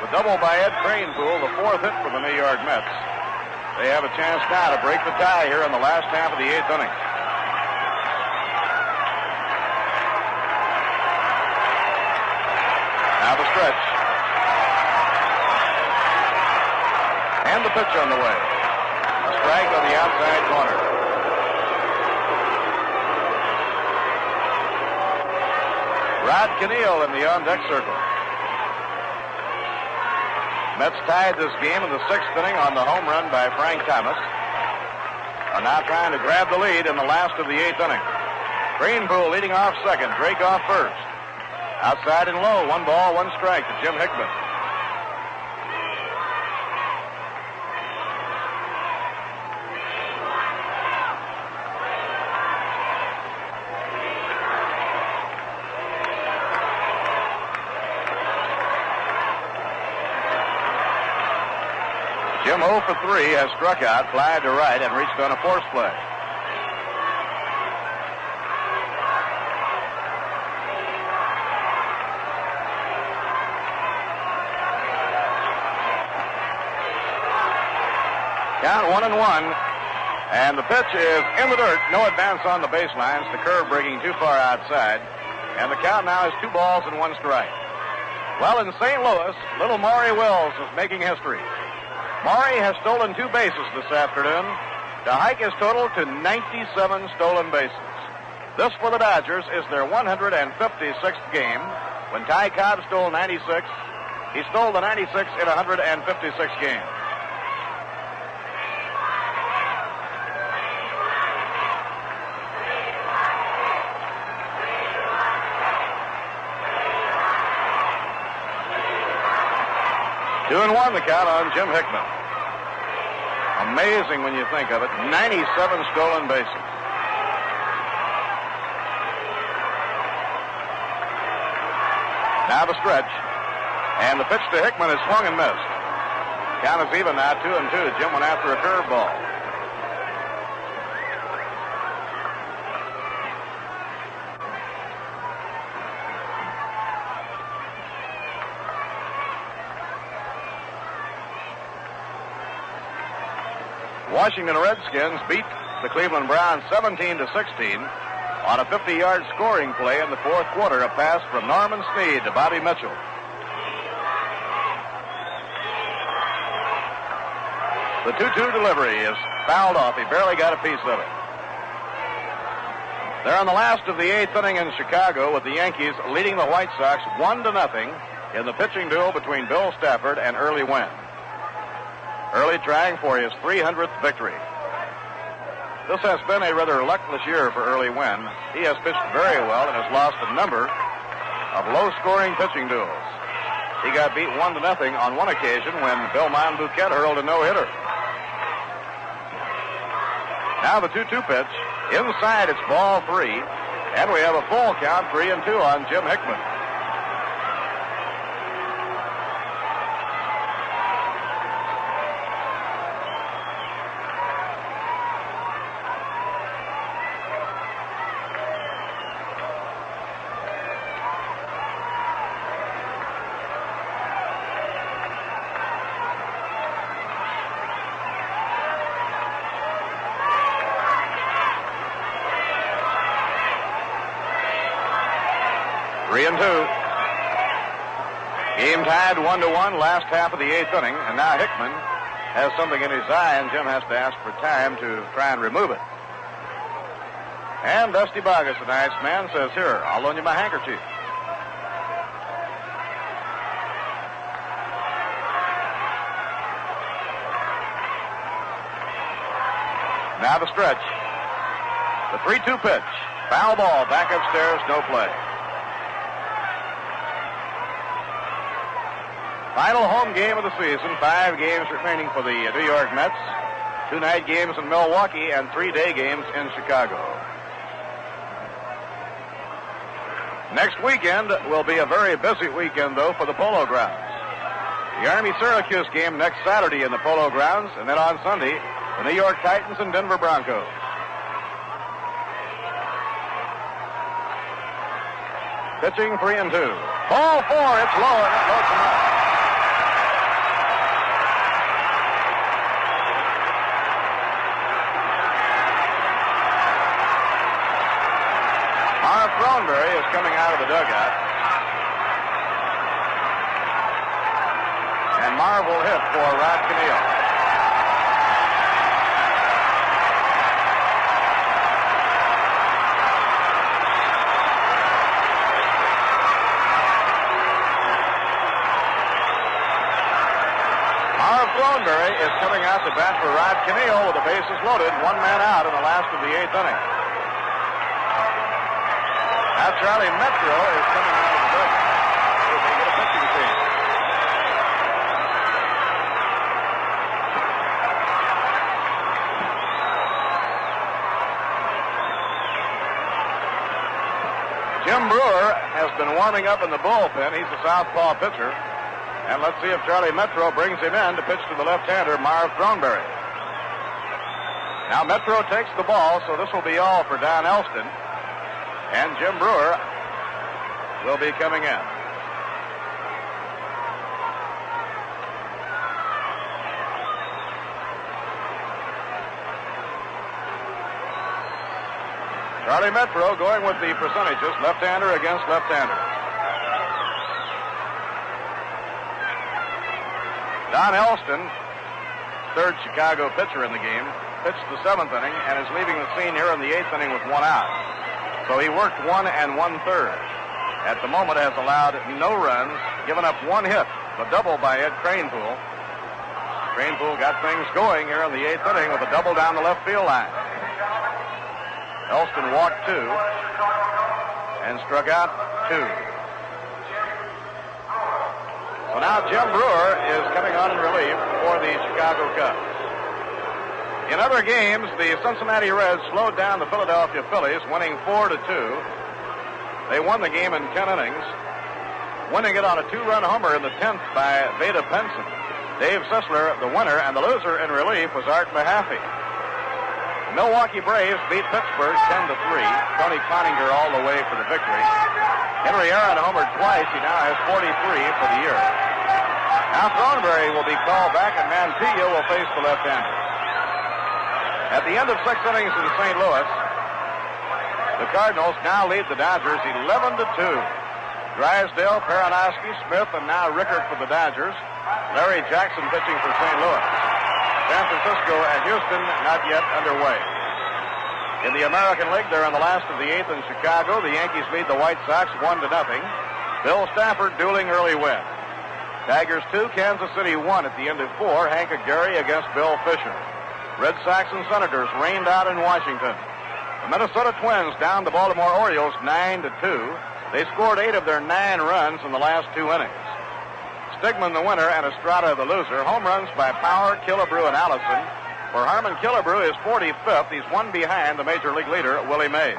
The double by Ed Cranepool, the 4th hit for the New York Mets. They have a chance now to break the tie here in the last half of the 8th inning. Now the stretch. And the pitch on the way. A strike on the outside corner. Rod Keneal in the on-deck circle. Mets tied this game in the 6th inning on the home run by Frank Thomas. Are now trying to grab the lead in the last of the 8th inning. Cranepool leading off second. Drake off first. Outside and low. 1 ball, 1 strike to Jim Hickman. Jim 0 for 3 has struck out, fly to right, and reached on a force play. Count 1-1, and the pitch is in the dirt. No advance on the baselines. The curve breaking too far outside, and the count now is 2 balls and 1 strike. Well, in St. Louis, little Maury Wills is making history. Maury has stolen 2 bases this afternoon to hike his total to 97 stolen bases. This for the Dodgers is their 156th game. When Ty Cobb stole 96, he stole the 96 in 156 games. Two and 1 the count on Jim Hickman. Amazing when you think of it. 97 stolen bases. Now the stretch. And the pitch to Hickman is swung and missed. Count is even now, 2-2. Jim went after a curveball. Washington Redskins beat the Cleveland Browns 17-16 on a 50-yard scoring play in the 4th quarter. A pass from Norman Snead to Bobby Mitchell. The 2-2 delivery is fouled off. He barely got a piece of it. They're on the last of the 8th inning in Chicago with the Yankees leading the White Sox 1-0 in the pitching duel between Bill Stafford and Early Wynn. Early trying for his 300th victory. This has been a rather luckless year for Early Wynn. He has pitched very well and has lost a number of low-scoring pitching duels. He got beat 1-0 on one occasion when Bill Monbouquet hurled a no-hitter. Now the 2-2 pitch. Inside, it's ball 3. And we have a full count, 3-2 on Jim Hickman. 3-2. Game tied 1-1, last half of the 8th inning, and now Hickman has something in his eye, and Jim has to ask for time to try and remove it. And Dusty Bogus, the nice man, says, "Here, I'll loan you my handkerchief." Now the stretch. The 3-2 pitch. Foul ball, back upstairs, no play. Final home game of the season. 5 games remaining for the New York Mets. 2 night games in Milwaukee and 3 day games in Chicago. Next weekend will be a very busy weekend, though, for the Polo Grounds. The Army-Syracuse game next Saturday in the Polo Grounds, and then on Sunday, the New York Titans and Denver Broncos. Pitching 3-2. Ball 4, it's low, and it floats him up. Marv Throneberry is coming out of the dugout. And Marv will hit for Rod Cannell. Throneberry is coming out to bat for Rod Cannell with the bases loaded, 1 man out in the last of the 8th inning. Now Charlie Metro is coming out of the dugout. We're going to get a pitching change. Jim Brewer has been warming up in the bullpen. He's a southpaw pitcher. And let's see if Charlie Metro brings him in to pitch to the left-hander, Marv Throneberry. Now Metro takes the ball, so this will be all for Don Elston. And Jim Brewer will be coming in. Charlie Metro going with the percentages, left-hander against left-hander. Don Elston, third Chicago pitcher in the game, pitched the 7th inning and is leaving the scene here in the 8th inning with 1 out. So he worked 1 1/3. At the moment has allowed no runs, given up 1 hit, the double by Ed Kranepool. Kranepool got things going here in the 8th inning with a double down the left field line. Elston walked 2 and struck out 2. So now Jim Brewer is coming on in relief for the Chicago Cubs. In other games, the Cincinnati Reds slowed down the Philadelphia Phillies, winning 4-2. They won the game in 10 innings, winning it on a 2-run homer in the 10th by Vada Penson. Dave Sisler, the winner, and the loser in relief was Art Mahaffey. The Milwaukee Braves beat Pittsburgh 10-3. Tony Cloninger all the way for the victory. Henry Aaron homered twice. He now has 43 for the year. Now Throneberry will be called back, and Mantilla will face the left-hander. At the end of 6 innings in St. Louis, the Cardinals now lead the Dodgers 11-2. Drysdale, Peronowski, Smith, and now Rickert for the Dodgers. Larry Jackson pitching for St. Louis. San Francisco and Houston not yet underway. In the American League, they're in the last of the 8th in Chicago. The Yankees lead the White Sox 1-0. Bill Stafford dueling early win. Tigers 2, Kansas City 1 at the end of 4. Hank Gary against Bill Fisher. Red Sox and Senators rained out in Washington. The Minnesota Twins down the Baltimore Orioles 9-2. They scored 8 of their 9 runs in the last 2 innings. Stigman the winner and Estrada the loser. Home runs by Power, Killebrew, and Allison. For Harmon Killebrew is 45th. He's 1 behind the Major League leader, Willie Mays.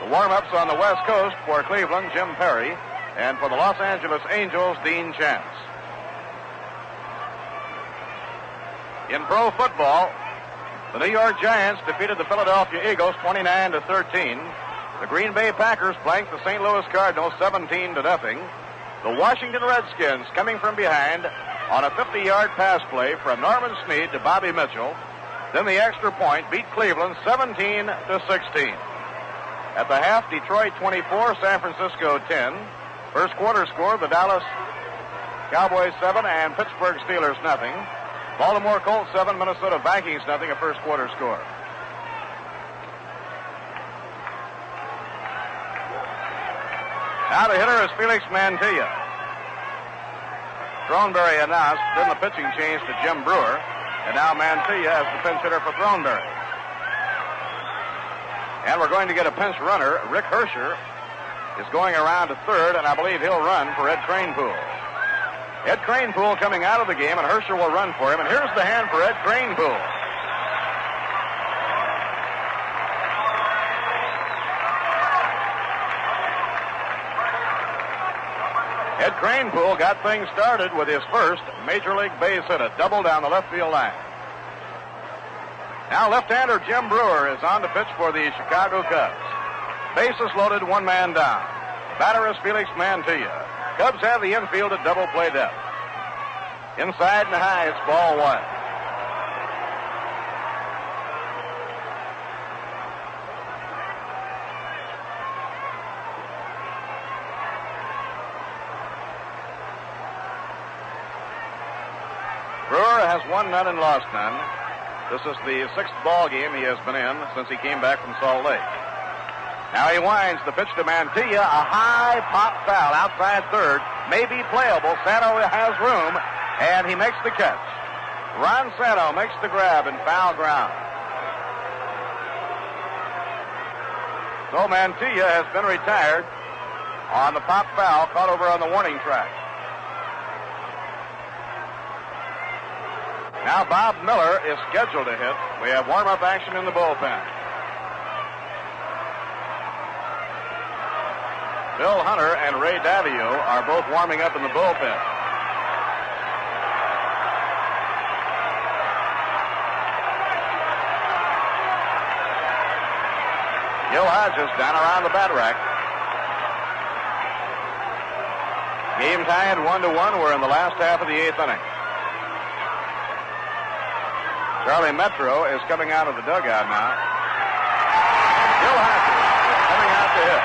The warm-ups on the West Coast for Cleveland, Jim Perry, and for the Los Angeles Angels, Dean Chance. In pro football, the New York Giants defeated the Philadelphia Eagles 29-13. The Green Bay Packers blanked the St. Louis Cardinals 17-0. The Washington Redskins coming from behind on a 50-yard pass play from Norman Snead to Bobby Mitchell. Then the extra point beat Cleveland 17-16. At the half, Detroit 24, San Francisco 10. First quarter score, the Dallas Cowboys 7 and Pittsburgh Steelers nothing. Baltimore Colts 7, Minnesota Vikings nothing, a first quarter score. Now the hitter is Felix Mantilla. Throneberry announced, then the pitching changed to Jim Brewer, and now Mantilla as the pinch hitter for Throneberry. And we're going to get a pinch runner. Rick Hersher is going around to third, and I believe he'll run for Ed Kranepool. Ed Kranepool coming out of the game, and Hersher will run for him. And here's the hand for Ed Kranepool. Ed Kranepool got things started with his first Major League base hit, a double down the left field line. Now left-hander Jim Brewer is on to pitch for the Chicago Cubs. Bases loaded, one man down. Batter is Felix Mantilla. Cubs have the infield at double play depth. Inside and high, it's ball one. Brewer has won none and lost none. This is the sixth ball game he has been in since he came back from Salt Lake. Now he winds the pitch to Mantilla. A high pop foul outside third. May be playable. Santo has room, and he makes the catch. Ron Santo makes the grab in foul ground. So Mantilla has been retired on the pop foul caught over on the warning track. Now Bob Miller is scheduled to hit. We have warm-up action in the bullpen. Bill Hunter and Ray Davio are both warming up in the bullpen. Gil Hodges down around the bat rack. Game tied 1-1. We're in the last half of the eighth inning. Charlie Metro is coming out of the dugout now. Gil Hodges is coming out to hit.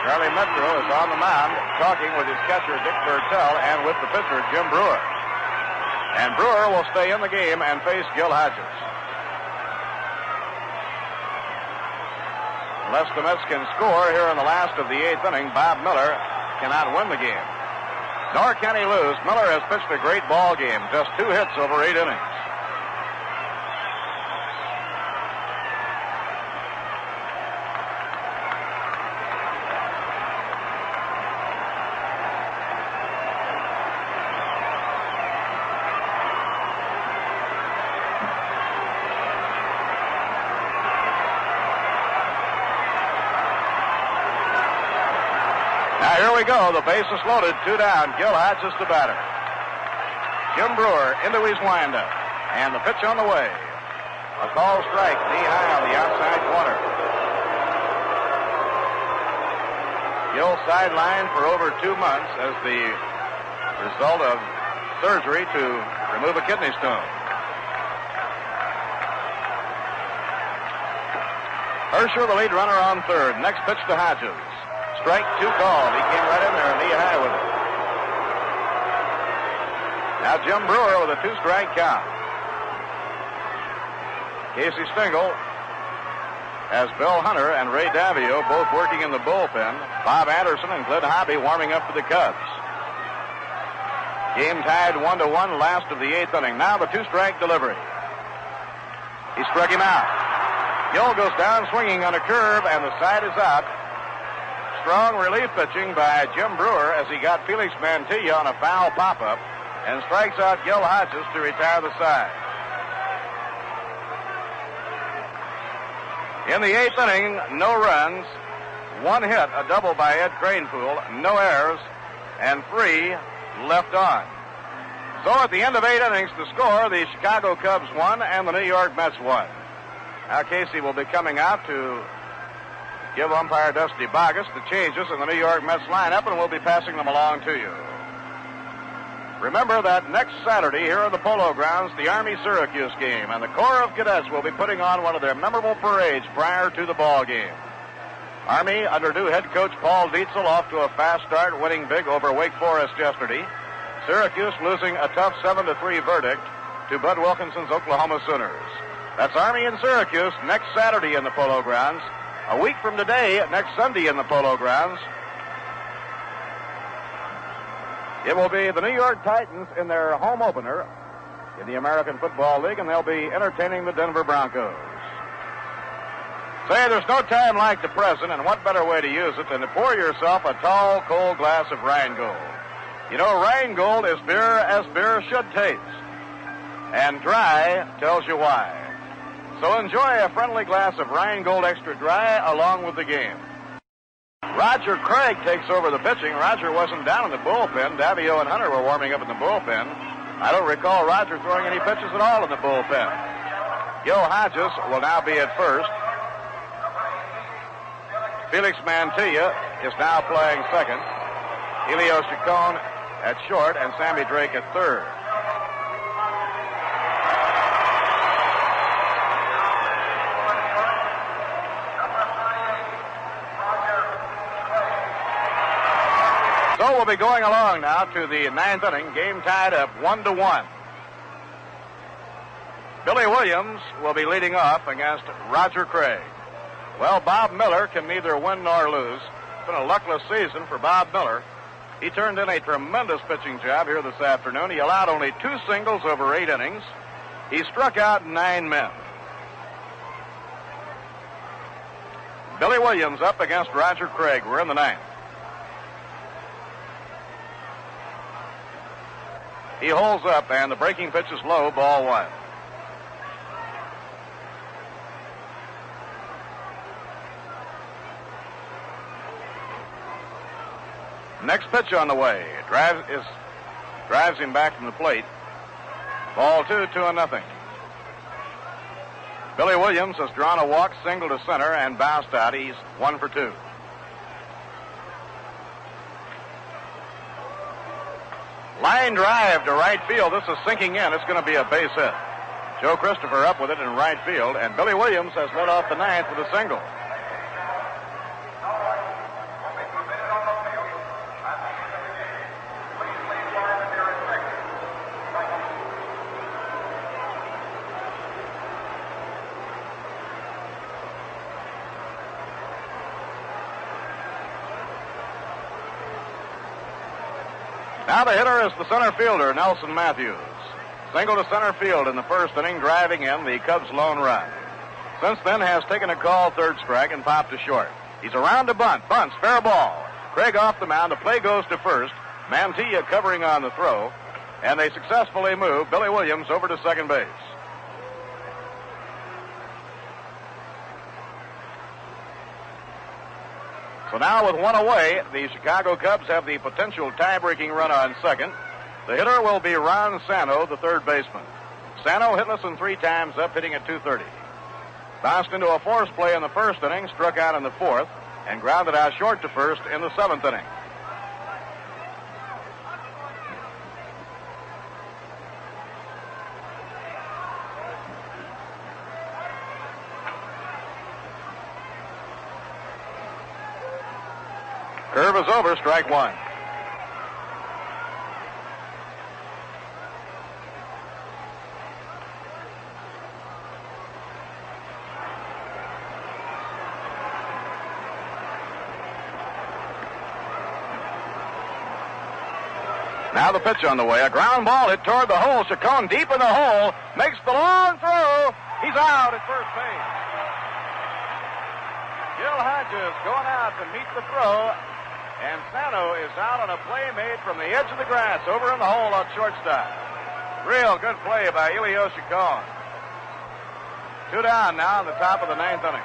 Charlie Metro is on the mound talking with his catcher, Dick Bertel, and with the pitcher, Jim Brewer. And Brewer will stay in the game and face Gil Hodges. Unless the Mets can score here in the last of the eighth inning, Bob Miller cannot win the game. Nor can he lose. Miller has pitched a great ball game, just 2 hits over 8 innings. Here we go. The base is loaded. 2 down. Gil Hodges the batter. Jim Brewer into his windup. And the pitch on the way. A call strike, knee high on the outside corner. Gil sidelined for over 2 months as the result of surgery to remove a kidney stone. Hersher, the lead runner, on third. Next pitch to Hodges. Strike 2 called. He came right in there knee high with it. Now Jim Brewer with a 2-strike count. Casey Stengel has Bill Hunter and Ray Davio both working in the bullpen. Bob Anderson and Glenn Hobby warming up for the Cubs. Game tied 1-1, last of the eighth inning. Now the 2-strike delivery. He struck him out. Gil goes down swinging on a curve, and the side is out. Strong relief pitching by Jim Brewer as he got Felix Mantilla on a foul pop-up and strikes out Gil Hodges to retire the side. In the eighth inning, no runs, 1 hit, a double by Ed Kranepool, no errors, and 3 left on. So at the end of 8 innings, the score, the Chicago Cubs won and the New York Mets won. Now Casey will be coming out to give umpire Dusty Bogus the changes in the New York Mets lineup, and we'll be passing them along to you. Remember that next Saturday here in the Polo Grounds, the Army-Syracuse game, and the Corps of Cadets will be putting on one of their memorable parades prior to the ball game. Army, under new head coach Paul Dietzel, off to a fast start, winning big over Wake Forest yesterday. Syracuse losing a tough 7-3 verdict to Bud Wilkinson's Oklahoma Sooners. That's Army and Syracuse next Saturday in the Polo Grounds. A week from today, next Sunday in the Polo Grounds, it will be the New York Titans in their home opener in the American Football League, and they'll be entertaining the Denver Broncos. Say, there's no time like the present, and what better way to use it than to pour yourself a tall, cold glass of Rheingold. You know, Rheingold is beer as beer should taste, and dry tells you why. So enjoy a friendly glass of Rheingold Extra Dry along with the game. Roger Craig takes over the pitching. Roger wasn't down in the bullpen. Davio and Hunter were warming up in the bullpen. I don't recall Roger throwing any pitches at all in the bullpen. Gil Hodges will now be at first. Felix Mantilla is now playing second. Elio Chacon at short and Sammy Drake at third. So we'll be going along now to the 9th inning, game tied up 1-1. Billy Williams will be leading off against Roger Craig. Well, Bob Miller can neither win nor lose. It's been a luckless season for Bob Miller. He turned in a tremendous pitching job here this afternoon. He allowed only 2 singles over 8 innings. He struck out 9 men. Billy Williams up against Roger Craig. We're in the 9th. He holds up, and the breaking pitch is low, ball 1. Next pitch on the way. Drives him back from the plate. Ball 2, 2-0. Billy Williams has drawn a walk, single to center, and bounced out. He's 1 for 2. Line drive to right field. This is sinking in. It's going to be a base hit. Joe Christopher up with it in right field, and Billy Williams has led off the 9th with a single. Now the hitter is the center fielder, Nelson Matthews. Single to center field in the 1st inning, driving in the Cubs' lone run. Since then has taken a call, 3rd strike, and popped to short. He's around to bunt. Bunts, fair ball. Craig off the mound. The play goes to first. Mantilla covering on the throw. And they successfully move Billy Williams over to second base. So now with 1 away, the Chicago Cubs have the potential tie-breaking run on second. The hitter will be Ron Sano, the 3rd baseman. Sano hitless in 3 times up, hitting at .230. Bounced into a force play in the 1st inning, struck out in the 4th, and grounded out short to first in the 7th inning. Curve is over, strike 1. Now the pitch on the way. A ground ball hit toward the hole. Chacon deep in the hole. Makes the long throw. He's out at first base. Gil Hodges going out to meet the throw. And Sano is out on a play made from the edge of the grass over in the hole on shortstop. Real good play by Elio Chacon. 2 down now in the top of the 9th inning.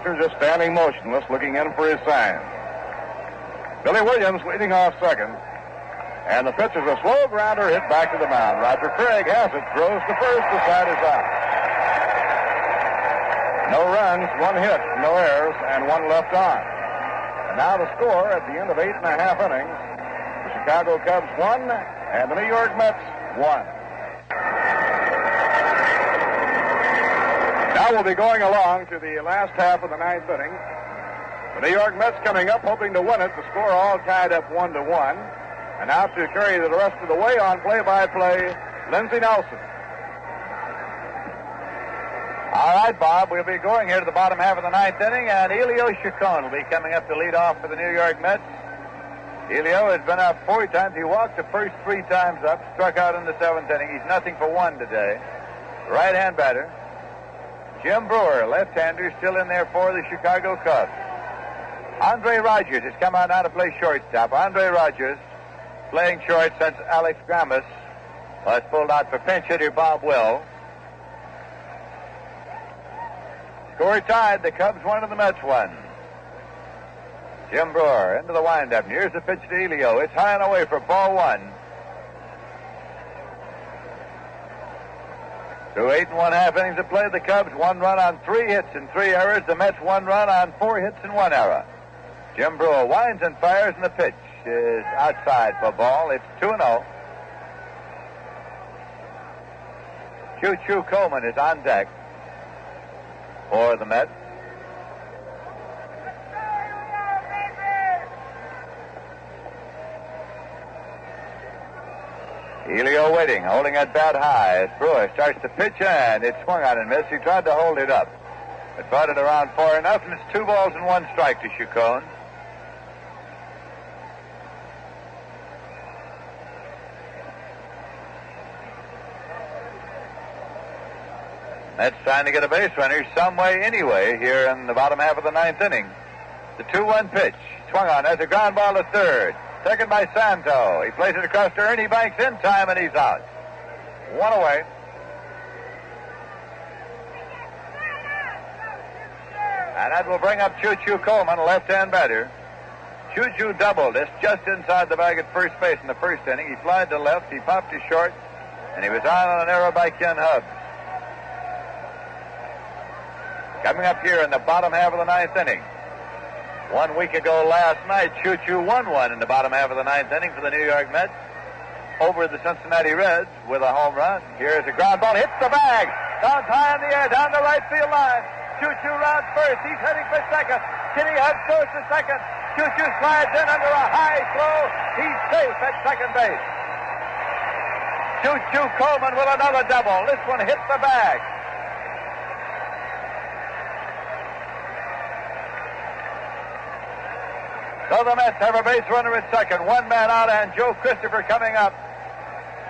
catcher just standing motionless, looking in for his sign. Billy Williams leading off second. And the pitch is a slow grounder hit back to the mound. Roger Craig has it, throws to first, the side is out. No runs, 1 hit, no errors, and 1 left on. And now the score at the end of 8.5 innings. The Chicago Cubs 1 and the New York Mets 1. Now we'll be going along to the last half of the 9th inning. The New York Mets coming up, hoping to win it. The score all tied up 1-1. And now to carry the rest of the way on play-by-play, Lindsey Nelson. All right, Bob, we'll be going here to the bottom half of the 9th inning, and Elio Chacon will be coming up to lead off for the New York Mets. Elio has been up 4 times. He walked the first 3 times up, struck out in the 7th inning. He's nothing for 1 today. Right-hand batter. Jim Brewer, left-hander, still in there for the Chicago Cubs. Andre Rogers has come out now to play shortstop. Andre Rogers playing short since Alex Gramus was pulled out for pinch hitter Bob Will. Score tied. The Cubs 1 and the Mets 1. Jim Brewer into the windup. Here's the pitch to Elio. It's high and away for ball 1. Through 8 1/2 innings of play, the Cubs 1 run on 3 hits and 3 errors. The Mets 1 run on 4 hits and 1 error. Jim Brewer winds and fires, and the pitch is outside for ball. It's 2-0. Choo-Choo Coleman is on deck for the Mets. Elio waiting, holding that bat high as Brewer starts to pitch, and it swung on and missed. He tried to hold it up, but brought it around far enough, and it's 2 balls and 1 strike to Chacon. Mets trying to get a base runner some way anyway here in the bottom half of the 9th inning. The 2-1 pitch. Swung on. There's a ground ball to third. Second by Santo. He plays it across to Ernie Banks in time, and he's out. 1 away. And that will bring up Choo-Choo Coleman, a left-hand batter. Choo-Choo doubled. It's just inside the bag at first base in the first inning. He flied to left. He popped to short, and he was on an error by Ken Hubbs. Coming up here in the bottom half of the 9th inning. 1 week ago last night, Choo-Choo won 1 in the bottom half of the 9th inning for the New York Mets over the Cincinnati Reds with a home run. Here's a ground ball, hits the bag, down high in the air, down the right field line. Choo-Choo rounds first, he's heading for second. Kenny Hubbs goes to second. Choo-Choo slides in under a high throw. He's safe at second base. Choo-Choo Coleman with another double. This one hits the bag. So the Mets have a base runner at second. 1 man out, and Joe Christopher coming up.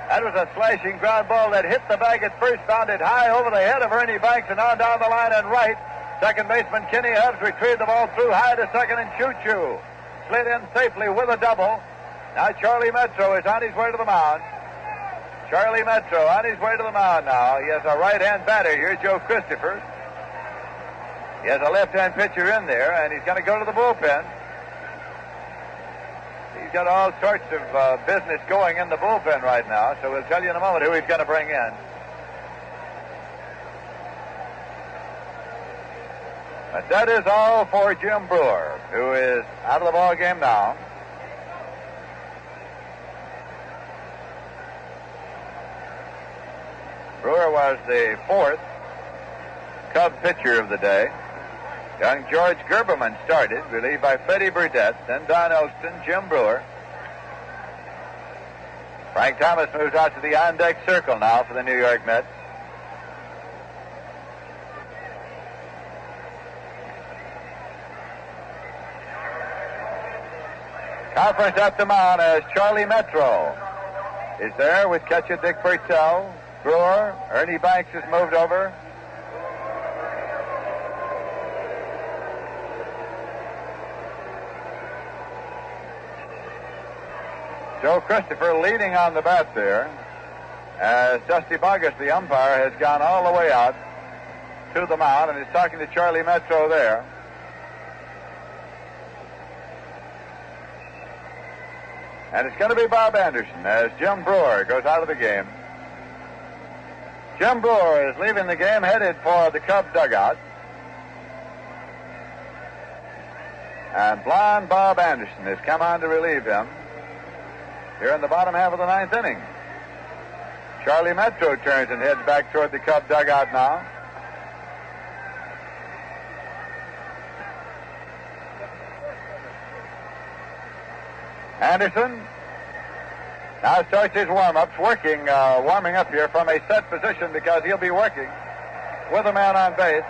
That was a slashing ground ball that hit the bag at first, bounded high over the head of Ernie Banks and on down the line and right. Second baseman Kenny Hubbs retrieved the ball through high to second, and Choo-Choo slid in safely with a double. Now Charlie Metro is on his way to the mound. Charlie Metro on his way to the mound now. He has a right-hand batter here, Joe Christopher. He has a left-hand pitcher in there, and he's going to go to the bullpen. He's got all sorts of business going in the bullpen right now, so we'll tell you in a moment who he's going to bring in. But that is all for Jim Brewer, who is out of the ball game now. Brewer was the 4th Cub pitcher of the day. Young George Gerberman started, relieved by Freddie Verdette, then Don Elston, Jim Brewer. Frank Thomas moves out to the on-deck circle now for the New York Mets. Conference up the mound as Charlie Metro is there with catcher Dick Purcell. Brewer, Ernie Banks has moved over. Joe Christopher leading on the bat there as Dusty Bogus, the umpire, has gone all the way out to the mound and is talking to Charlie Metro there. And it's going to be Bob Anderson as Jim Brewer goes out of the game. Jim Brewer is leaving the game, headed for the Cub dugout. And blonde Bob Anderson has come on to relieve him here in the bottom half of the ninth inning. Charlie Metro turns and heads back toward the Cub dugout now. Anderson now starts his warm-ups, warming up here from a set position because he'll be working with a man on base.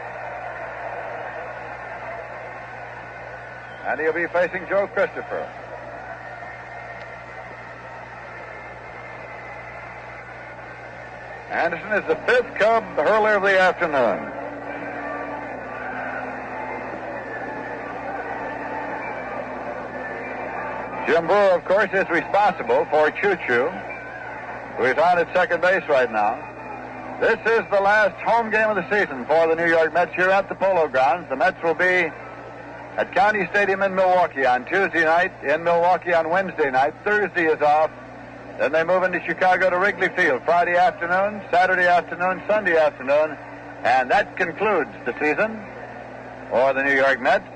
And he'll be facing Joe Christopher. Anderson is the fifth Cub hurler of the afternoon. Jim Brewer, of course, is responsible for Choo-Choo, who is on at second base right now. This is the last home game of the season for the New York Mets here at the Polo Grounds. The Mets will be at County Stadium in Milwaukee on Tuesday night, in Milwaukee on Wednesday night. Thursday is off. Then they move into Chicago to Wrigley Field Friday afternoon, Saturday afternoon, Sunday afternoon. And that concludes the season for the New York Mets.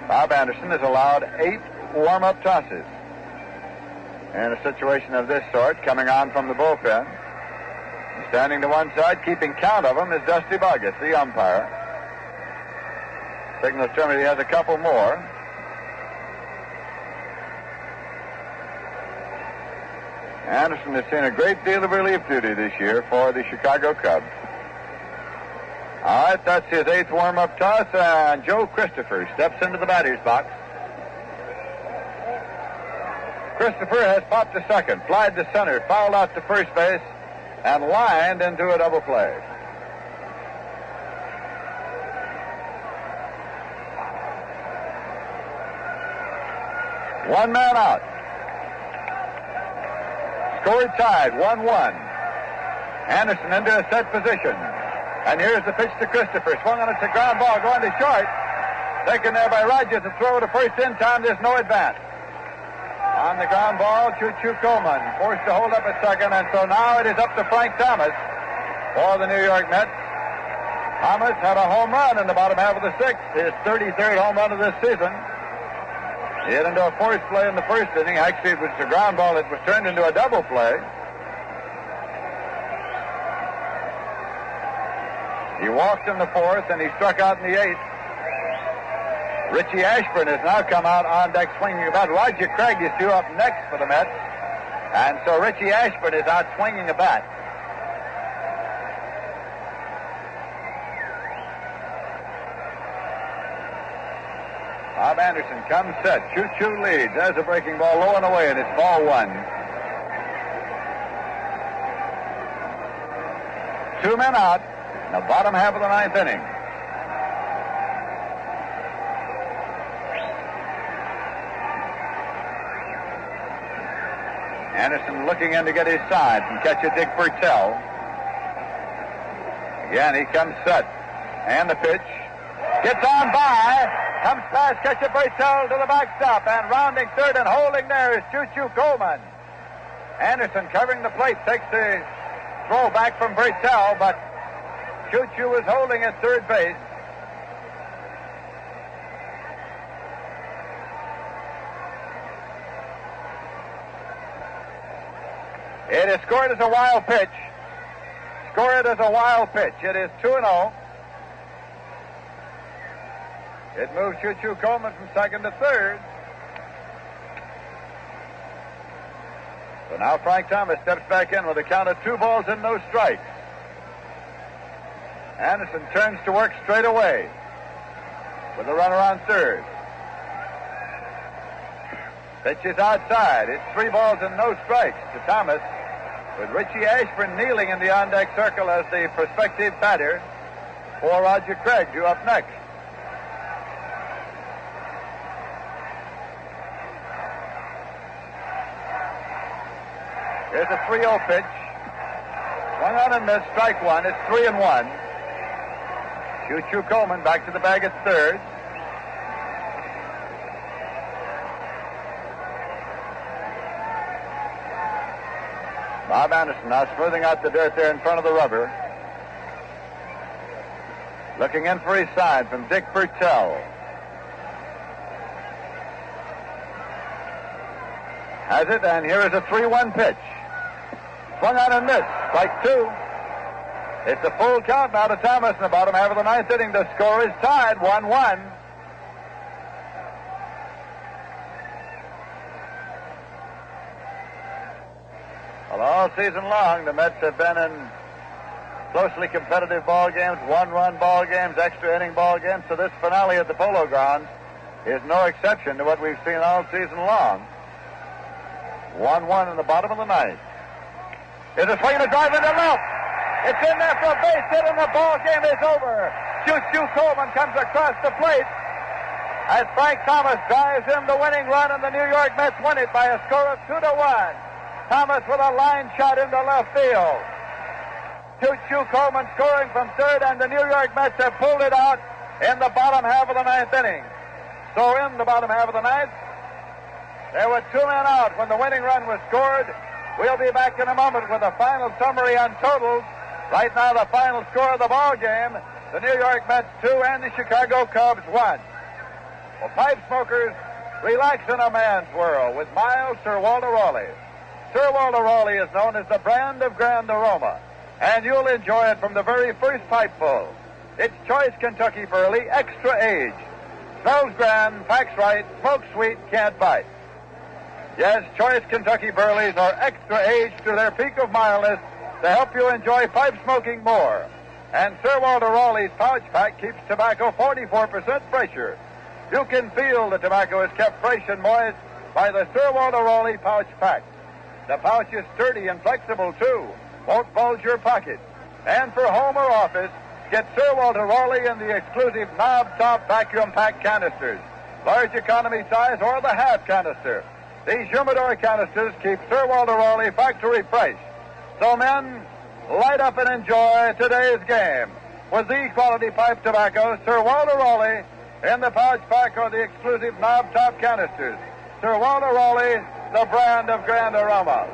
Bob Anderson is allowed 8 warm-up tosses in a situation of this sort, coming on from the bullpen. Standing to one side, keeping count of them, is Dusty Boggess, the umpire. Signals to me he has a couple more. Anderson has seen a great deal of relief duty this year for the Chicago Cubs. All right, that's his 8th warm-up toss, and Joe Christopher steps into the batter's box. Christopher has popped to second, flied to center, fouled out to first base, and lined into a double play. One man out. Score tied, 1-1. Anderson into a set position. And here's the pitch to Christopher. Swung on, it's a ground ball going to short. Taken there by Rogers. The throw to first in time. There's no advance. On the ground ball, Choo-Choo Coleman forced to hold up at second. And so now it is up to Frank Thomas for the New York Mets. Thomas had a home run in the bottom half of the 6th. His 33rd home run of this season. He hit into a force play in the first inning. Actually, it was a ground ball that was turned into a double play. He walked in the 4th, and he struck out in the 8th. Richie Ashburn has now come out on deck swinging a bat. Roger Craig is due up next for the Mets. And so Richie Ashburn is out swinging a bat. Bob Anderson comes set. Choo-Choo leads. There's a breaking ball low and away, and it's ball 1. 2 men out in the bottom half of the 9th inning. Anderson looking in to get his side and catch a Dick Bertel. Again, he comes set. And the pitch. Gets on by. Comes past, catches Bertel to the backstop. And rounding third and holding there is Choo-Choo Coleman. Anderson covering the plate. Takes the throw back from Bertel, but Choo-Choo is holding at third base. It is scored as a wild pitch. Scored as a wild pitch. It is 2-0. It moves Choo-Choo Coleman from second to third. So now Frank Thomas steps back in with a count of 2 balls and no strikes. Anderson turns to work straight away with a runner on third. Pitch is outside. It's 3 balls and no strikes to Thomas, with Richie Ashburn kneeling in the on-deck circle as the prospective batter for Roger Craig, due up next. Here's a 3-0 pitch. Swung on and missed, strike 1. It's 3-1. Choo-Choo Coleman back to the bag at third. Bob Anderson now smoothing out the dirt there in front of the rubber. Looking in for his side from Dick Bertell. Has it, and here is a 3-1 pitch. Swung on and missed. Strike 2. It's a full count now to Thomas in the bottom half of the ninth inning. The score is tied 1-1. Well, all season long, the Mets have been in closely competitive ball games, one-run ball games, extra inning ball games. So this finale at the Polo Grounds is no exception to what we've seen all season long. 1-1 in the bottom of the ninth. There's a swing and a drive into left. It's in there for a base hit, and the ball game is over. Choo-Choo Coleman comes across the plate as Frank Thomas drives in the winning run, and the New York Mets win it by a score of 2-1. Thomas with a line shot into left field. Choo-Choo Coleman scoring from third, and the New York Mets have pulled it out in the bottom half of the ninth inning. So in the bottom half of the ninth, there were 2 men out when the winning run was scored. We'll be back in a moment with a final summary on totals. Right now, the final score of the ball game, the New York Mets 2 and the Chicago Cubs 1. Well, pipe smokers, relax in a man's world with mild Sir Walter Raleigh. Sir Walter Raleigh is known as the brand of grand aroma, and you'll enjoy it from the very first pipeful. It's choice Kentucky Burley, extra age. Smells grand, packs right, smokes sweet, can't bite. Yes, choice Kentucky Burleys are extra aged to their peak of mildness to help you enjoy pipe smoking more. And Sir Walter Raleigh's pouch pack keeps tobacco 44% fresher. You can feel the tobacco is kept fresh and moist by the Sir Walter Raleigh pouch pack. The pouch is sturdy and flexible, too. Won't bulge your pocket. And for home or office, get Sir Walter Raleigh in the exclusive knob-top vacuum pack canisters. Large economy size or the half canister. These humidor canisters keep Sir Walter Raleigh factory fresh. So, men, light up and enjoy today's game with the quality pipe tobacco, Sir Walter Raleigh, in the pouch pack or the exclusive knob-top canisters. Sir Walter Raleigh, the brand of grand aroma.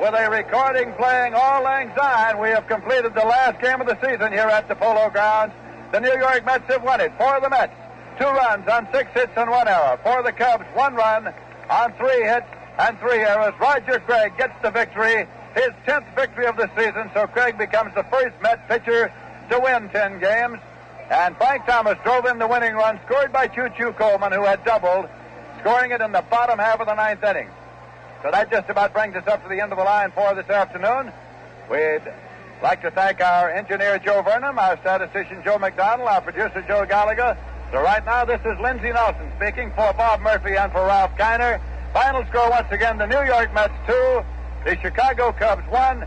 With a recording playing Auld Lang Syne, we have completed the last game of the season here at the Polo Grounds. The New York Mets have won it. For the Mets, 2 runs on 6 hits and 1 error. For the Cubs, 1 run on 3 hits and 3 errors. Roger Craig gets the victory, his 10th victory of the season, so Craig becomes the first Met pitcher to win 10 games. And Frank Thomas drove in the winning run, scored by Choo-Choo Coleman, who had doubled, scoring it in the bottom half of the ninth inning. So that just about brings us up to the end of the line for this afternoon. We'd like to thank our engineer, Joe Vernon, our statistician, Joe McDonald, our producer, Joe Gallagher. So right now, this is Lindsey Nelson speaking for Bob Murphy and for Ralph Kiner. Final score once again, the New York Mets 2, the Chicago Cubs 1.